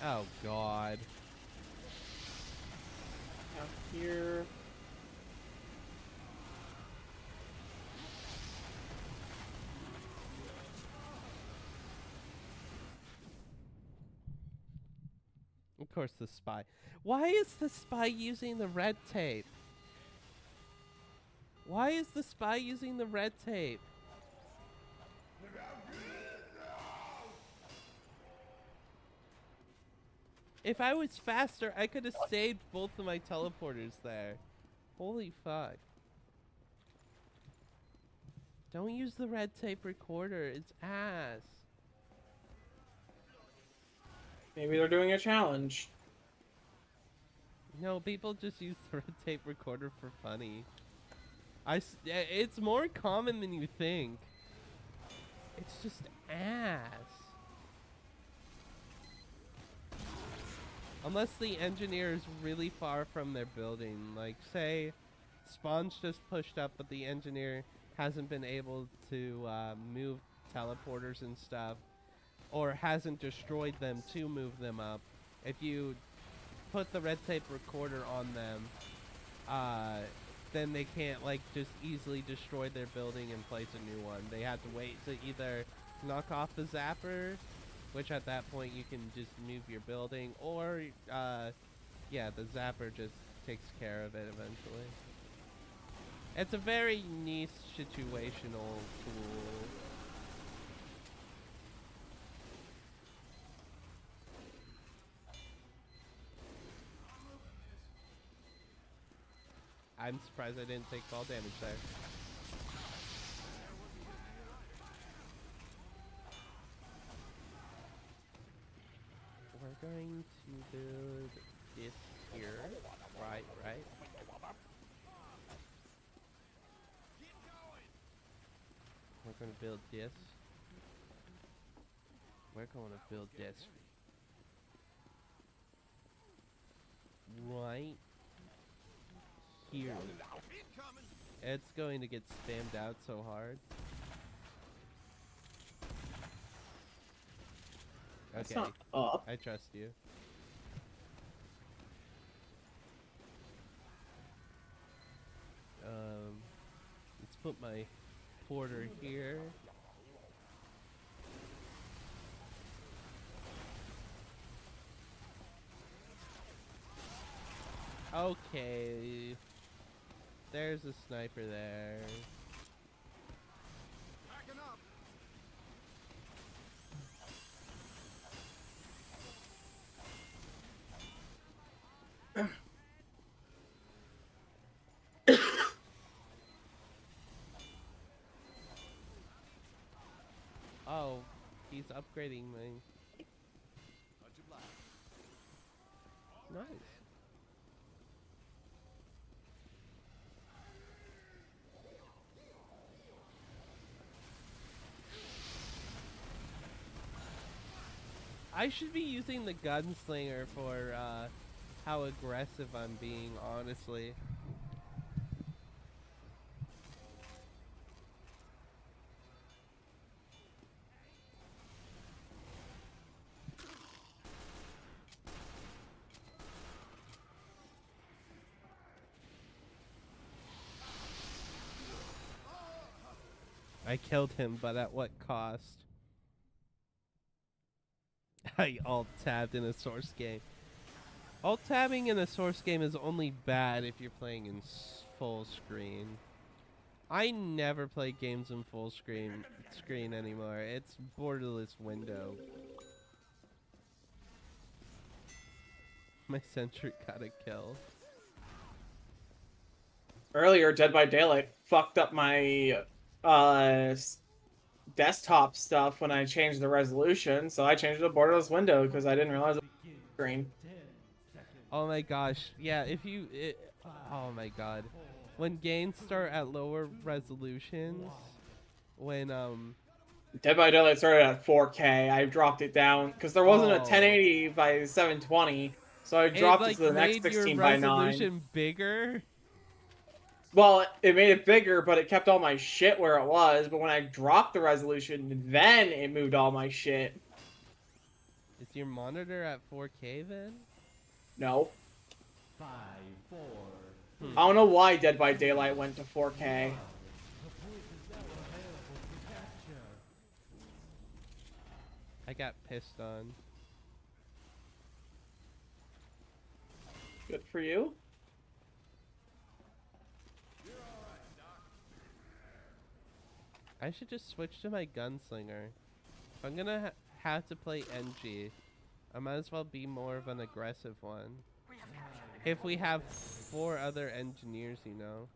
Oh God. Out here. Of course the spy. Why is the spy using the red tape? Why is the spy using the red tape? If I was faster, I could have saved both of my teleporters there. Holy fuck. Don't use the red tape recorder. It's ass. Maybe they're doing a challenge. No, people just use the red tape recorder for funny. It's more common than you think. It's just ass. Unless the engineer is really far from their building. Like, say, spawn's just pushed up, but the engineer hasn't been able to move teleporters and stuff, or hasn't destroyed them to move them up. If you put the red tape recorder on them, then they can't, like, just easily destroy their building and place a new one. They have to wait to either knock off the zapper, which at that point you can just move your building, or, yeah, the zapper just takes care of it eventually. It's a very niche situational tool. I'm surprised I didn't take fall damage there. We're going to build this here. Right. We're going to build this. We're going to build this. Right here. It's going to get spammed out so hard. That's Okay, not up. I trust you. Let's put my porter here. Okay. There's a sniper there. Backing up. Oh, he's upgrading my... Much obliged. Nice. I should be using the gunslinger for how aggressive I'm being, honestly. I killed him, but at what cost? I alt-tabbed in a source game. Alt-tabbing in a source game is only bad if you're playing in full screen. I never play games in full screen anymore. It's borderless window. My sentry got a kill. Earlier, Dead by Daylight fucked up my desktop stuff when I changed the resolution, so I changed it to borderless window because I didn't realize it was screen. Oh my gosh. Yeah, oh my god. When games start at lower resolutions, when Dead by Daylight started at 4K. I dropped it down because there wasn't a Oh. 1080 by 720, so I dropped it, like to the next made your 16 by 9. resolution bigger. Well, it made it bigger, but it kept all my shit where it was. But when I dropped the resolution, then it moved all my shit. Is your monitor at 4K then? No. 5, 4, I don't know why Dead by Daylight went to 4K. the point is now available for capture. I got pissed on. Good for you. I should just switch to my gunslinger. If I'm gonna have to play NG, I might as well be more of an aggressive one. If we have 4 other engineers, you know.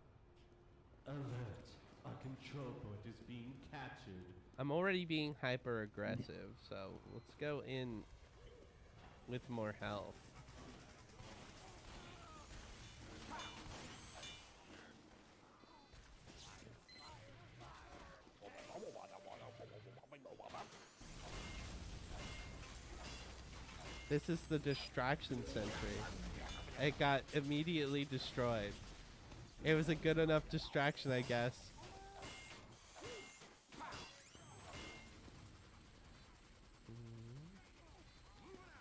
Alert. Our control point is being captured. I'm already being hyper aggressive, so let's go in with more health. This is the distraction sentry. It got immediately destroyed. It was a good enough distraction, I guess.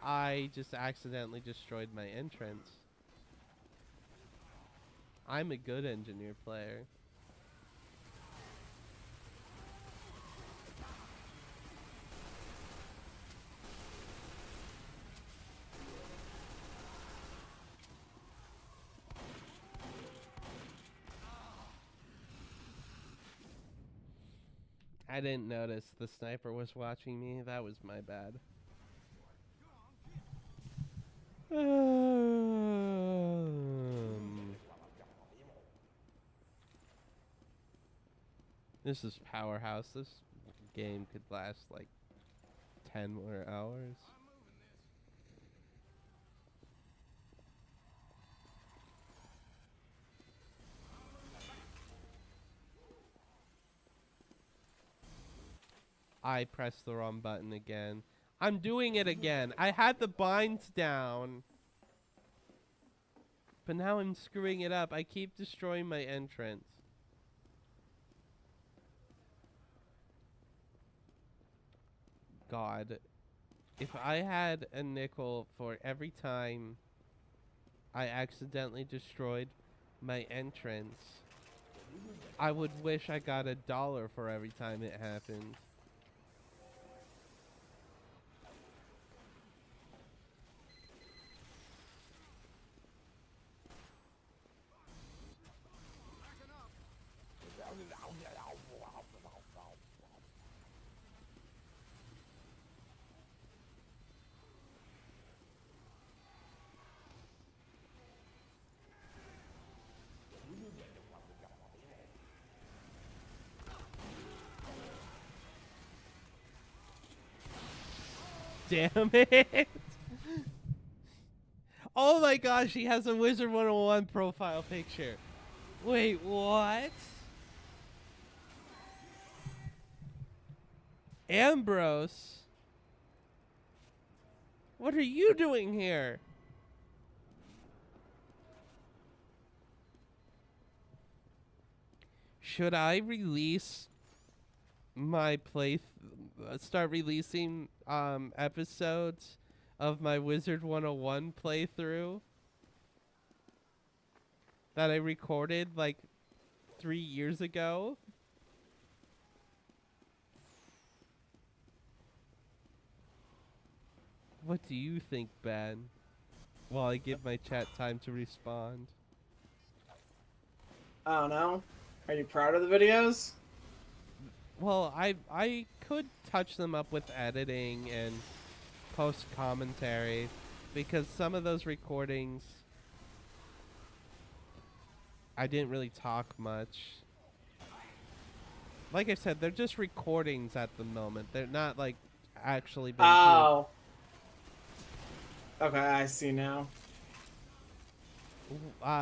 I just accidentally destroyed my entrance. I'm a good engineer player. I didn't notice the sniper was watching me. That was my bad. This is Powerhouse. This game could last like 10 more hours. I pressed the wrong button again. I'm doing it again. I had the binds down. But now I'm screwing it up. I keep destroying my entrance. God. If I had a nickel for every time I accidentally destroyed my entrance, I would wish I got $1 for every time it happened. Damn it! Oh my gosh, he has a Wizard 101 profile picture. Wait, what? Ambrose? What are you doing here? Should I release my start releasing episodes of my Wizard 101 playthrough that I recorded like 3 years ago? What do you think, Ben? While I give my chat time to respond. I don't know. Are you proud of the videos? Well, I could touch them up with editing and post commentary because some of those recordings I didn't really talk much. Like I said, they're just recordings at the moment. They're not like actually being Oh. Okay, I see now.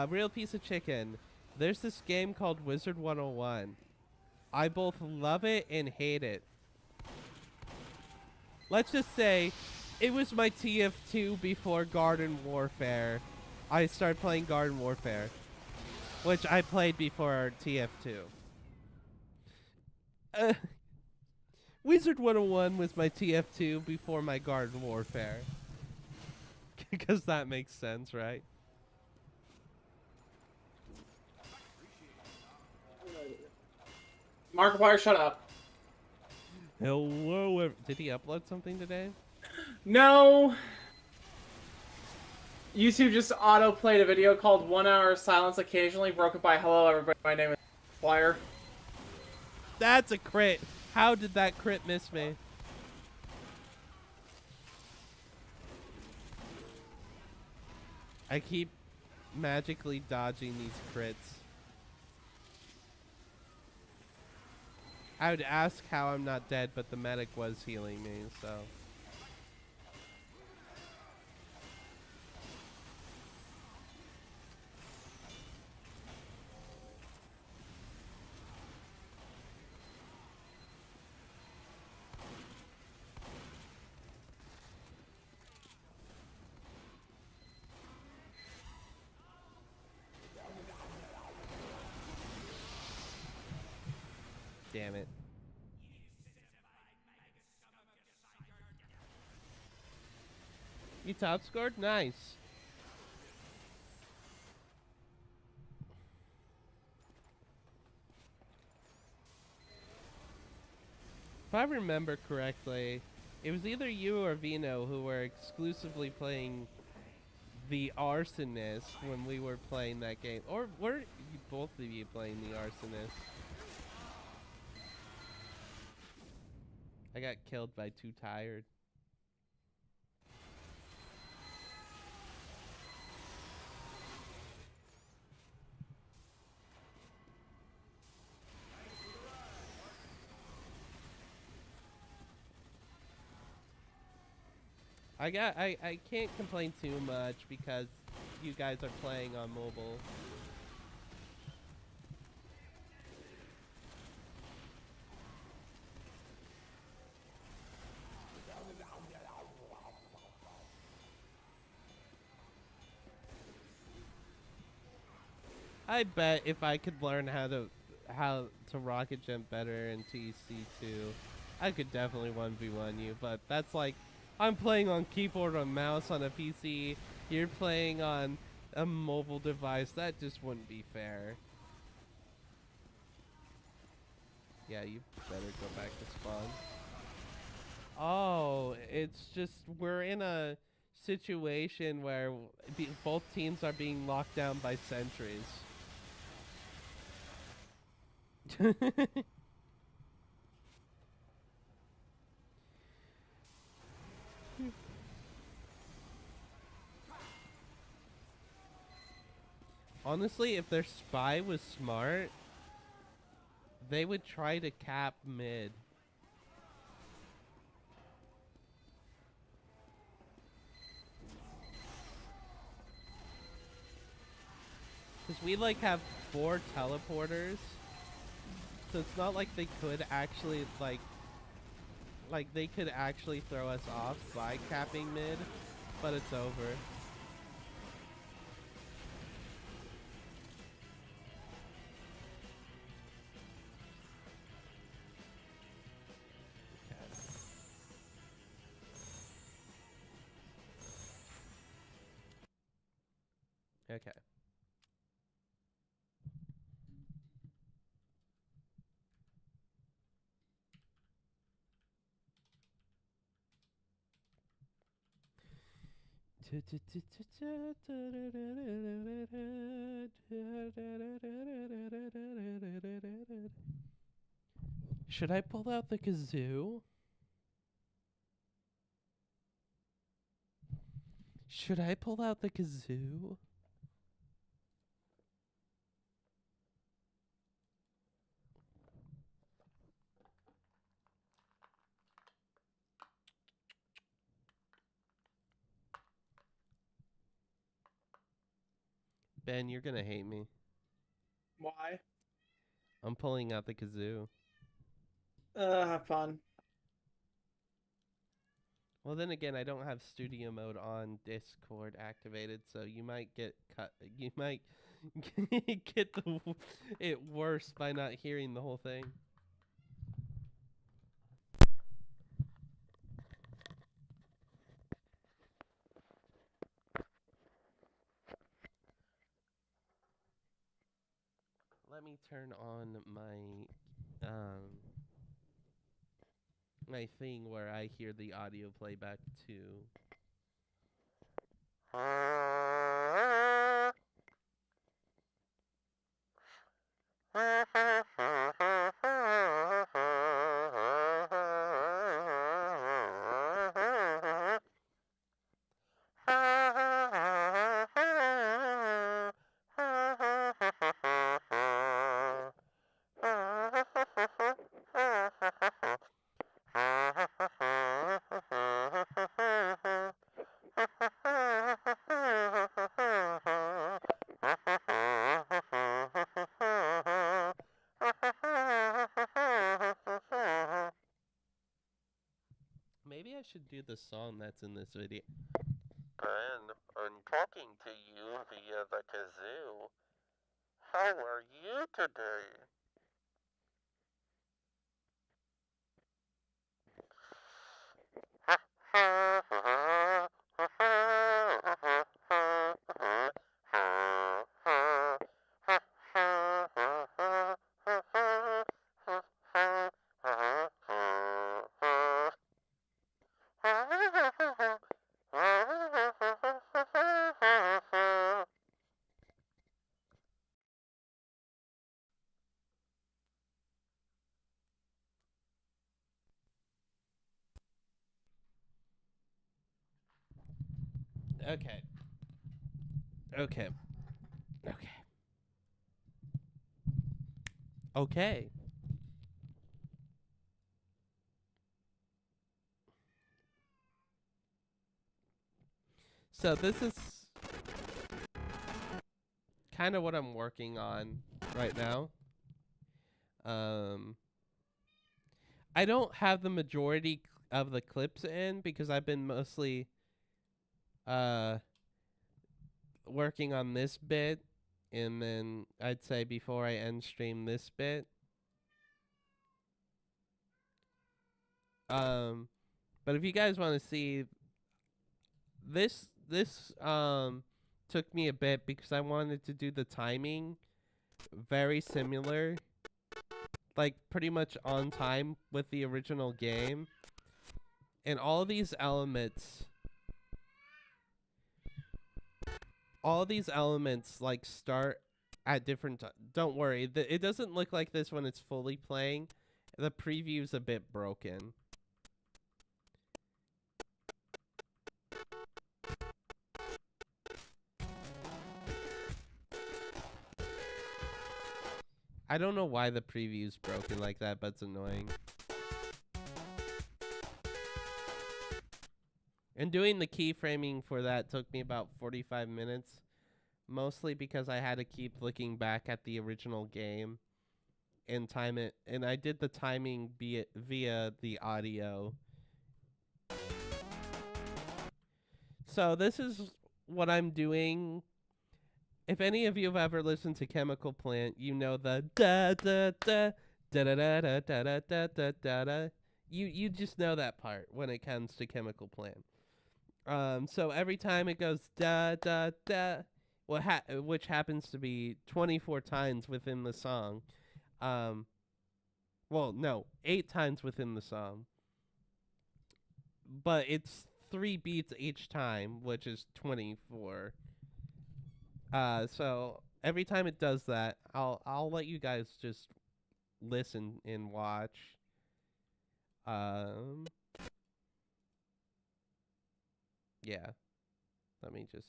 real piece of chicken. There's this game called Wizard 101. I both love it and hate it. Let's just say it was my TF2 before Garden Warfare. I started playing Garden Warfare, which I played before TF2. Wizard 101 was my TF2 before my Garden Warfare. Because that makes sense, right? Markiplier, shut up. Hello. Did he upload something today? No. YouTube just auto-played a video called 1 Hour of Silence Occasionally Broken by Hello Everybody. My name is Markiplier. That's a crit. How did that crit miss me? I keep magically dodging these crits. I would ask how I'm not dead, but the medic was healing me, so. Damn it. You top scored? Nice. If I remember correctly, it was either you or Vino who were exclusively playing the Arsonist when we were playing that game. Or were both of you playing the Arsonist? I got killed by Too Tired. I can't complain too much because you guys are playing on mobile. I bet if I could learn how to rocket jump better in TC2, I could definitely 1v1 you, but that's like I'm playing on keyboard and mouse on a PC, you're playing on a mobile device. That just wouldn't be fair. Yeah, you better go back to spawn. Oh, it's just we're in a situation where both teams are being locked down by sentries. Honestly, if their spy was smart, they would try to cap mid. Because we like have 4 teleporters. So it's not like they could actually like they could actually throw us off by capping mid. but it's over. Okay. Should I pull out the kazoo? Should I pull out the kazoo? Ben, you're gonna hate me. Why? I'm pulling out the kazoo. Have fun. Well, then again, I don't have studio mode on Discord activated, so you might get cut. You might get it worse by not hearing the whole thing. Let me turn on my thing where I hear the audio playback too. Maybe I should do the song that's in this video. Ben, I'm talking to you via the kazoo. How are you today? Okay. Okay. Okay. Okay. So this is kind of what I'm working on right now. I don't have the majority of the clips in because I've been mostly working on this bit, and then I'd say before I end stream this bit. But if you guys want to see this took me a bit because I wanted to do the timing very similar, like pretty much on time with the original game. And all these elements like start at different don't worry, it doesn't look like this when it's fully playing. The preview's a bit broken. I don't know why the preview's broken like that, but it's annoying. And doing the keyframing for that took me about 45 minutes. Mostly because I had to keep looking back at the original game and time it. And I did the timing via the audio. So this is what I'm doing. If any of you have ever listened to Chemical Plant, you know the da da da da da da da da da da da da da. You just know that part when it comes to Chemical Plant. So every time it goes da da da, which happens to be 24 times within the song. Well, no, 8 times within the song. But it's 3 beats each time, which is 24. So every time it does that, I'll let you guys just listen and watch. Yeah. Let me just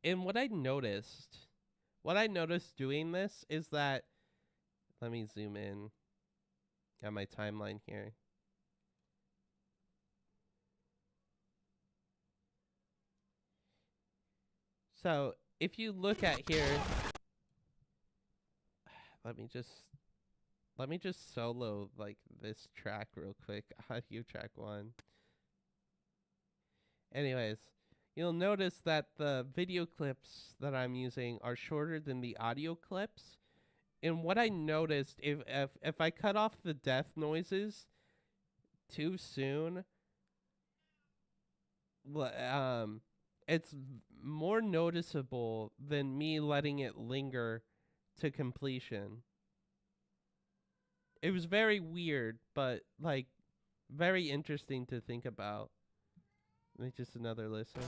And what I noticed doing this is that, let me zoom in on my timeline here. So if you look at here, let me just solo like this track real quick. Audio track 1. Anyways, you'll notice that the video clips that I'm using are shorter than the audio clips. And what I noticed, if I cut off the death noises too soon, it's more noticeable than me letting it linger to completion. It was very weird, but like very interesting to think about. Let me just another listen.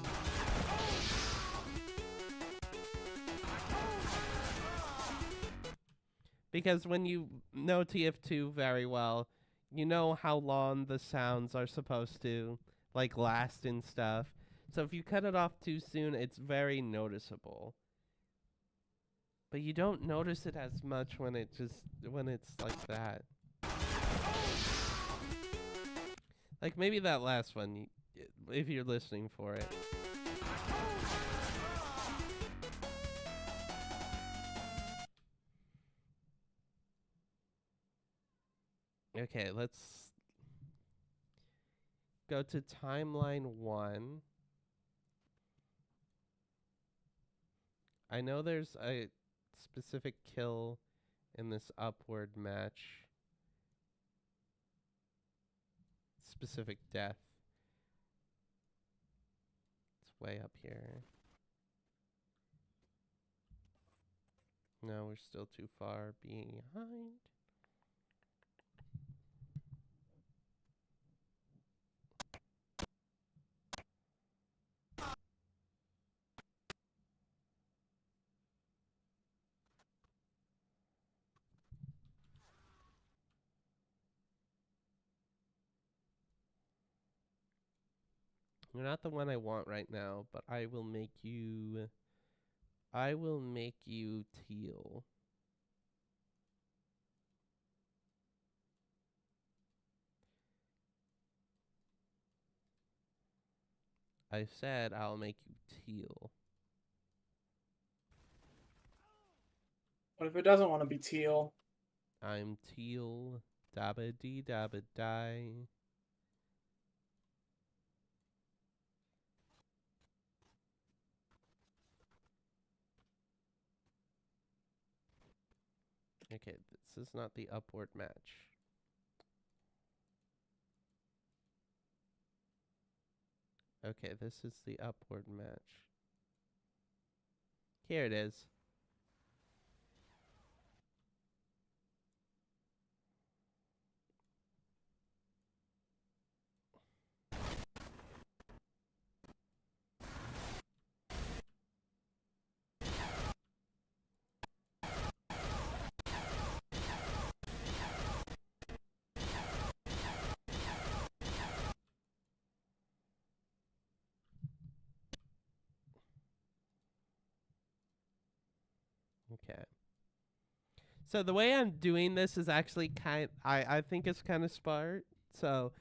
Because when you know TF2 very well, you know how long the sounds are supposed to like last and stuff. So if you cut it off too soon, it's very noticeable. But you don't notice it as much when it's like that. Like maybe that last one, if you're listening for it. Okay, let's go to timeline 1. I know there's a specific kill in this upward match. Specific death. It's way up here. No, we're still too far behind. You're not the one I want right now, but I will make you teal. I said I'll make you teal. What if it doesn't want to be teal? I'm teal. Dabba dee dabba die. Okay, this is not the upward match. Okay, this is the upward match. Here it is. Okay. So the way I'm doing this is actually I think it's kind of smart. So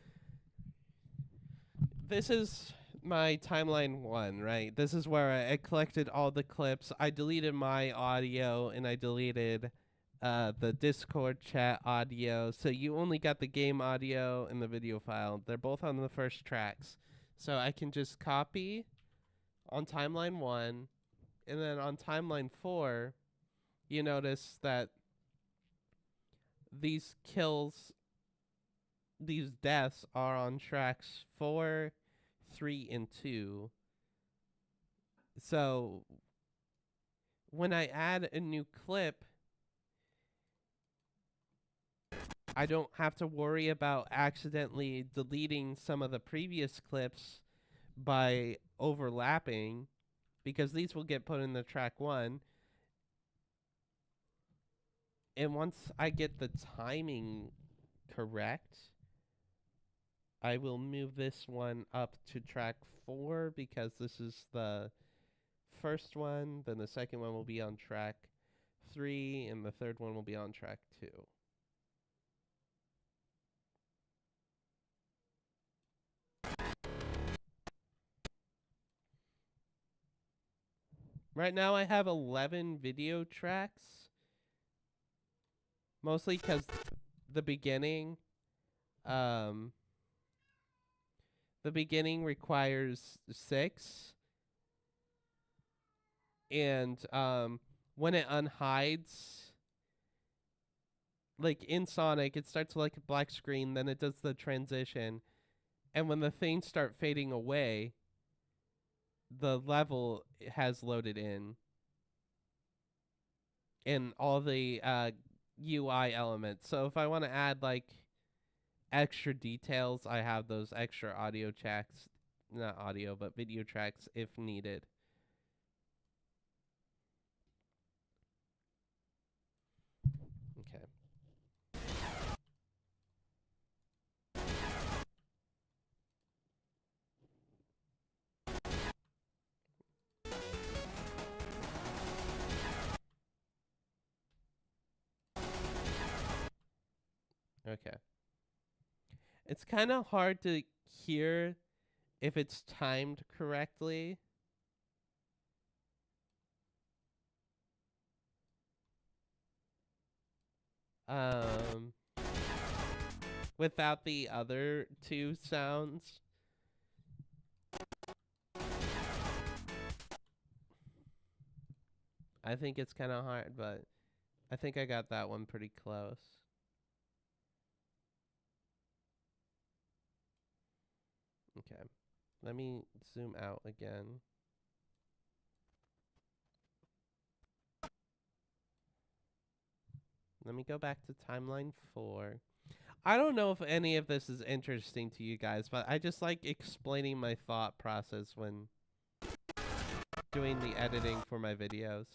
this is my timeline 1, right? This is where I collected all the clips. I deleted my audio and I deleted the Discord chat audio. So you only got the game audio and the video file. They're both on the first tracks. So I can just copy on timeline 1, and then on timeline 4, you notice that these kills, these deaths are on tracks 4, 3, and 2. So when I add a new clip, I don't have to worry about accidentally deleting some of the previous clips by overlapping, because these will get put in the track 1. And once I get the timing correct, I will move this one up to track 4, because this is the first one. Then the second one will be on track 3, and the third one will be on track 2. Right now I have 11 video tracks, mostly because the beginning requires 6, and when it unhides, like in Sonic, it starts like a black screen, then it does the transition, and when the things start fading away, the level has loaded in, and all the UI elements. So if I want to add like extra details, I have those extra audio tracks, not audio, but video tracks if needed. Okay. Okay. It's kind of hard to hear if it's timed correctly. Um, without the other two sounds. I think it's kind of hard, but I think I got that one pretty close. Okay. Let me zoom out again. Let me go back to timeline 4. I don't know if any of this is interesting to you guys, but I just like explaining my thought process when doing the editing for my videos.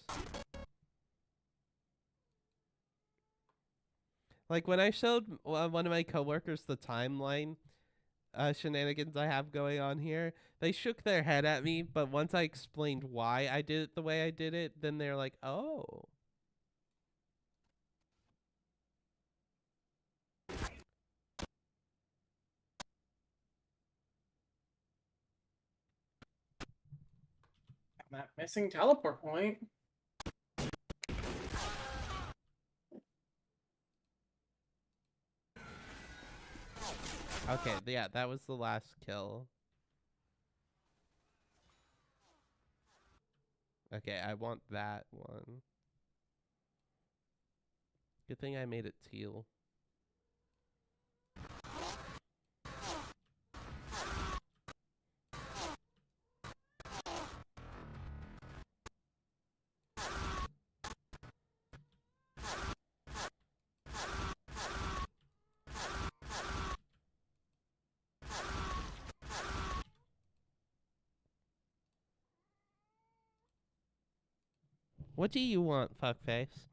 Like when I showed one of my coworkers the timeline shenanigans I have going on here, they shook their head at me, but once I explained why I did it the way I did it, then they're like, oh. That missing teleport point. Okay, yeah, that was the last kill. Okay, I want that one. Good thing I made it teal. What do you want, fuckface?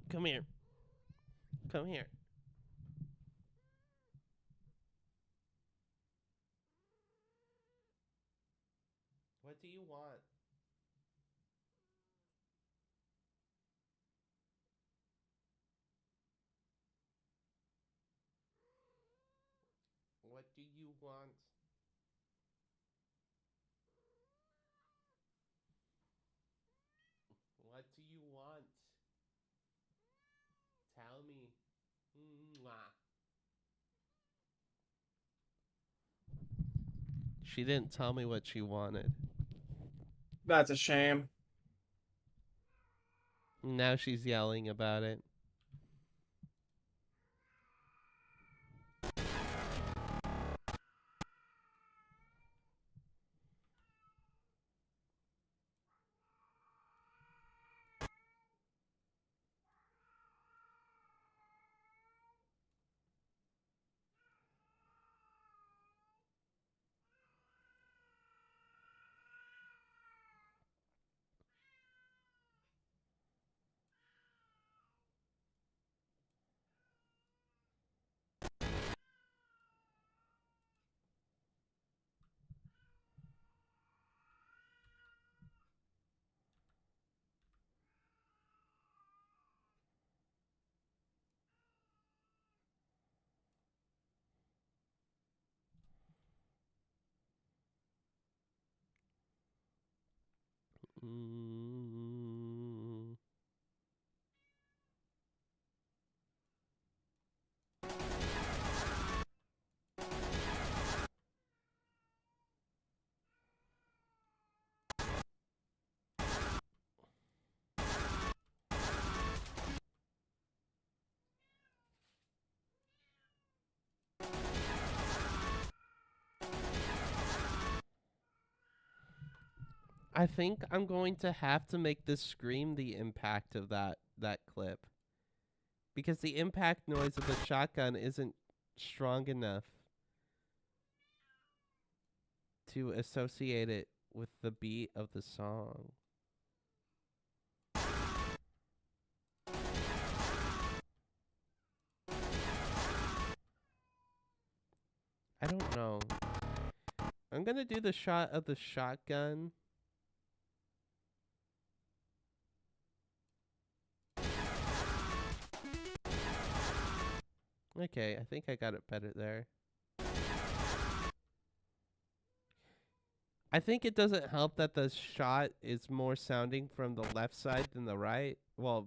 Come here. Come here. What do you want? you want? What do you want? Tell me. Mwah. She didn't tell me what she wanted. That's a shame. Now she's yelling about it. Mm. I think I'm going to have to make this scream the impact of that clip. Because the impact noise of the shotgun isn't strong enough to associate it with the beat of the song. I don't know. I'm going to do the shot of the shotgun. Okay, I think I got it better there. I think it doesn't help that the shot is more sounding from the left side than the right. Well,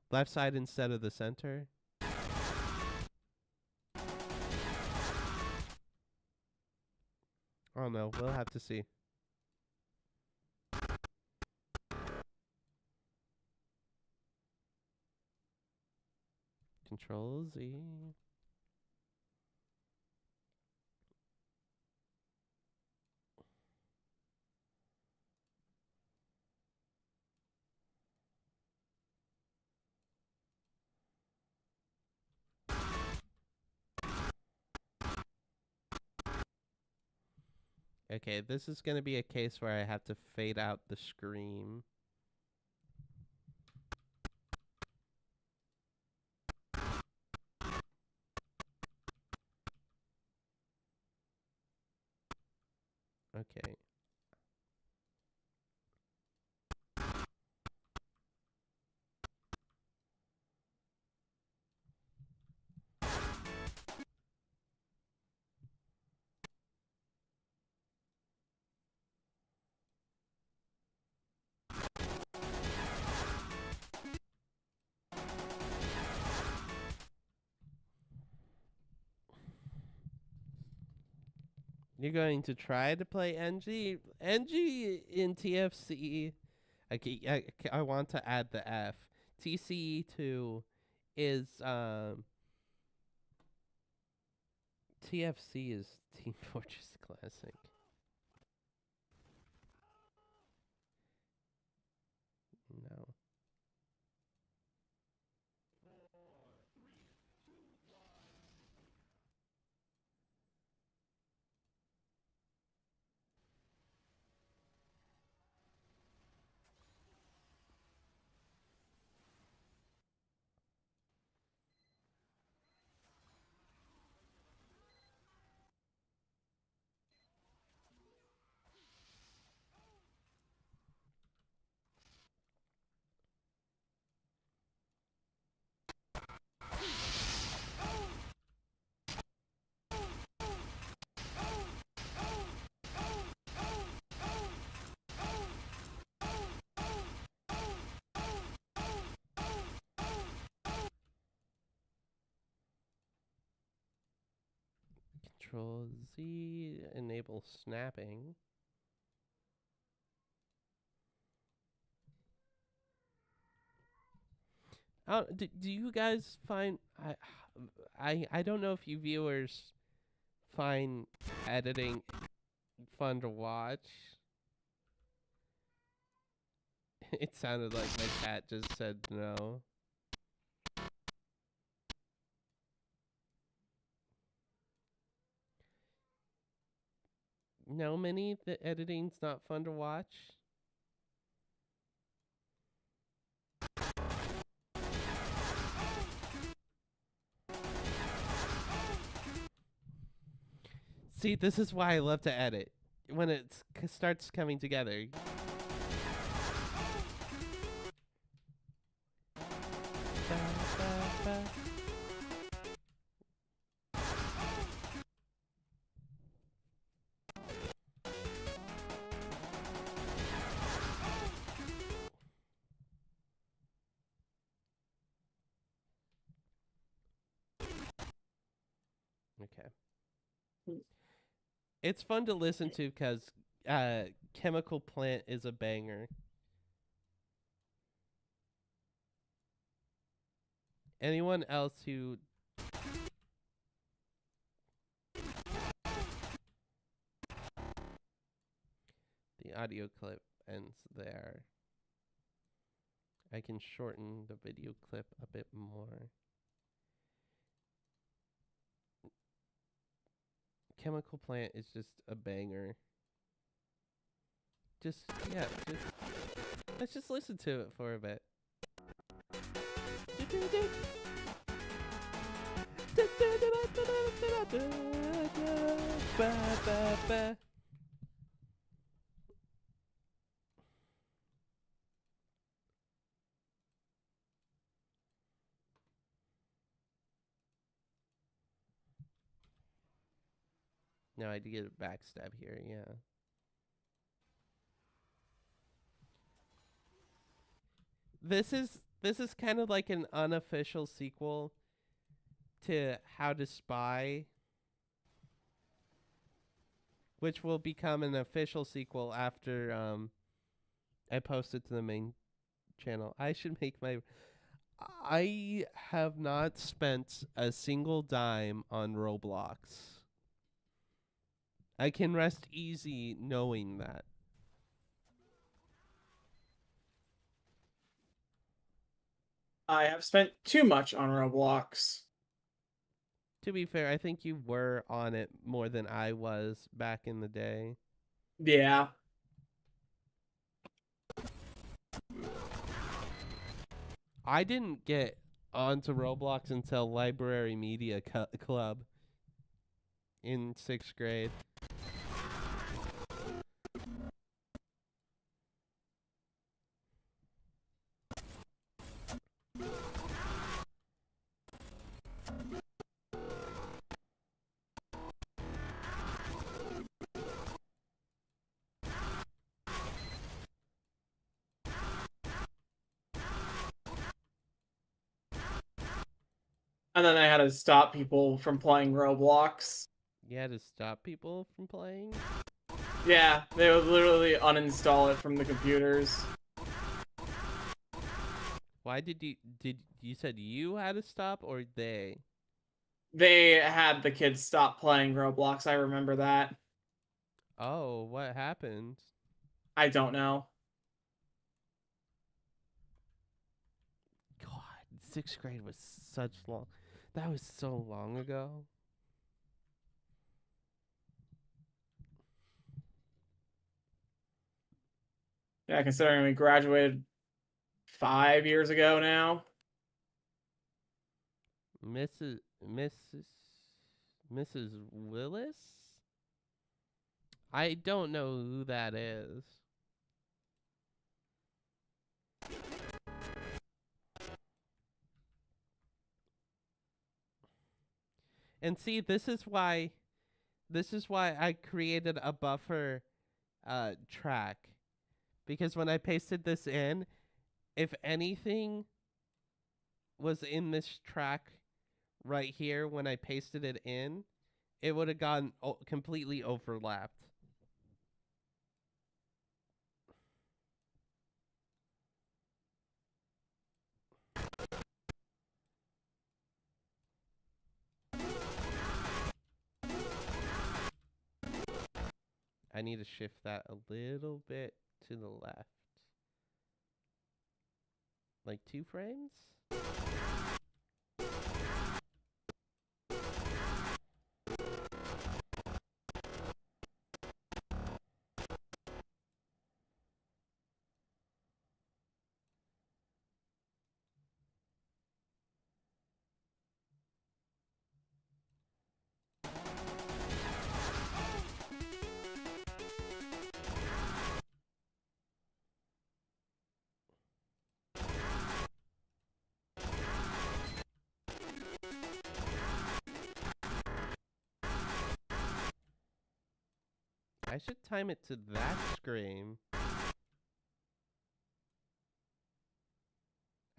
left side instead of the center. Oh no, we'll have to see. Control Z. Okay, this is going to be a case where I have to fade out the scream. Okay. You're going to try to play NG? NG in TFC. I want to add the F. TCE2 is TFC is Team Fortress Classic. No. Control Z, enable snapping. Do you guys find I don't know if you viewers find editing fun to watch. It sounded like my cat just said no. No, Minnie, the editing's not fun to watch. See, this is why I love to edit. When it starts coming together. Okay. It's fun to listen to because Chemical Plant is a banger. Anyone else who... The audio clip ends there. I can shorten the video clip a bit more. Chemical Plant is just a banger. Let's just listen to it for a bit. No, I had to get a backstab here, yeah. This is kind of like an unofficial sequel to How to Spy, which will become an official sequel after I post it to the main channel. I have not spent a single dime on Roblox. I can rest easy knowing that. I have spent too much on Roblox. To be fair, I think you were on it more than I was back in the day. Yeah. I didn't get onto Roblox until Library Media Club in 6th grade. And then I had to stop people from playing Roblox. You had to stop people from playing? Yeah, they would literally uninstall it from the computers. Why did you said you had to stop or they? They had the kids stop playing Roblox, I remember that. Oh, what happened? I don't know. God, 6th grade was such long. That was so long ago. Yeah, considering we graduated 5 years ago now. Mrs. Willis? I don't know who that is. And see, this is why I created a buffer track. Because when I pasted this in, if anything was in this track right here when I pasted it in, it would have gotten completely overlapped. I need to shift that a little bit to the left. Like 2 frames? I should time it to that scream.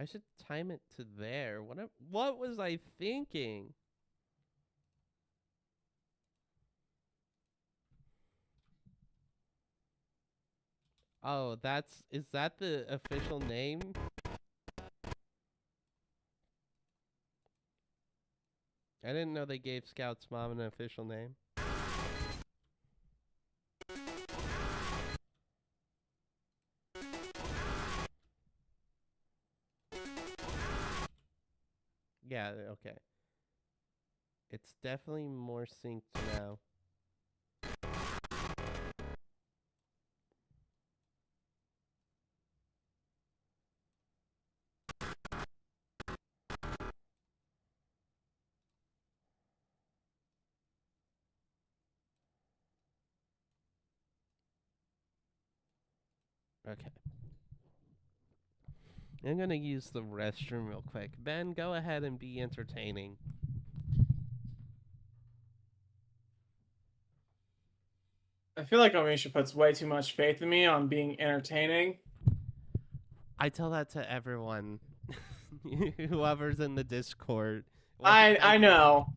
I should time it to there. What was I thinking? Oh, is that the official name? I didn't know they gave Scout's mom an official name. Yeah, okay. It's definitely more synced now. Okay. I'm gonna use the restroom real quick. Ben, go ahead and be entertaining. I feel like Amisha puts way too much faith in me on being entertaining. I tell that to everyone. Whoever's in the Discord. I know.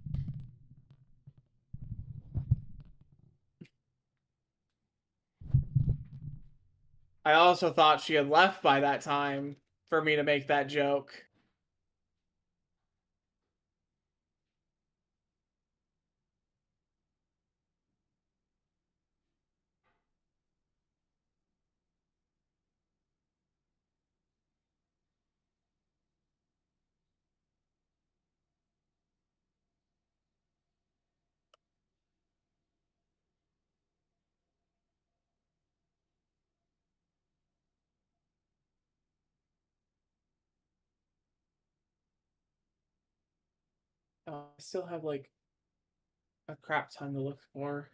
I also thought she had left by that time for me to make that joke. I still have like a crap ton to look for.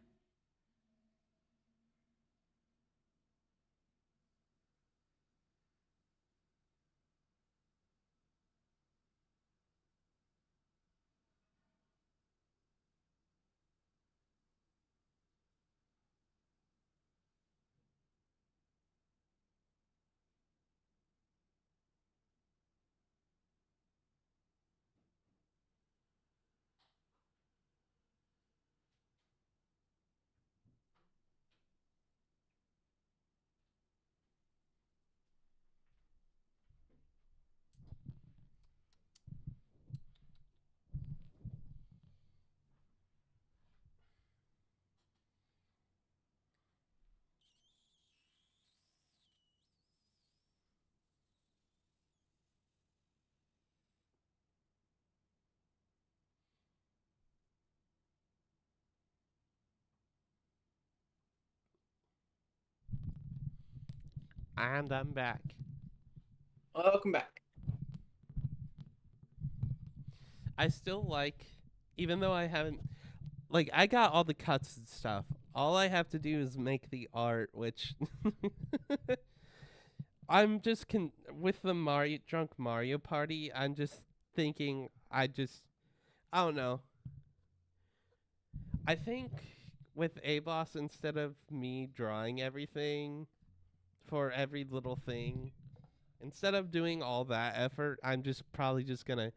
And I'm back. Welcome back. I still like, even though I haven't, like, I got all the cuts and stuff. All I have to do is make the art, which I'm just with the drunk Mario party. I'm just thinking, I don't know. I think with A-Boss, instead of me drawing everything for every little thing, instead of doing all that effort, I'm probably just gonna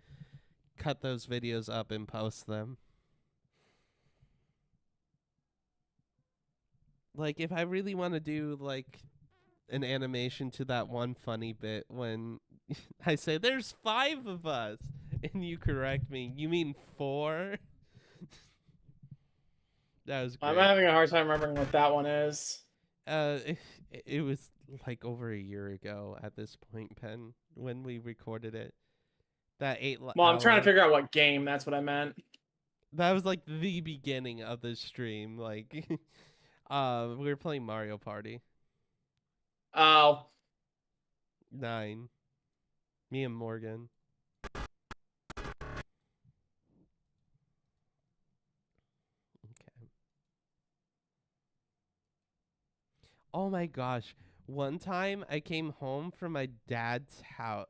cut those videos up and post them. Like, if I really want to do like an animation to that one funny bit when I say there's 5 of us and you correct me, you mean 4? That was I'm great. having a hard time remembering what that one is. It, it was like over a year ago at this point, Pen, when we recorded it. That 8 Well, I'm trying to hour. figure out what game. That's what I meant. That was like the beginning of the stream. Like, we were playing Mario Party Oh, 9. Me and Morgan. Okay. Oh my gosh. One time I came home from my dad's house.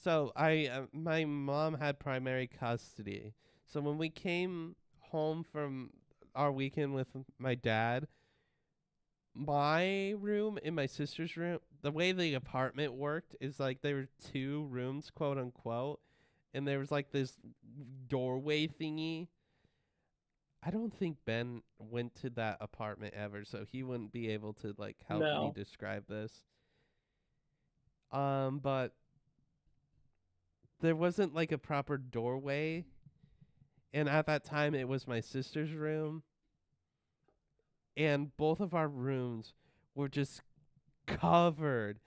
My mom had primary custody. So when we came home from our weekend with my dad, my room and my sister's room, the way the apartment worked is like there were 2 rooms, quote unquote, and there was like this doorway thingy. I don't think Ben went to that apartment ever, so he wouldn't be able to like help me no. describe this. But there wasn't like a proper doorway, and at that time it was my sister's room, and both of our rooms were just covered,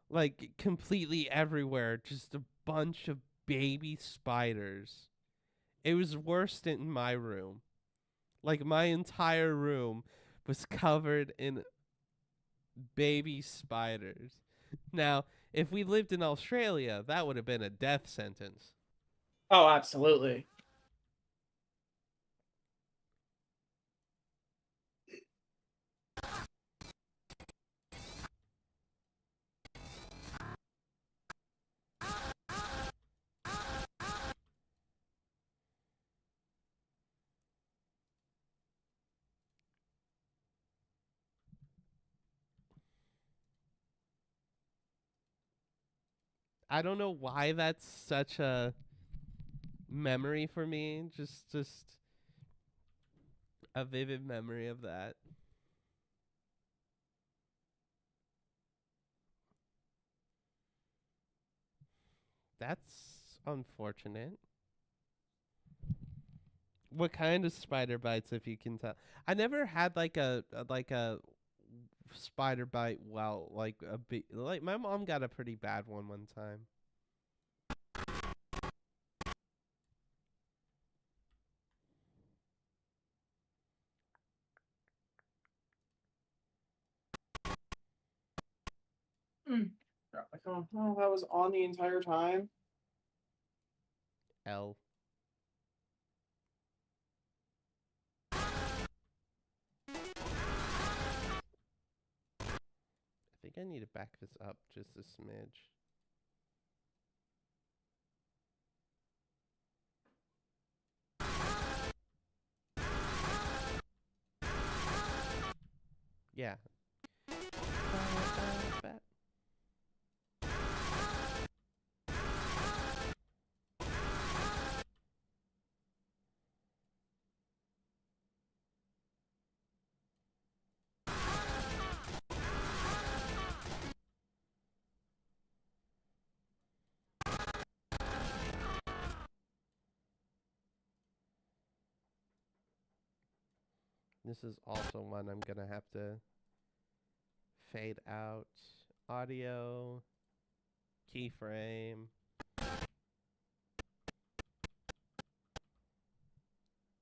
like completely everywhere, just a bunch of baby spiders. It was worse than my room. Like my entire room was covered in baby spiders. Now, if we lived in Australia, that would have been a death sentence. Oh, absolutely. I don't know why that's such a memory for me. Just a vivid memory of that. That's unfortunate. What kind of spider bites, if you can tell? I never had like a spider bite. Well, like a big, like my mom got a pretty bad one time. Drop my phone. Oh, that was on the entire time. L. I think I need to back this up just a smidge. Yeah. This is also one I'm gonna have to fade out. Audio, keyframe,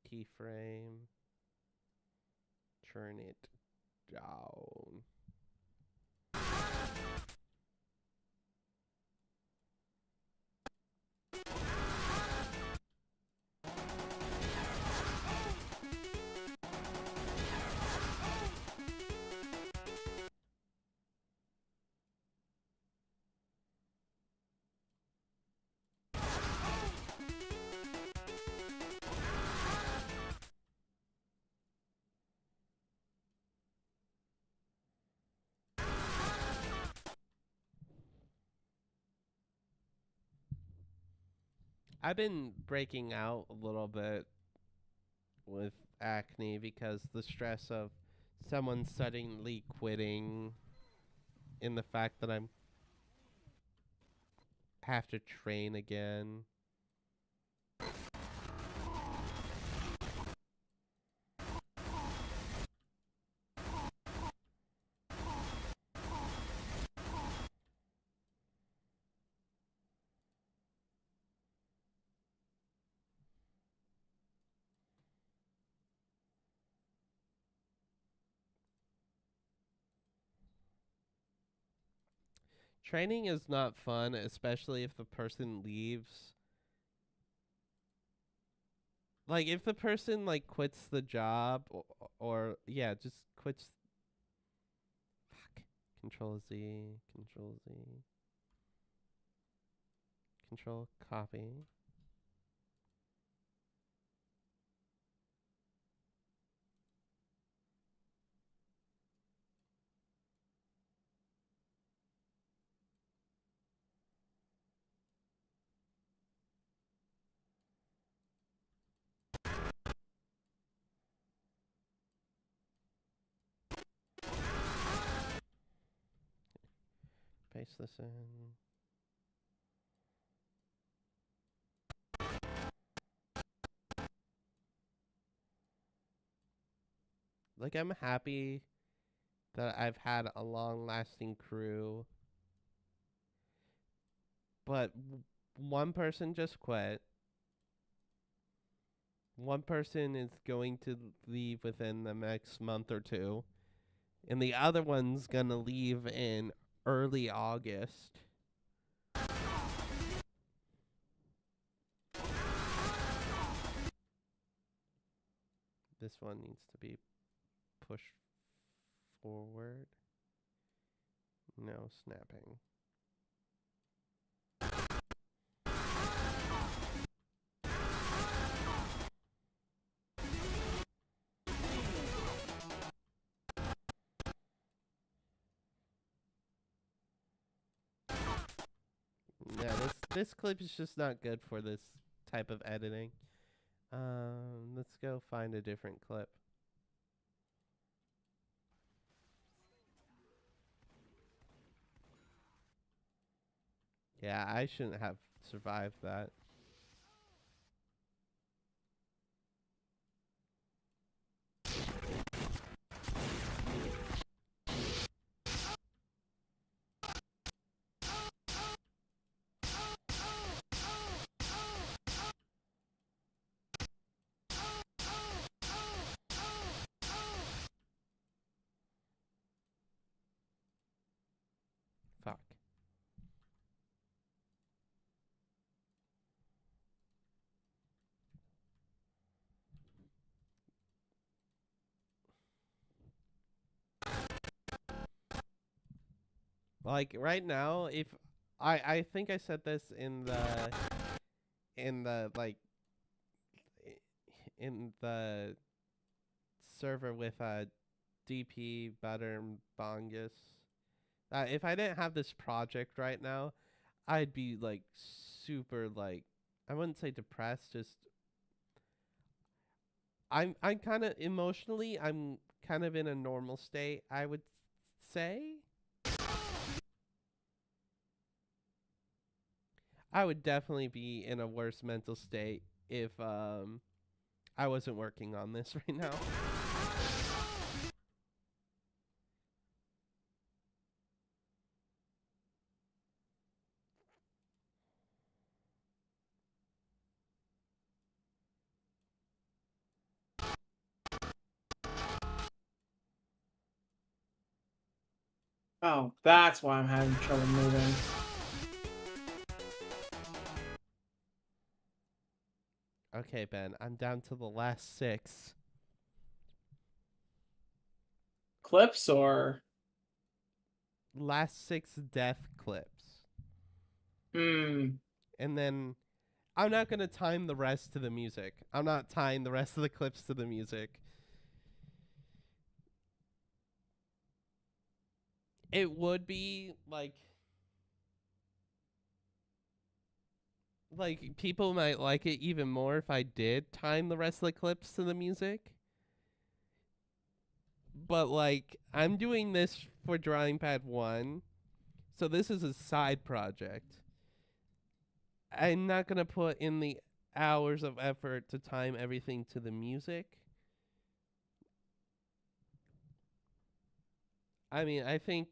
keyframe, turn it down. I've been breaking out a little bit with acne because the stress of someone suddenly quitting in the fact that I'm have to train again. Training is not fun, especially if the person leaves. Like, if the person, like, quits the job, or yeah, just quits. Fuck. Control Z, Control Z. Control copy. Paste this in. Like, I'm happy that I've had a long-lasting crew, but one person just quit. One person is going to leave within the next month or two, and the other one's gonna leave in early August. This one needs to be pushed forward. No snapping. Yeah, this clip is just not good for this type of editing. Let's go find a different clip. Yeah, I shouldn't have survived that. Fuck. Like right now, if I think I said this in the like in the server with DP Butter and Bongus. If I didn't have this project right now, I'd be like super like I wouldn't say depressed, just I'm kind of emotionally I'm kind of in a normal state, I would say. I would definitely be in a worse mental state if I wasn't working on this right now. Oh, that's why I'm having trouble moving. Okay, Ben, I'm down to the last 6. Clips or? Last 6 death clips. Hmm. And then I'm not going to time the rest to the music. I'm not tying the rest of the clips to the music. It would be like people might like it even more if I did time the rest of the clips to the music. but like I'm doing this for drawing pad 1. So this is a side project. I'm not going to put in the hours of effort to time everything to the music. I mean, I think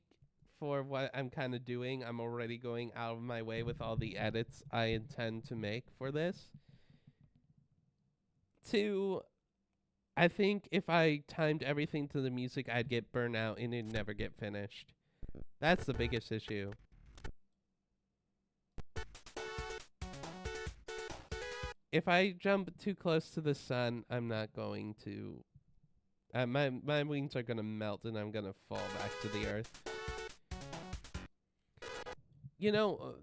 for what I'm kind of doing, I'm already going out of my way with all the edits I intend to make for this. I think if I timed everything to the music, I'd get burnt out and it'd never get finished. That's the biggest issue. If I jump too close to the sun, I'm not going to... my wings are going to melt and I'm going to fall back to the earth. You know,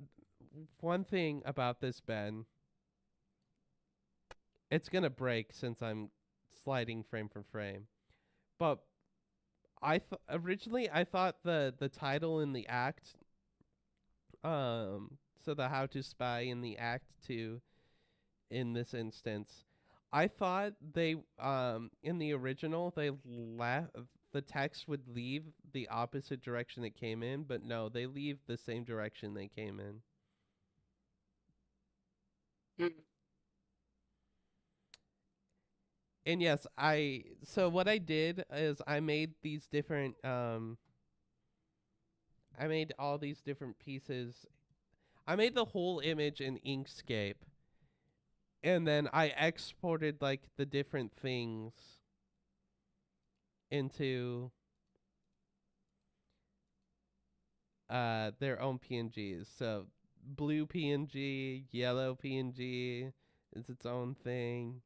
one thing about this, Ben, it's going to break since I'm sliding frame for frame. But originally I thought the title in the act, so the How to Spy in the Act 2, in this instance, I thought they in the original the text would leave the opposite direction it came in, but no, they leave the same direction they came in. And yes, so what I did is I made these different I made all these different pieces. I made the whole image in Inkscape. And then I exported like the different things into their own PNGs. So blue PNG, yellow PNG is its own thing.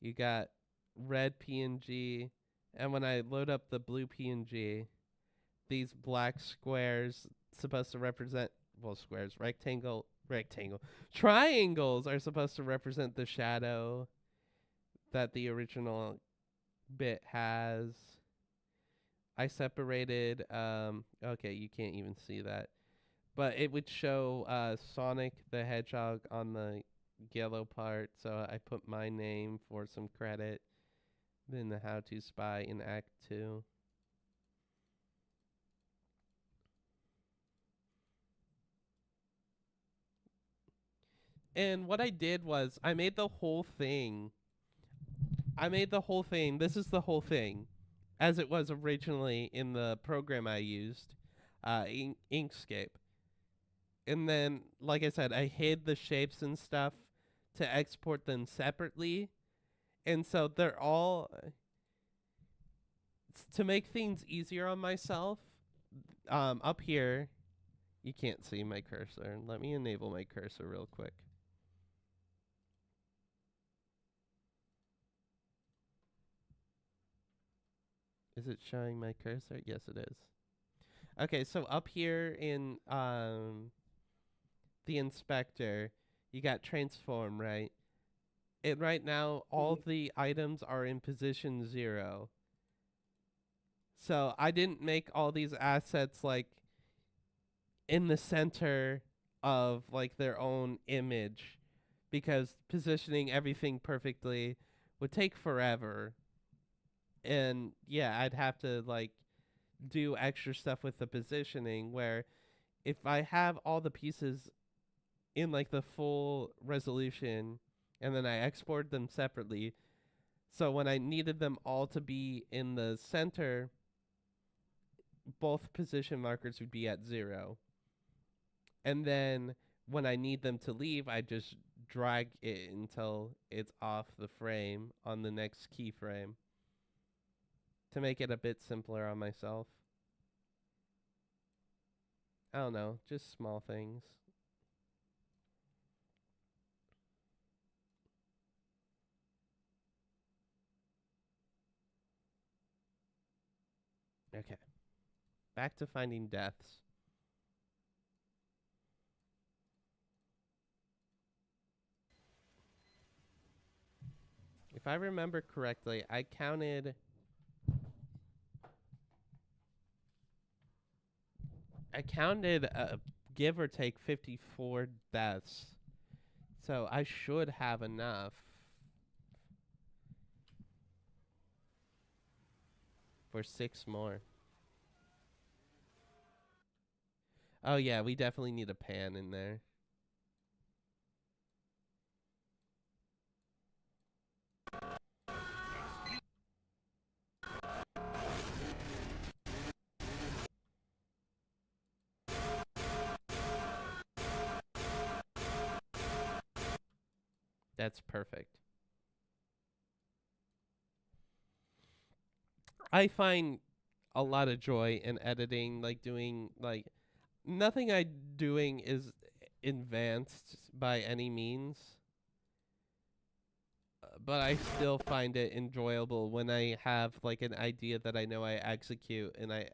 You got red PNG, and when I load up the blue PNG, these black squares supposed to represent, well, squares, rectangle, triangles are supposed to represent the shadow that the original bit has. I separated, okay, you can't even see that, but it would show Sonic the Hedgehog on the yellow part, so I put my name for some credit. Then the How to Spy in Act 2. And what I did was I made the whole thing. This is the whole thing as it was originally in the program I used, Inkscape. And then, like I said, I hid the shapes and stuff to export them separately. And so they're all... To make things easier on myself, up here, you can't see my cursor. Let me enable my cursor real quick. Is it showing my cursor? Yes, it is. Okay, so up here in the inspector, you got transform, right? And right now, all the items are in position 0. So I didn't make all these assets like in the center of like their own image, because positioning everything perfectly would take forever. And yeah, I'd have to like do extra stuff with the positioning, where if I have all the pieces in like the full resolution and then I export them separately, so when I needed them all to be in the center, both position markers would be at 0. And then when I need them to leave, I just drag it until it's off the frame on the next keyframe to make it a bit simpler on myself. I don't know, just small things. Okay. Back to finding deaths. If I remember correctly, I counted give or take 54 deaths. So I should have enough. for 6 more. Oh yeah, we definitely need a pan in there. That's perfect. I find a lot of joy in editing, like doing like nothing I doing is advanced by any means, but I still find it enjoyable when I have like an idea that I know I execute and I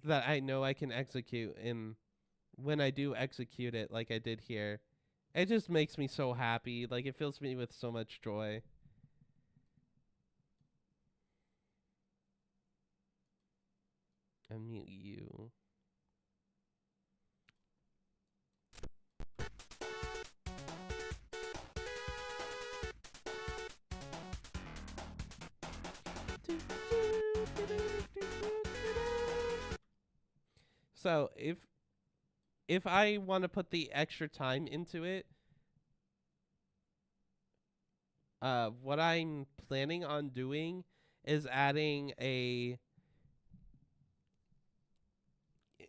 that I know I can execute, and when I do execute it like I did here, it just makes me so happy. Like it fills me with so much joy. Unmute you. So if I want to put the extra time into it, what I'm planning on doing is adding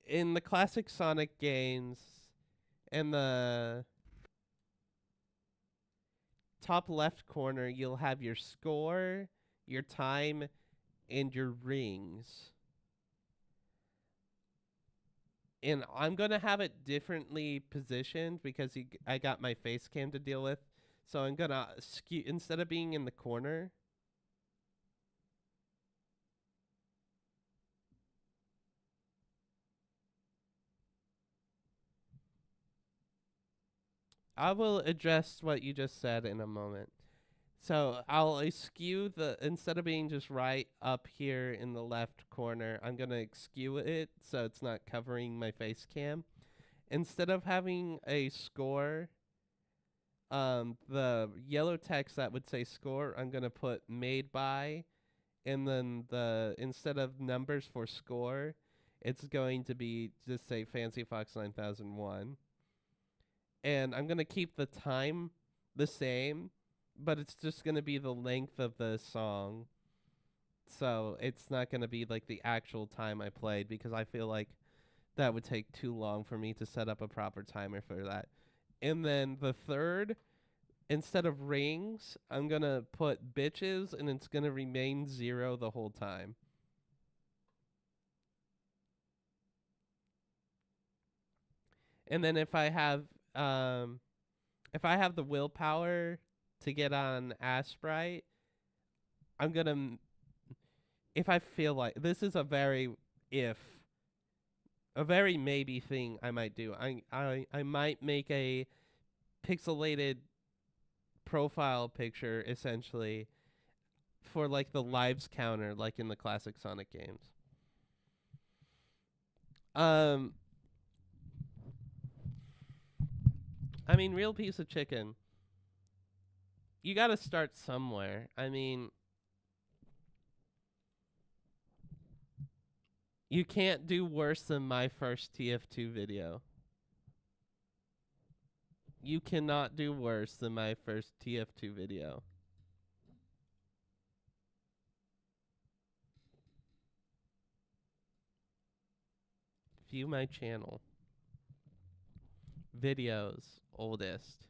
in the classic Sonic games, in the top left corner, you'll have your score, your time, and your rings. And I'm going to have it differently positioned because I got my face cam to deal with. So I'm going to skew, instead of being in the corner, I will address what you just said in a moment. So I'll skew instead of being just right up here in the left corner, I'm going to skew it so it's not covering my face cam. Instead of having a score, the yellow text that would say score, I'm going to put made by, and then instead of numbers for score, it's going to be just say Fancy Fox 9001. And I'm going to keep the time the same, but it's just going to be the length of the song. So it's not going to be like the actual time I played, because I feel like that would take too long for me to set up a proper timer for that. And then the third, instead of rings, I'm going to put bitches, and it's going to remain 0 the whole time. And then if I have the willpower to get on Asprite, I'm going to, if I feel like, this is a very maybe thing I might do. I might make a pixelated profile picture, essentially, for like the lives counter, like in the classic Sonic games. I mean, real piece of chicken. You got to start somewhere. I mean, you can't do worse than my first TF2 video. You cannot do worse than my first TF2 video. View my channel. Videos, oldest.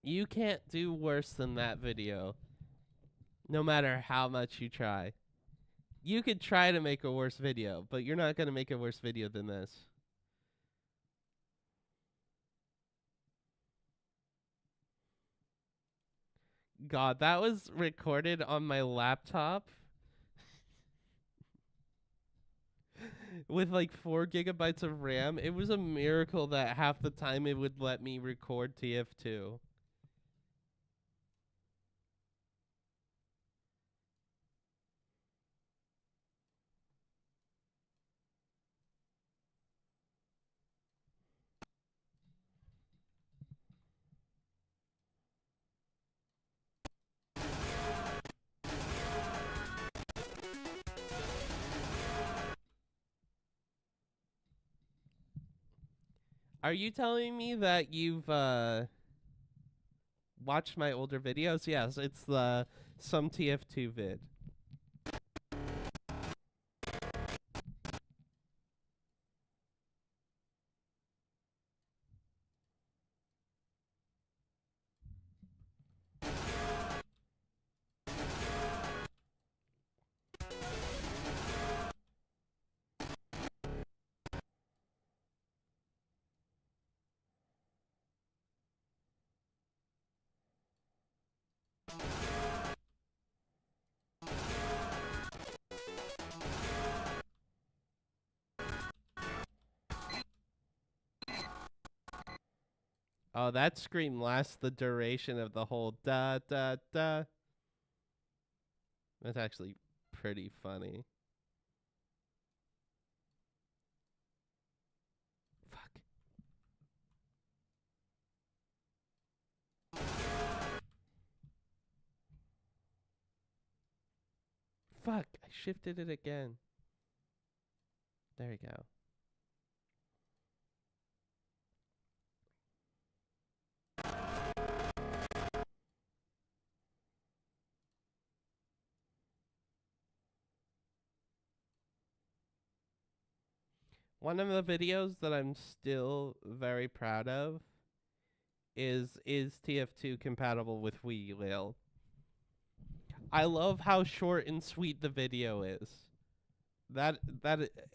You can't do worse than that video, no matter how much you try. You could try to make a worse video, but you're not going to make a worse video than this. God, that was recorded on my laptop with like 4 gigabytes of RAM. It was a miracle that half the time it would let me record TF2. Are you telling me that you've watched my older videos? Yes, it's the some TF2 vid. Oh, that scream lasts the duration of the whole da da da. That's actually pretty funny. Fuck. Fuck, I shifted it again. There we go. One of the videos that I'm still very proud of is TF2 compatible with Wii Lil? I love how short and sweet the video is. That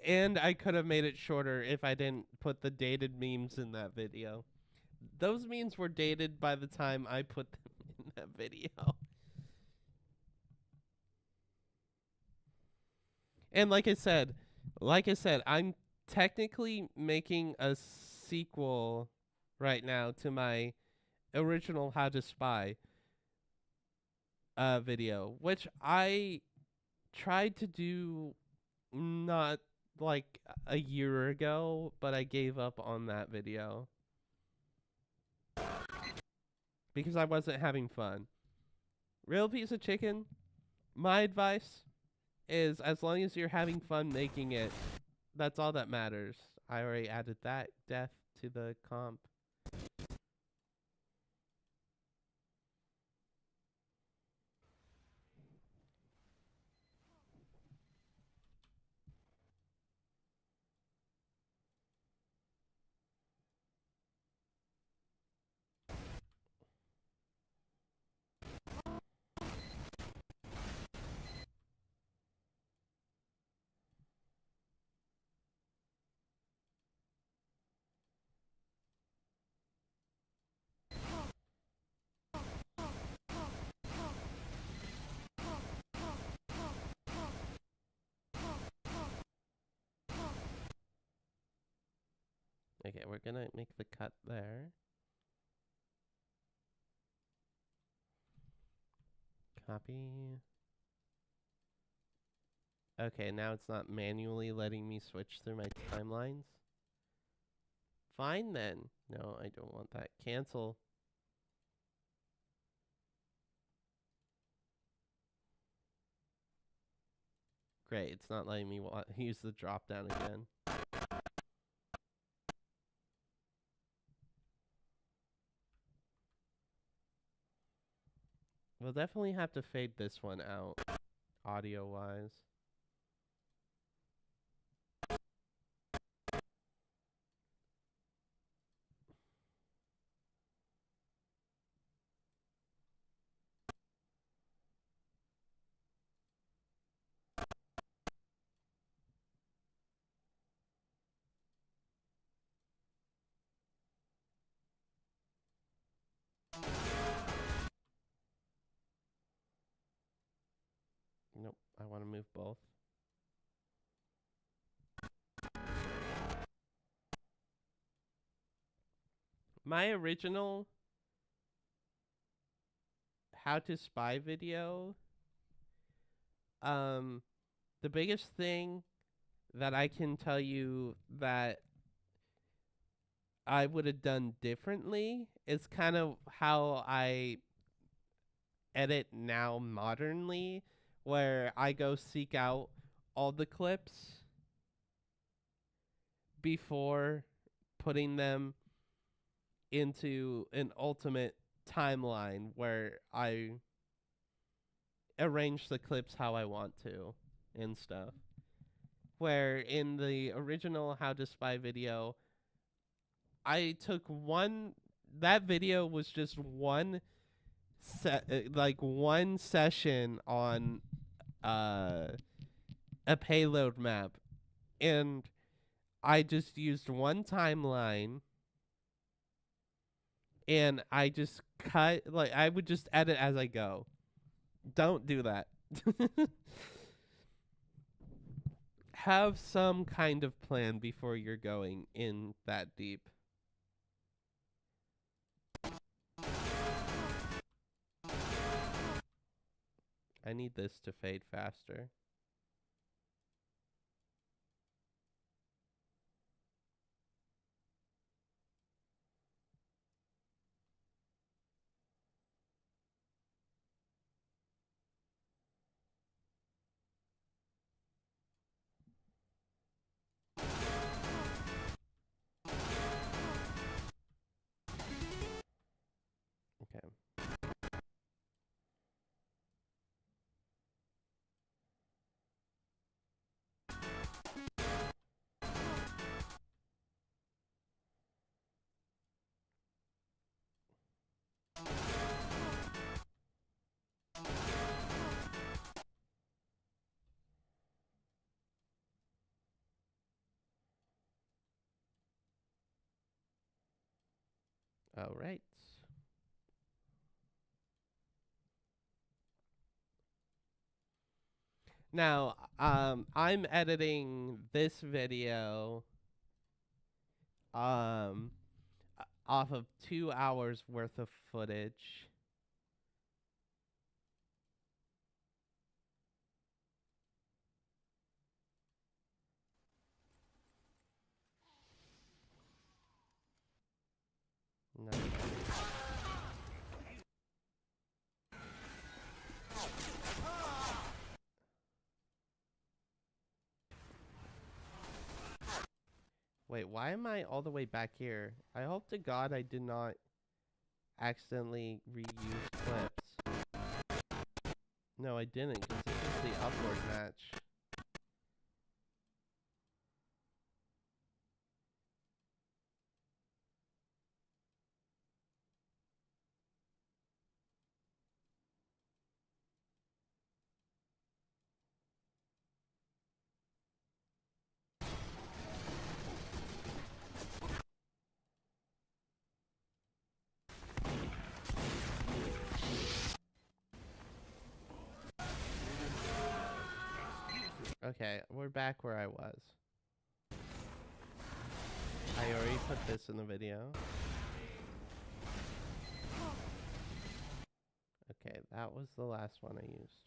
and I could have made it shorter if I didn't put the dated memes in that video. Those memes were dated by the time I put them in that video. And like I said, I'm technically making a sequel right now to my original How to Spy video, which I tried to do not like a year ago, but I gave up on that video because I wasn't having fun. Real piece of chicken, my advice is as long as you're having fun making it, that's all that matters. I already added that death to the comp. Okay, we're gonna make the cut there. Copy. Okay, now it's not manually letting me switch through my timelines. Fine then. No, I don't want that. Cancel. Great, it's not letting me use the drop down again. We'll definitely have to fade this one out, audio-wise. Nope, I want to move both. My original How to Spy video, the biggest thing that I can tell you that I would have done differently is kind of how I edit now modernly, where I go seek out all the clips before putting them into an ultimate timeline where I arrange the clips how I want to and stuff. Where in the original How to Spy video, I took that video was just one one session on a payload map, and I just used one timeline, and I just cut, like, I would just edit as I go. Don't do that. Have some kind of plan before you're going in that deep. I need this to fade faster. Okay. All right. Now, I'm editing this video off of 2 hours worth of footage. No. Wait, why am I all the way back here? I hope to God I did not accidentally reuse clips. No, I didn't, because this is the upward match. Okay, we're back where I was. I already put this in the video. Okay, that was the last one I used.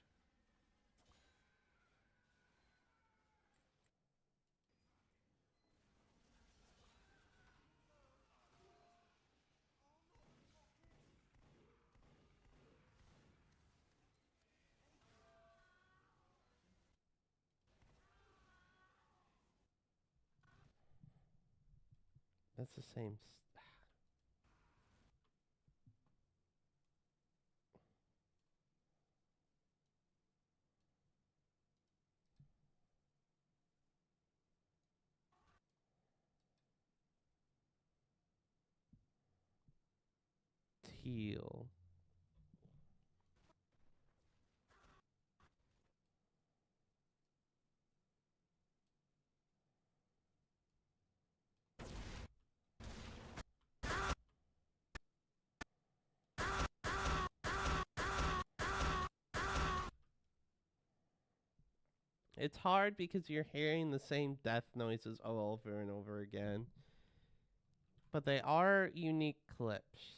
That's the same. Teal. It's hard because you're hearing the same death noises all over and over again. But they are unique clips.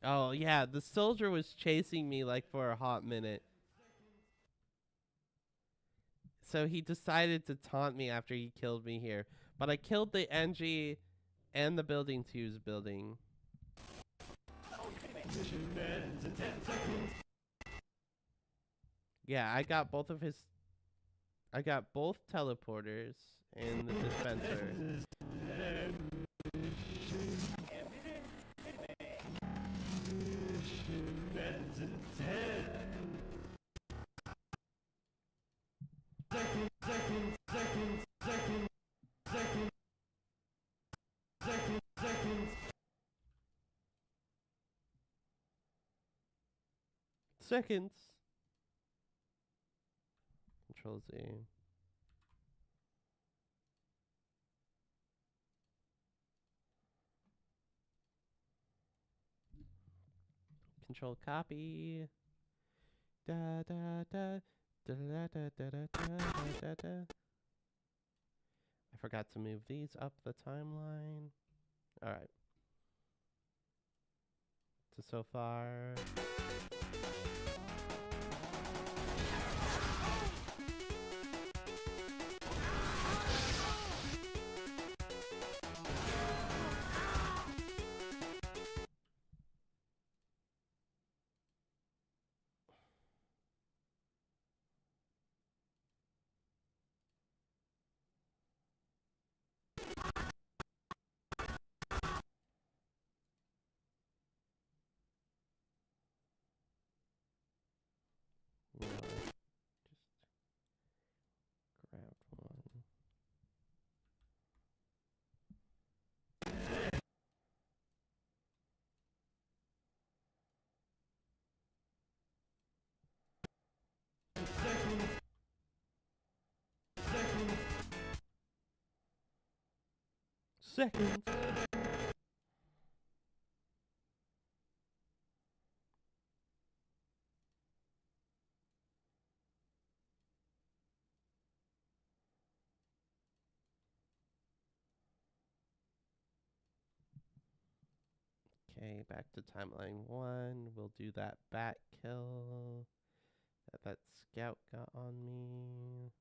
Oh, yeah, the soldier was chasing me like for a hot minute. So he decided to taunt me after he killed me here. But I killed the NG and the building 2's building. Mission ends in 10 seconds. Yeah, I got both of his... I got both teleporters and the dispenser. Mission ends in 10 seconds, seconds, seconds, seconds, seconds, seconds, seconds. Seconds. Control Z. Control copy. Da da da da da da da da da da da. I forgot to move these up the timeline. All right. So far. You know, just grab one. Seconds. Okay, back to timeline 1. We'll do that bat kill that scout got on me.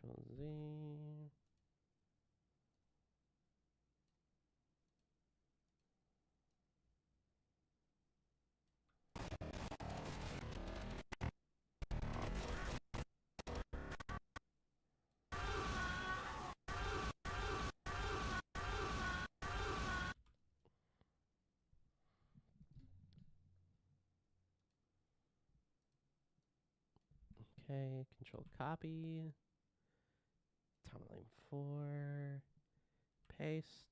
Control Z. Okay, control copy. Timeline 4. Paste.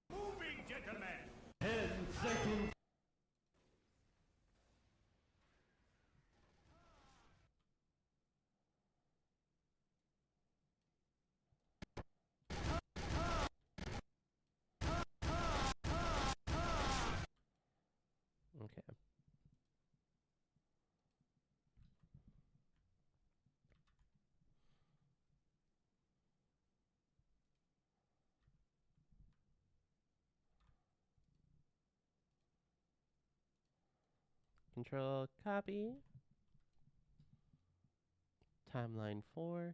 Moving, gentlemen. 10 seconds. Okay. control, copy. Timeline 4.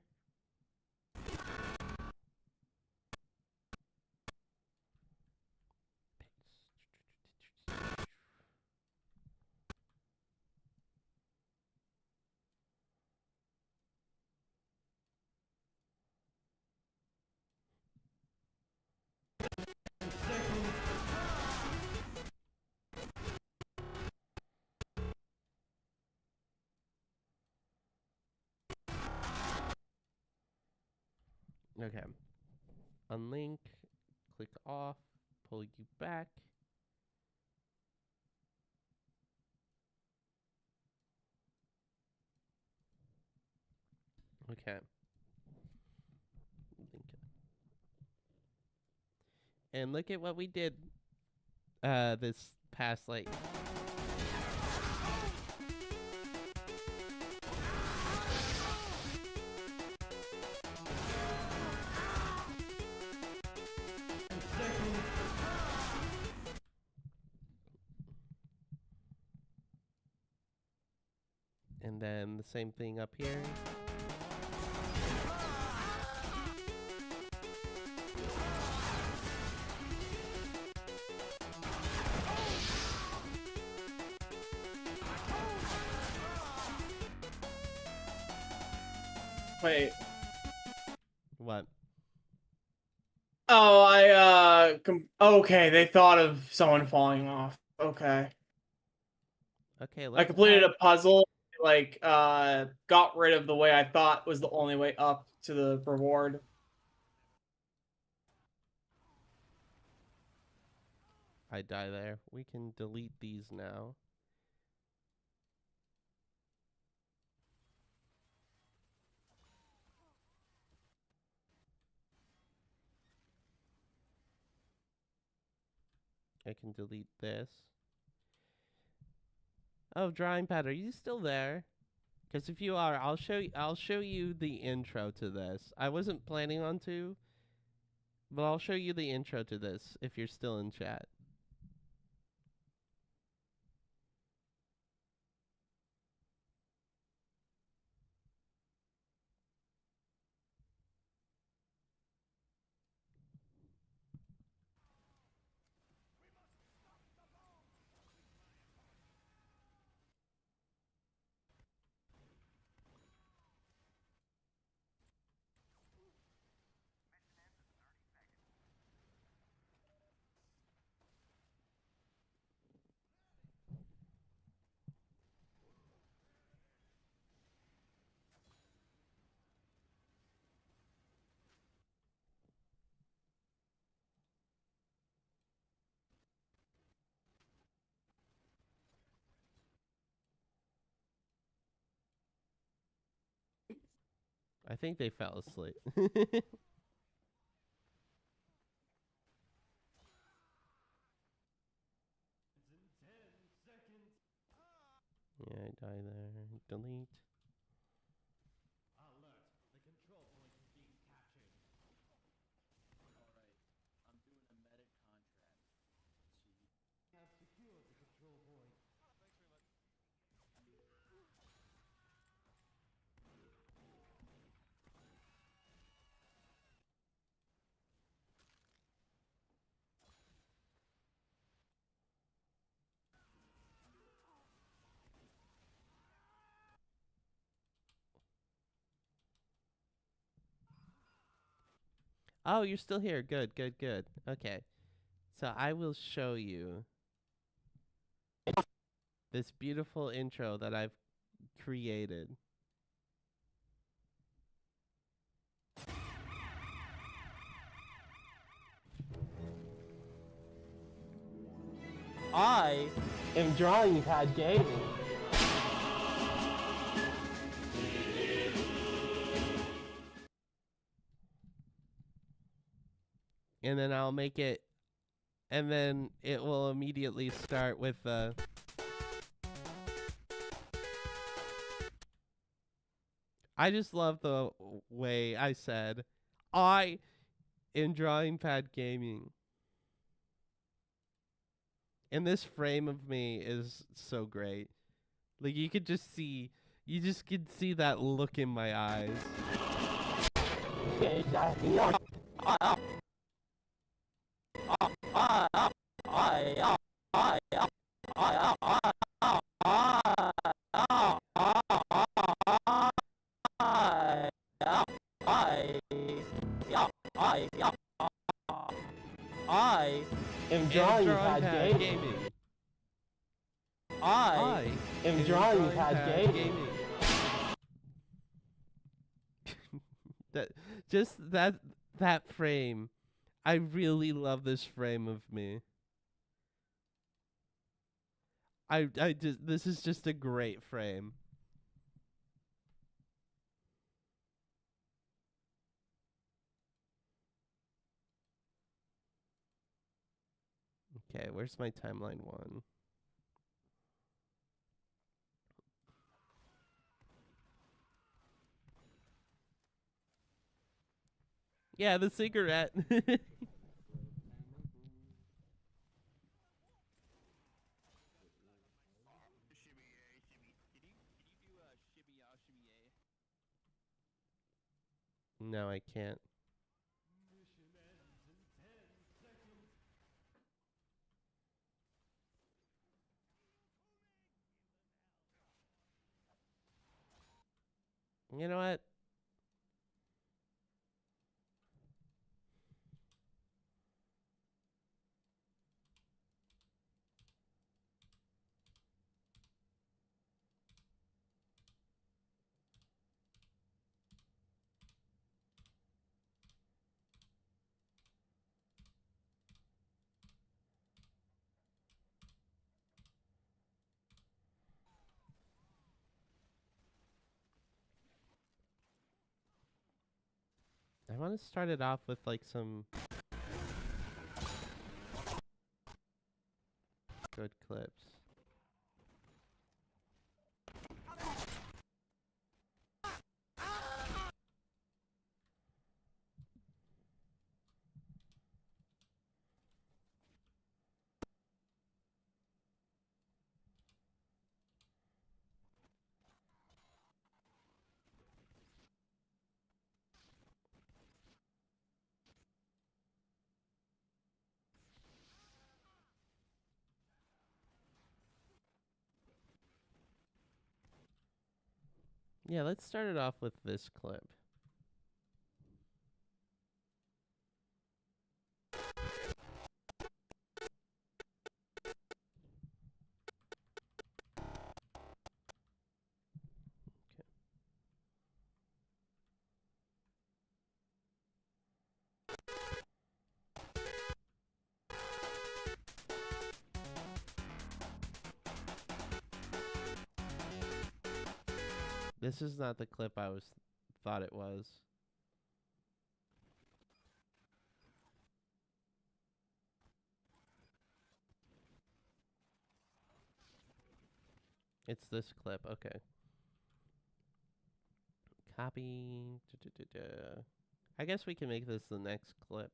Okay. Unlink, click off, pull you back. Okay. Link it. And look at what we did this past like and then the same thing up here. Wait. What? Oh, okay, they thought of someone falling off. Okay. Okay, I let's completed have, a puzzle, like, got rid of the way I thought was the only way up to the reward. I die there. We can delete these now. I can delete this. Oh, drawing pad, are you still there? Because if you are, I'll show you the intro to this. I wasn't planning on to, but I'll show you the intro to this if you're still in chat. I think they fell asleep. Yeah, I die there. Delete. Alert! The control point is being captured. Alright, I'm doing a meta contract. Gee. We have secured the control point. Thanks very much. Oh, you're still here. Good, good, good. Okay. So I will show you this beautiful intro that I've created. I am Drawing Pad Gaming. And then I'll make it, and then it will immediately start with the... I just love the way I said, I am Drawing Pad Gaming. And this frame of me is so great. Like you could just see, you just could see that look in my eyes. I am And drawing drawing pad gaming. I am drawing pad gaming. That just that frame. I really love this frame of me. I just this is just a great frame. Okay, where's my timeline one? Yeah, the cigarette. No, I can't. You know what? I want to start it off with like some good clips. Yeah, let's start it off with this clip. Okay. This is not the clip I thought it was. It's this clip. Okay. Copy. I guess we can make this the next clip.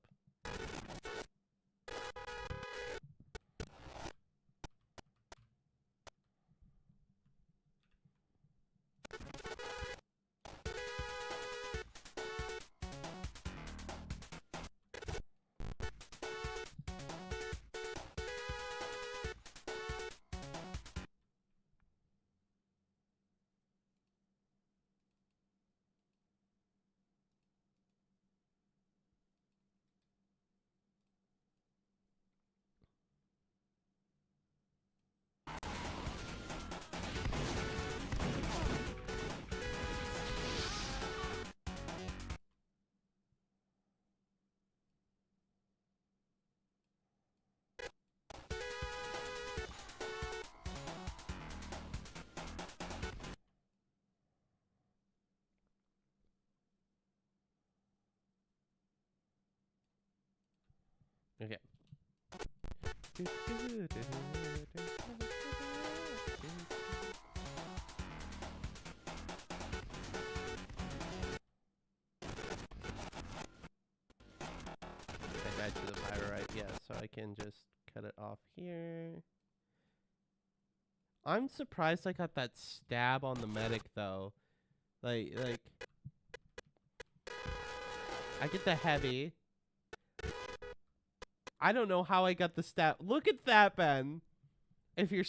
Okay. I died to the pyrite, yeah, so I can just cut it off here. I'm surprised I got that stab on the medic though. Like I get the heavy. I don't know how I got the stab. Look at that, Ben. If you're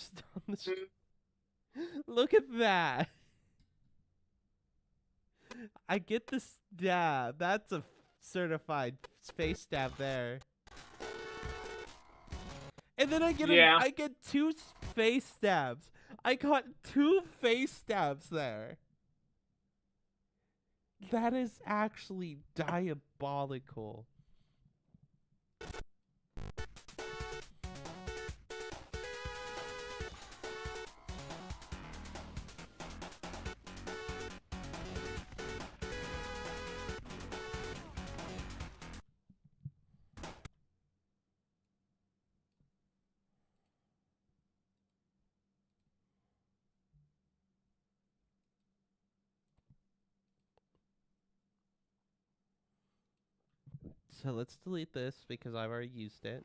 on the look at that. I get the stab. That's a certified face stab there. And then I get two face stabs. I got 2 face stabs there. That is actually diabolical. So let's delete this because I've already used it.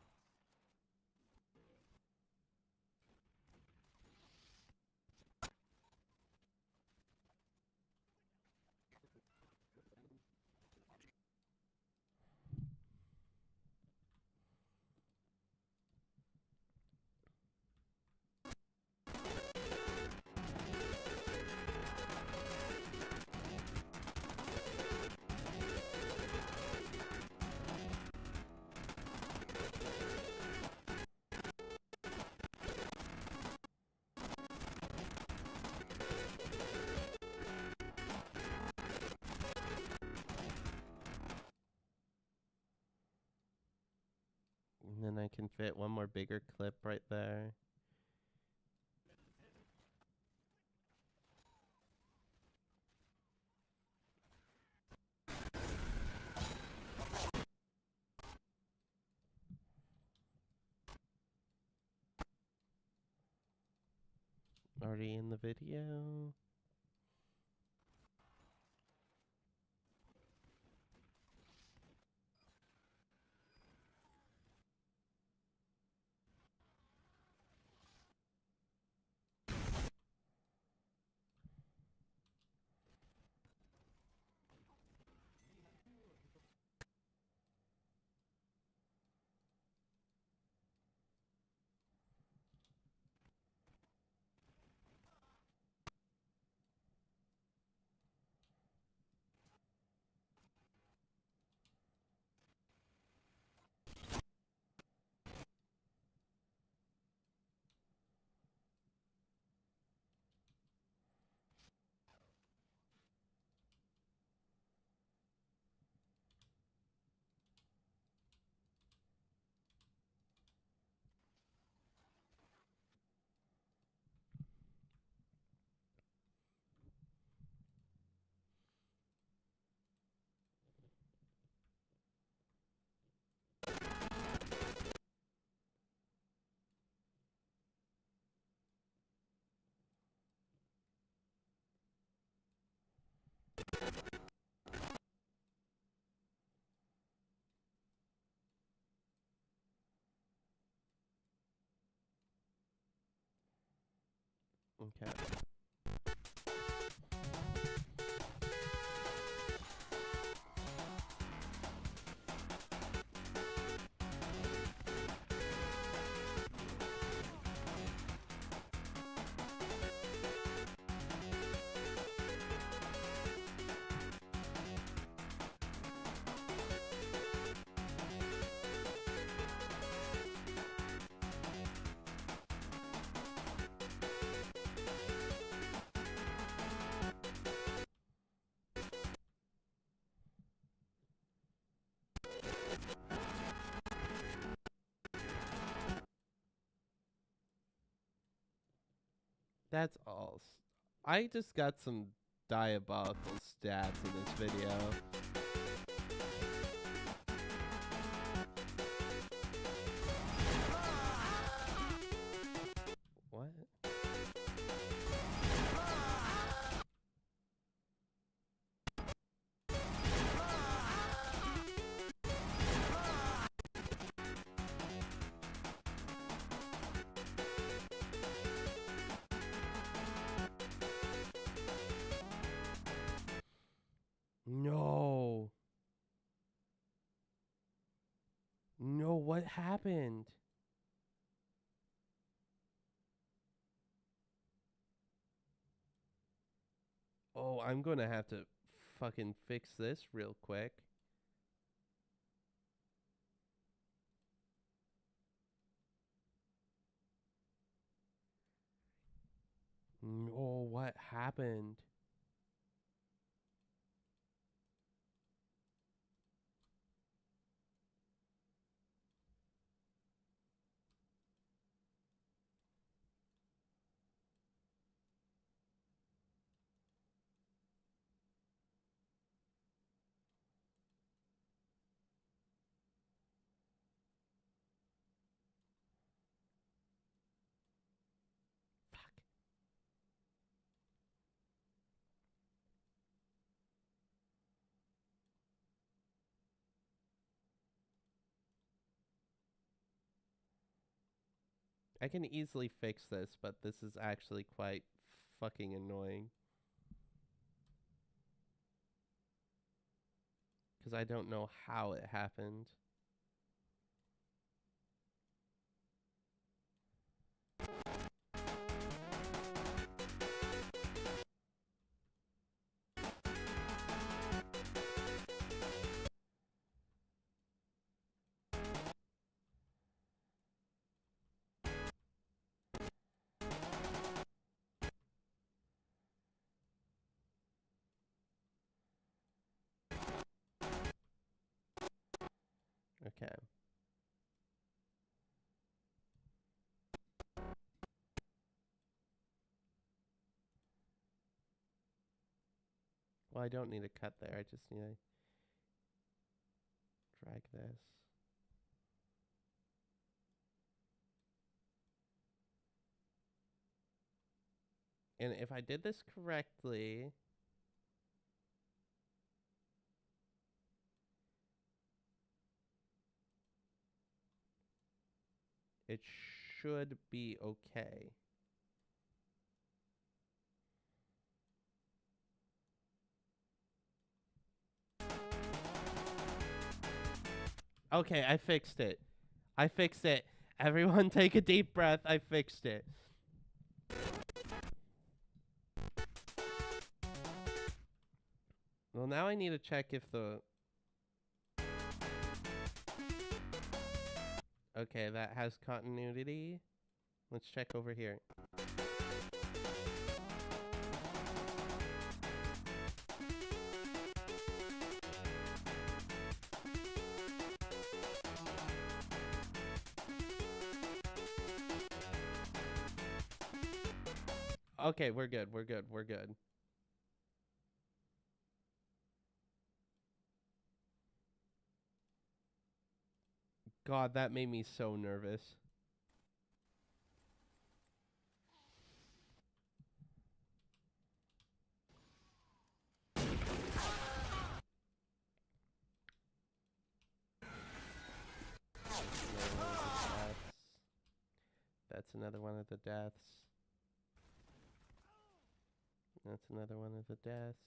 And then I can fit one more bigger clip right there. Already in the video. Okay. That's all. I just got some diabolical stats in this video. What? What happened? Oh, I'm gonna have to fucking fix this real quick. Oh, what happened? Fuck. I can easily fix this, but this is actually quite fucking annoying. Because I don't know how it happened. Okay. Well, I don't need a cut there. I just need to drag this. And if I did this correctly, it should be okay. Okay, I fixed it. I fixed it. Everyone take a deep breath. I fixed it. Well, now I need to check if the... Okay, that has continuity. Let's check over here. Okay, we're good. We're good. We're good. God, that made me so nervous. That's another one of the deaths. That's another one of the deaths.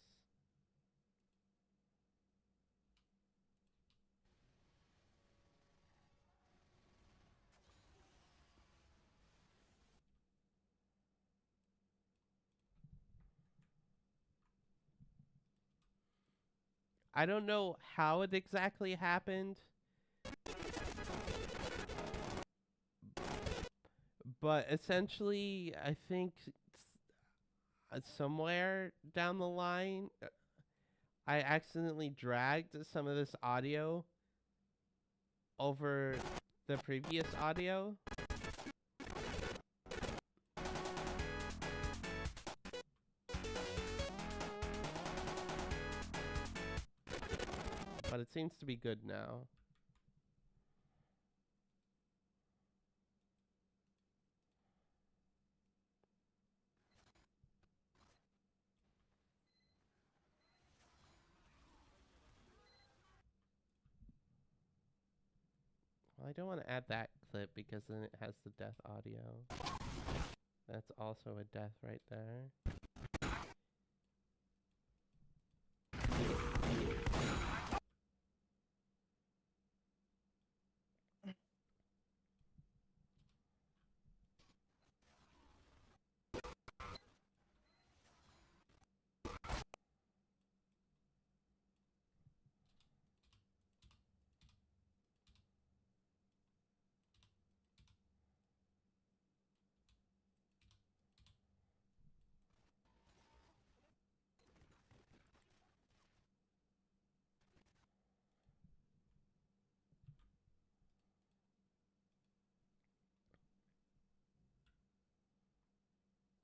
I don't know how it exactly happened, but essentially, I think somewhere down the line, I accidentally dragged some of this audio over the previous audio. But it seems to be good now. Well, I don't want to add that clip because then it has the death audio. That's also a death right there.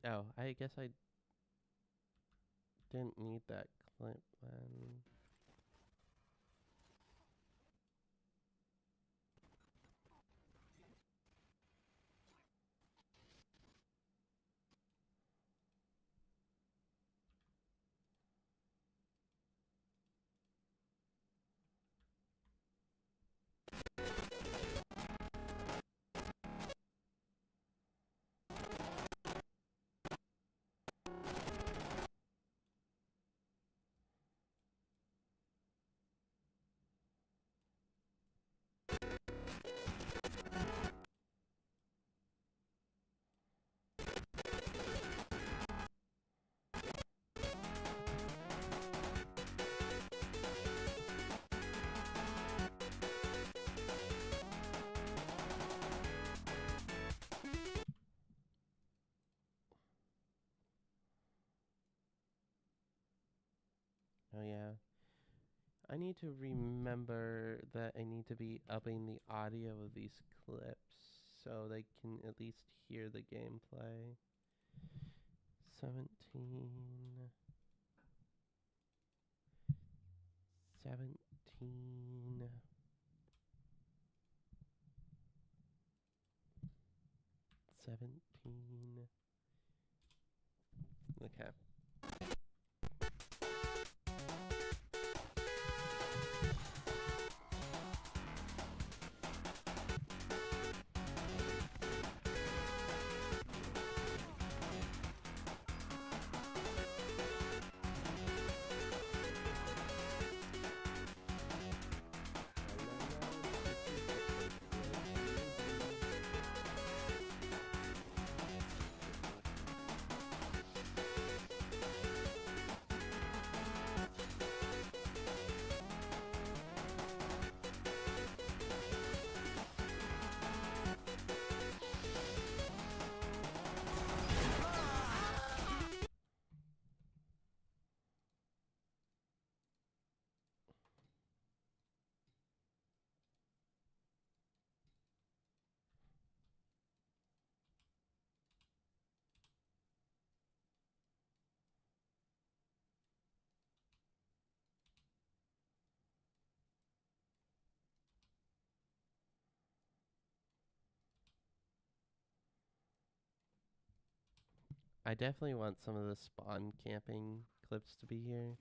Oh, I guess I didn't need that clip then. Oh yeah. I need to remember that I need to be upping the audio of these clips so they can at least hear the gameplay. 17. 17. 17. Okay. I definitely want some of the spawn camping clips to be here.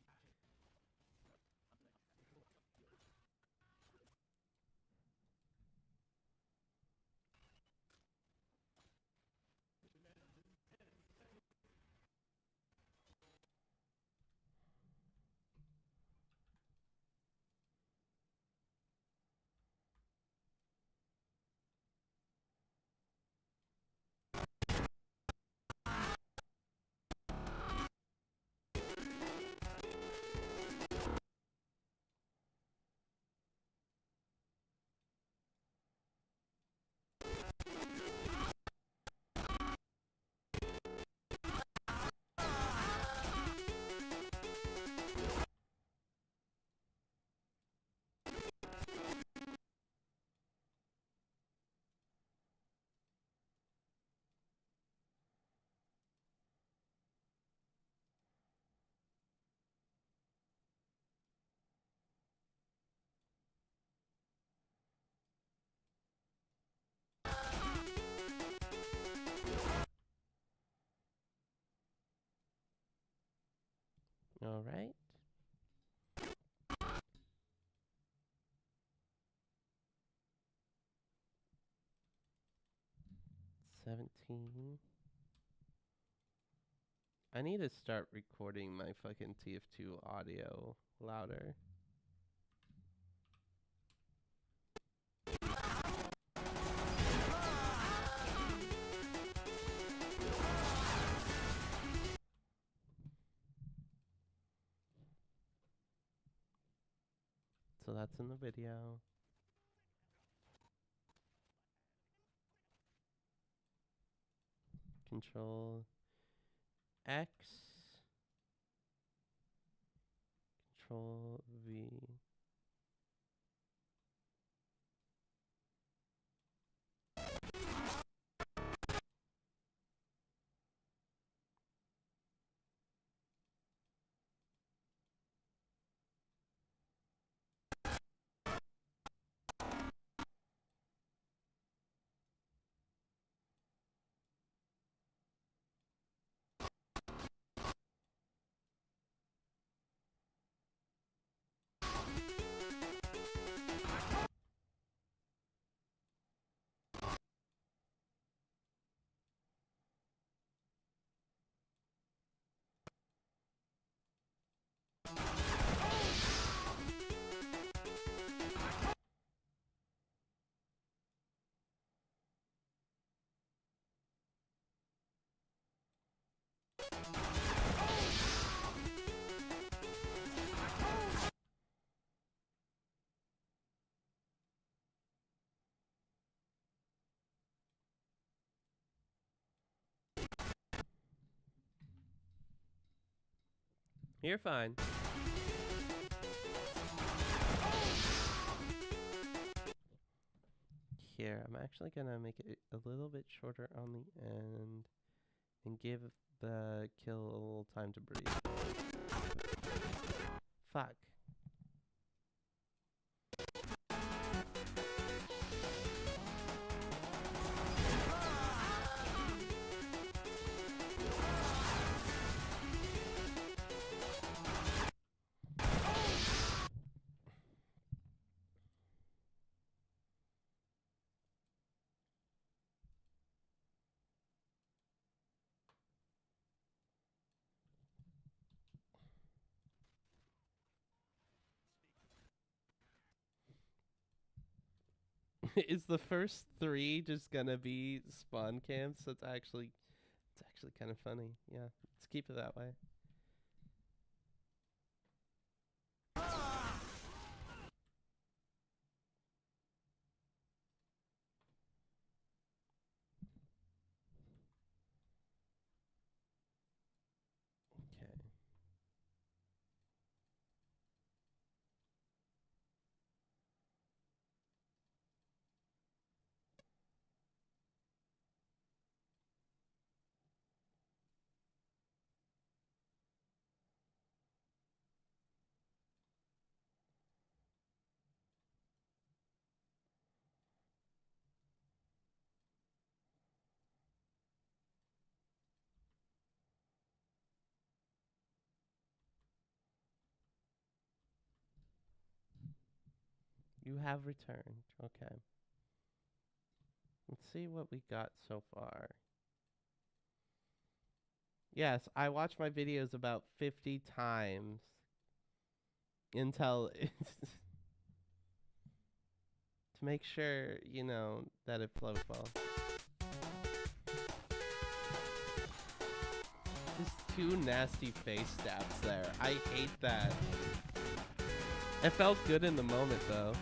All right. 17. I need to start recording my fucking TF2 audio louder. So that's in the video. Control X. Control V. You're fine. Here, I'm actually gonna make it a little bit shorter on the end and give the kill a little time to breathe. Fuck. Is the first 3 just gonna be spawn camps? It's actually kind of funny. Yeah, let's keep it that way. Okay. You have returned. Okay. Let's see what we got so far. Yes, I watch my videos about 50 times until to make sure, you know, that it flows well. Just 2 nasty face stabs there. I hate that. It felt good in the moment though.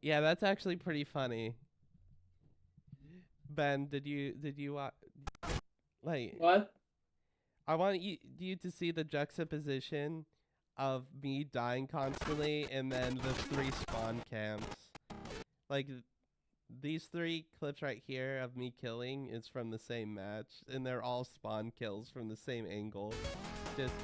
Yeah, that's actually pretty funny. Ben, did you like What? I want you to see the juxtaposition of me dying constantly and then the 3 spawn camps. Like these 3 clips right here of me killing is from the same match and they're all spawn kills from the same angle. Just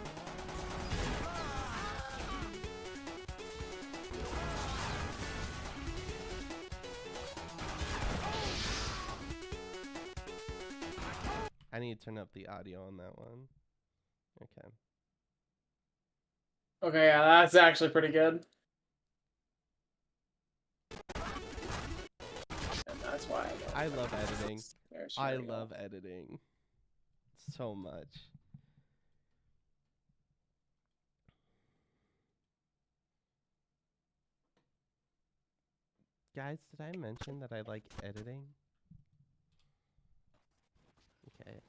I need to turn up the audio on that one. Okay. Okay, yeah, that's actually pretty good. And that's why I love editing. There's I there we go. love editing so much. Guys, did I mention that I like editing? Okay.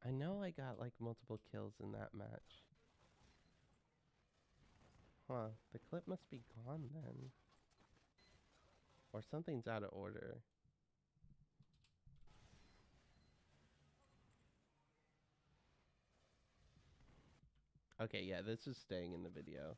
I know I got like multiple kills in that match. Huh, the clip must be gone then. Or something's out of order. Okay, yeah, this is staying in the video.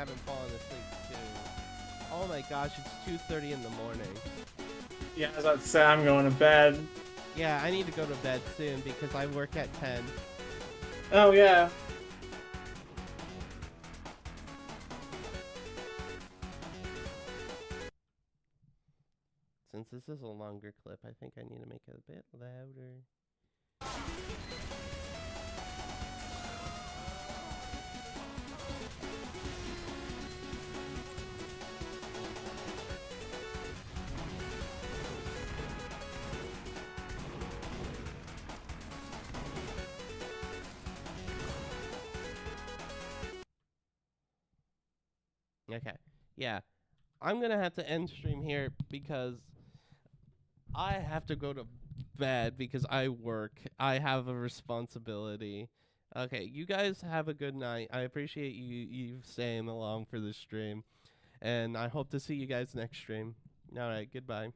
haven't fallen asleep too. Oh my gosh, it's 2:30 in the morning. Yeah, I was about to say I'm going to bed. Yeah, I need to go to bed soon because I work at 10. Oh yeah. Since this is a longer clip, I think I need to make it a bit louder. Okay, yeah. I'm gonna have to end stream here because I have to go to bed because I work. I have a responsibility. Okay, you guys have a good night. I appreciate you staying along for the stream. And I hope to see you guys next stream. Alright, goodbye.